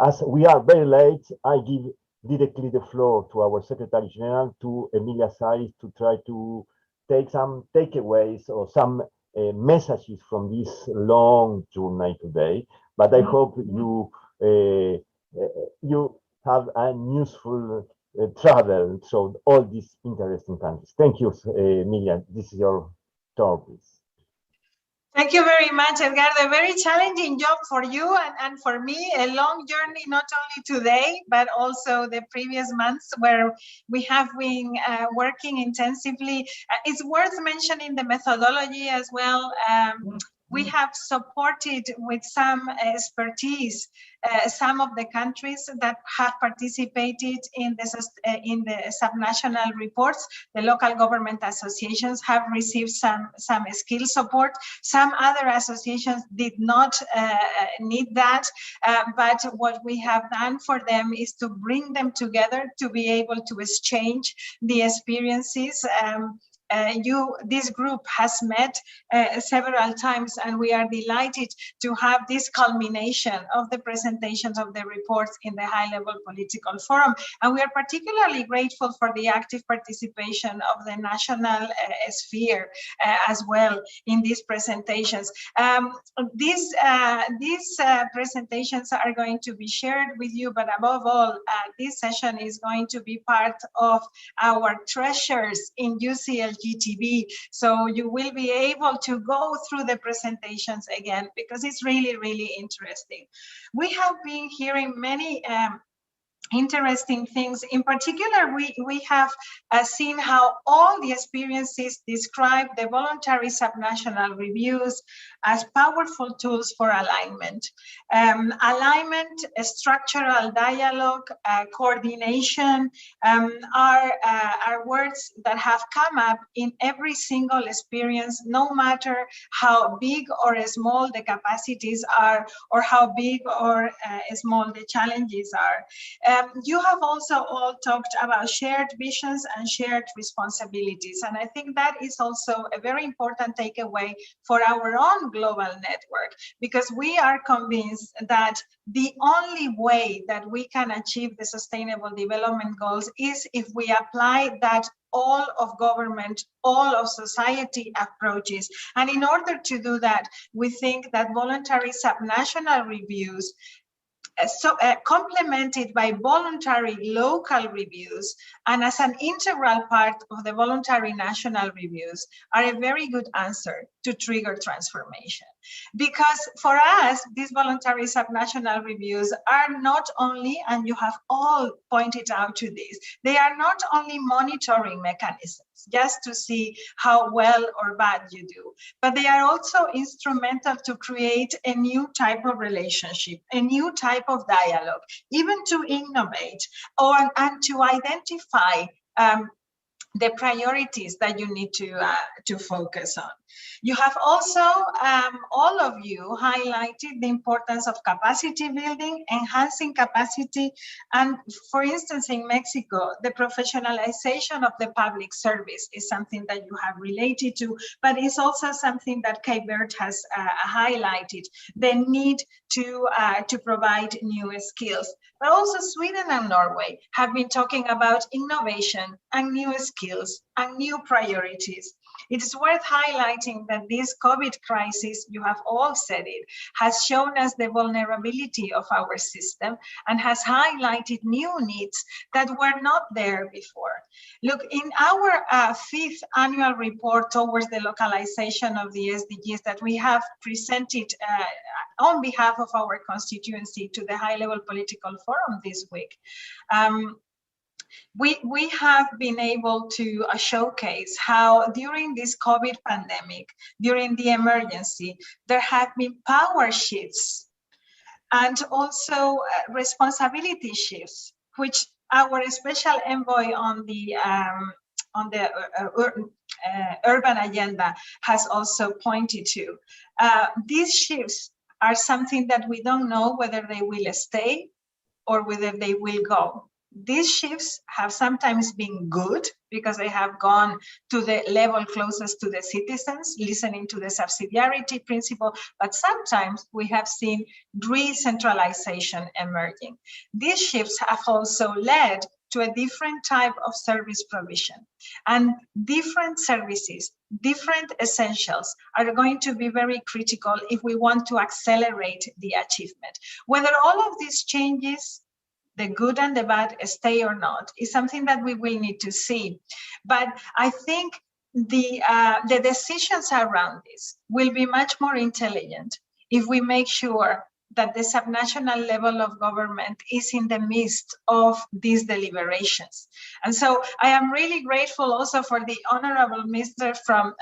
As we are very late, I give directly the floor to our Secretary General, to Emilia Saiz, to try to take some takeaways or some messages from this long journey today. But I hope you have a useful travel through all these interesting countries. Thank you, Emilia. This is your turn, please. Thank you very much, Edgardo. A very challenging job for you and for me, a long journey, not only today, but also the previous months where we have been working intensively. It's worth mentioning the methodology as well. We have supported with some expertise some of the countries that have participated in the subnational reports. The local government associations have received some skill support. Some other associations did not need that, but what we have done for them is to bring them together to be able to exchange the experiences. This group has met several times, and we are delighted to have this culmination of the presentations of the reports in the high-level political forum. And we are particularly grateful for the active participation of the national sphere as well in these presentations. These presentations are going to be shared with you, but above all, this session is going to be part of our treasures in UCL-GTV. So you will be able to go through the presentations again, because it's really, really interesting. We have been hearing many interesting things. In particular, we have seen how all the experiences describe the voluntary subnational reviews as powerful tools for alignment. Alignment, structural dialogue, coordination are words that have come up in every single experience, no matter how big or small the capacities are, or how big or small the challenges are. You have also all talked about shared visions and shared responsibilities. And I think that is also a very important takeaway for our own global network, because we are convinced that the only way that we can achieve the Sustainable Development Goals is if we apply that all of government, all of society approaches. And in order to do that, we think that voluntary subnational reviews, complemented by voluntary local reviews and as an integral part of the voluntary national reviews, are a very good answer to trigger transformation. Because for us, these voluntary subnational reviews are not only, and you have all pointed out to this, they are not only monitoring mechanisms just to see how well or bad you do, but they are also instrumental to create a new type of relationship, a new type of dialogue, even to innovate and to identify the priorities that you need to focus on. You have also, all of you, highlighted the importance of capacity building, enhancing capacity, and for instance, in Mexico, the professionalization of the public service is something that you have related to, but it's also something that Cape Verde has highlighted, the need to provide new skills. But also Sweden and Norway have been talking about innovation and new skills and new priorities. It is worth highlighting that this COVID crisis, you have all said it, has shown us the vulnerability of our system and has highlighted new needs that were not there before. Look, in our fifth annual report towards the localization of the SDGs that we have presented on behalf of our constituency to the high-level political forum this week, we have been able to showcase how during this COVID pandemic, during the emergency, there have been power shifts and also responsibility shifts, which our special envoy on the urban agenda has also pointed to. These shifts are something that we don't know whether they will stay or whether they will go. These shifts have sometimes been good because they have gone to the level closest to the citizens, listening to the subsidiarity principle, but sometimes we have seen re-centralization emerging. These shifts have also led to a different type of service provision, and different services, different essentials are going to be very critical if we want to accelerate the achievement. Whether all of these changes, the good and the bad, stay or not, is something that we will need to see. But I think the decisions around this will be much more intelligent if we make sure that the subnational level of government is in the midst of these deliberations. And so I am really grateful also for the Honorable Minister from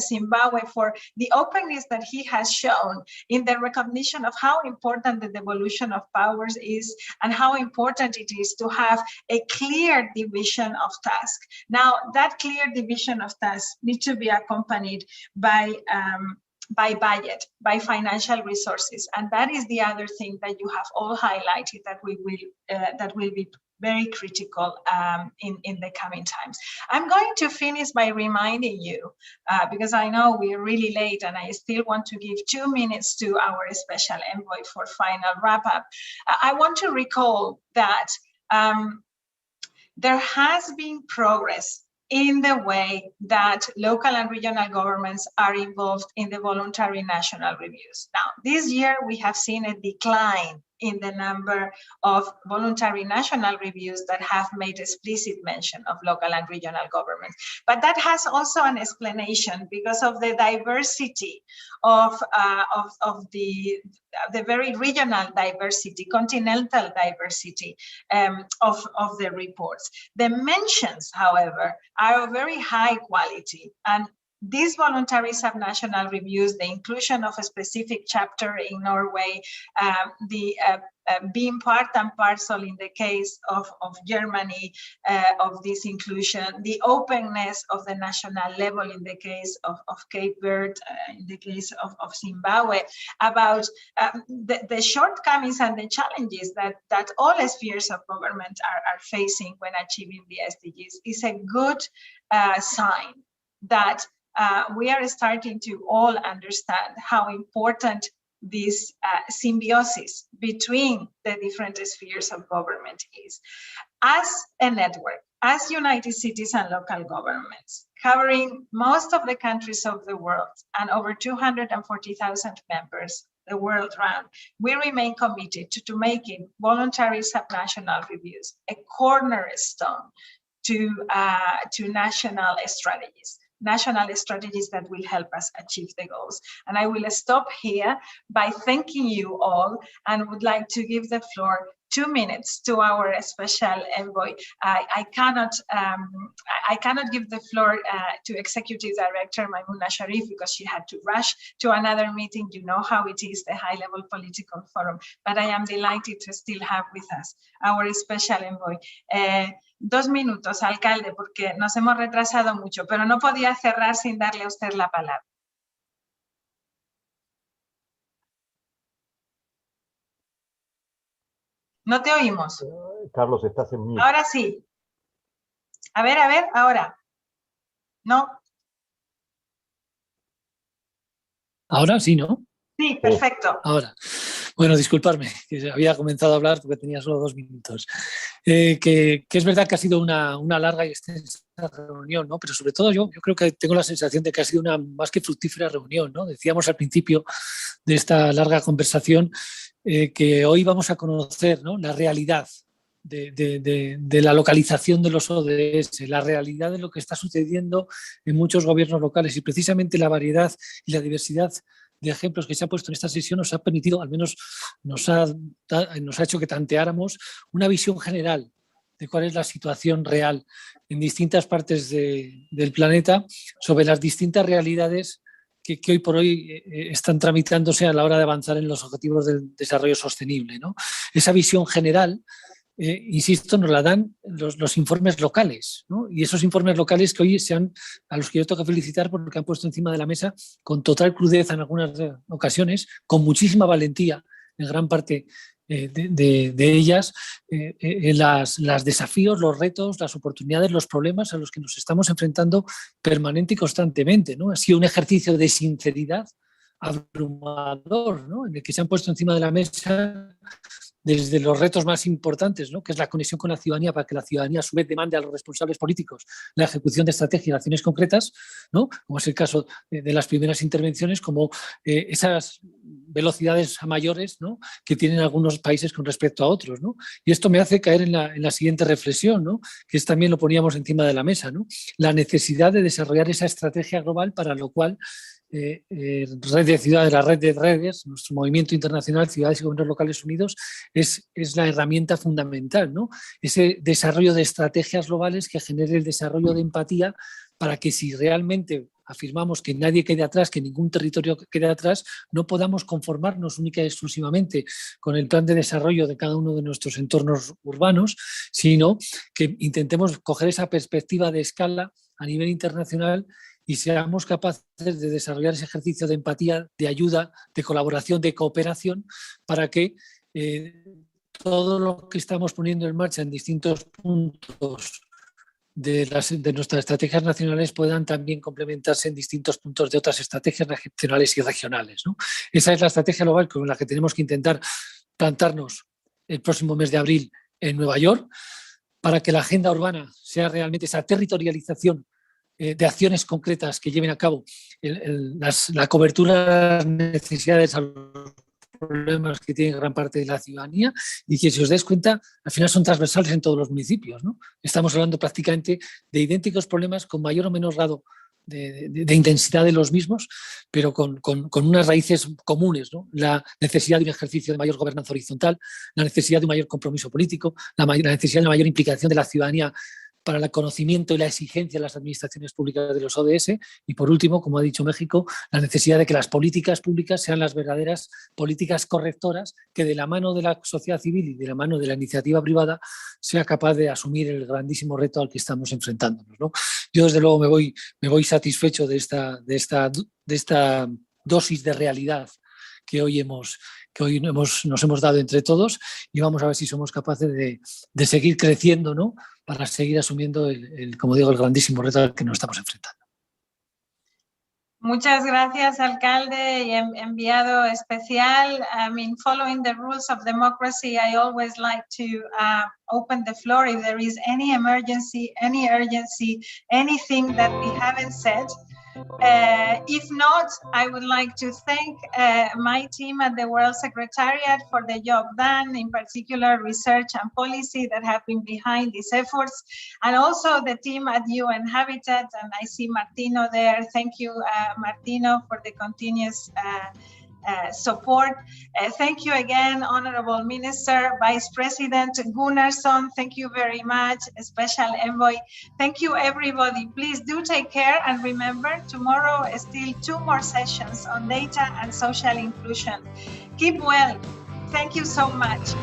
Zimbabwe for the openness that he has shown in the recognition of how important the devolution of powers is and how important it is to have a clear division of tasks. Now, that clear division of tasks needs to be accompanied by budget, by financial resources, and that is the other thing that you have all highlighted that will be very critical in the coming times. I'm going to finish by reminding you, because I know we're really late and I still want to give 2 minutes to our special envoy for final wrap up. I want to recall that there has been progress in the way that local and regional governments are involved in the voluntary national reviews. Now, this year we have seen a decline in the number of voluntary national reviews that have made explicit mention of local and regional governments. But that has also an explanation because of the diversity of the very regional diversity, continental diversity of the reports. The mentions, however, are of very high quality, and these voluntary subnational reviews, the inclusion of a specific chapter in Norway, being part and parcel in the case of Germany, of this inclusion, the openness of the national level in the case of Cape Verde, in the case of Zimbabwe, about the shortcomings and the challenges that all spheres of government are facing when achieving the SDGs is a good sign that we are starting to all understand how important this symbiosis between the different spheres of government is. As a network, as United Cities and local governments, covering most of the countries of the world and over 240,000 members the world round, we remain committed to making voluntary subnational reviews a cornerstone to national strategies that will help us achieve the goals. And I will stop here by thanking you all and would like to give the floor 2 minutes to our special envoy. I cannot give the floor to Executive Director Maimouna Sharif because she had to rush to another meeting. You know how it is, the high-level political forum, but I am delighted to still have with us our special envoy. 2 minutos, alcalde, porque nos hemos retrasado mucho, pero no podía cerrar sin darle a usted la palabra. No te oímos. Carlos, estás en mute. Ahora sí. A ver, ahora. No. Ahora sí, ¿no? Sí, perfecto. Ahora. Bueno, disculparme, que había comenzado a hablar porque tenía solo 2 minutos. Que es verdad que ha sido una larga y extensa reunión, ¿no? Pero sobre todo yo creo que tengo la sensación de que ha sido una más que fructífera reunión, ¿no? Decíamos al principio de esta larga conversación que hoy vamos a conocer, ¿no?, la realidad de la localización de los ODS, la realidad de lo que está sucediendo en muchos gobiernos locales, y precisamente la variedad y la diversidad de ejemplos que se ha puesto en esta sesión nos ha permitido, al menos nos ha hecho que tanteáramos una visión general de cuál es la situación real en distintas partes del planeta sobre las distintas realidades que hoy por hoy están tramitándose a la hora de avanzar en los objetivos del desarrollo sostenible, ¿no? Esa visión general, insisto, nos la dan los informes locales, ¿no? Y esos informes locales que hoy a los que yo tengo que felicitar porque han puesto encima de la mesa con total crudeza en algunas ocasiones, con muchísima valentía en gran parte de ellas, los desafíos, los retos, las oportunidades, los problemas a los que nos estamos enfrentando permanente y constantemente, ¿no? Ha sido un ejercicio de sinceridad abrumador, ¿no? En el que se han puesto encima de la mesa desde los retos más importantes, ¿no? Que es la conexión con la ciudadanía, para que la ciudadanía a su vez demande a los responsables políticos la ejecución de estrategias y acciones concretas, ¿no? Como es el caso de las primeras intervenciones, como esas velocidades mayores, ¿no? Que tienen algunos países con respecto a otros, ¿no? Y esto me hace caer en la siguiente reflexión, ¿no? Que es, también lo poníamos encima de la mesa, ¿no? La necesidad de desarrollar esa estrategia global, para lo cual Red de Ciudades, la red de redes, nuestro movimiento internacional, Ciudades y Gobiernos Locales Unidos, es la herramienta fundamental, ¿no? Ese desarrollo de estrategias globales que genere el desarrollo de empatía, para que, si realmente afirmamos que nadie quede atrás, que ningún territorio quede atrás, no podamos conformarnos única y exclusivamente con el plan de desarrollo de cada uno de nuestros entornos urbanos, sino que intentemos coger esa perspectiva de escala a nivel internacional y seamos capaces de desarrollar ese ejercicio de empatía, de ayuda, de colaboración, de cooperación, para que todo lo que estamos poniendo en marcha en distintos puntos de nuestras estrategias nacionales puedan también complementarse en distintos puntos de otras estrategias nacionales y regionales, ¿no? Esa es la estrategia global con la que tenemos que intentar plantarnos el próximo mes de abril en Nueva York, para que la agenda urbana sea realmente esa territorialización de acciones concretas que lleven a cabo la cobertura de las necesidades a los problemas que tiene gran parte de la ciudadanía, y que, si os dais cuenta, al final son transversales en todos los municipios, ¿no? Estamos hablando prácticamente de idénticos problemas, con mayor o menor grado de intensidad de los mismos, pero con unas raíces comunes, ¿no? La necesidad de un ejercicio de mayor gobernanza horizontal, la necesidad de un mayor compromiso político, la necesidad de una mayor implicación de la ciudadanía para el conocimiento y la exigencia de las administraciones públicas de los ODS, y, por último, como ha dicho México, la necesidad de que las políticas públicas sean las verdaderas políticas correctoras, que, de la mano de la sociedad civil y de la mano de la iniciativa privada, sea capaz de asumir el grandísimo reto al que estamos enfrentándonos, ¿no? Yo, desde luego, me voy satisfecho de esta dosis de realidad que hoy nos hemos dado entre todos, y vamos a ver si somos capaces de seguir creciendo, ¿no? Para seguir asumiendo como digo, el grandísimo reto al que nos estamos enfrentando. Muchas gracias, alcalde y enviado especial. I mean, following the rules of democracy, I always like to open the floor if there is any emergency, any urgency, anything that we haven't said. If not, I would like to thank my team at the World Secretariat for the job done, in particular research and policy that have been behind these efforts, and also the team at UN Habitat, and I see Martino there. Thank you, Martino, for the continuous support. Thank you again, Honorable Minister, Vice President Gunnarsson. Thank you very much, Special Envoy. Thank you, everybody. Please do take care, and remember, tomorrow is still 2 more sessions on data and social inclusion. Keep well. Thank you so much.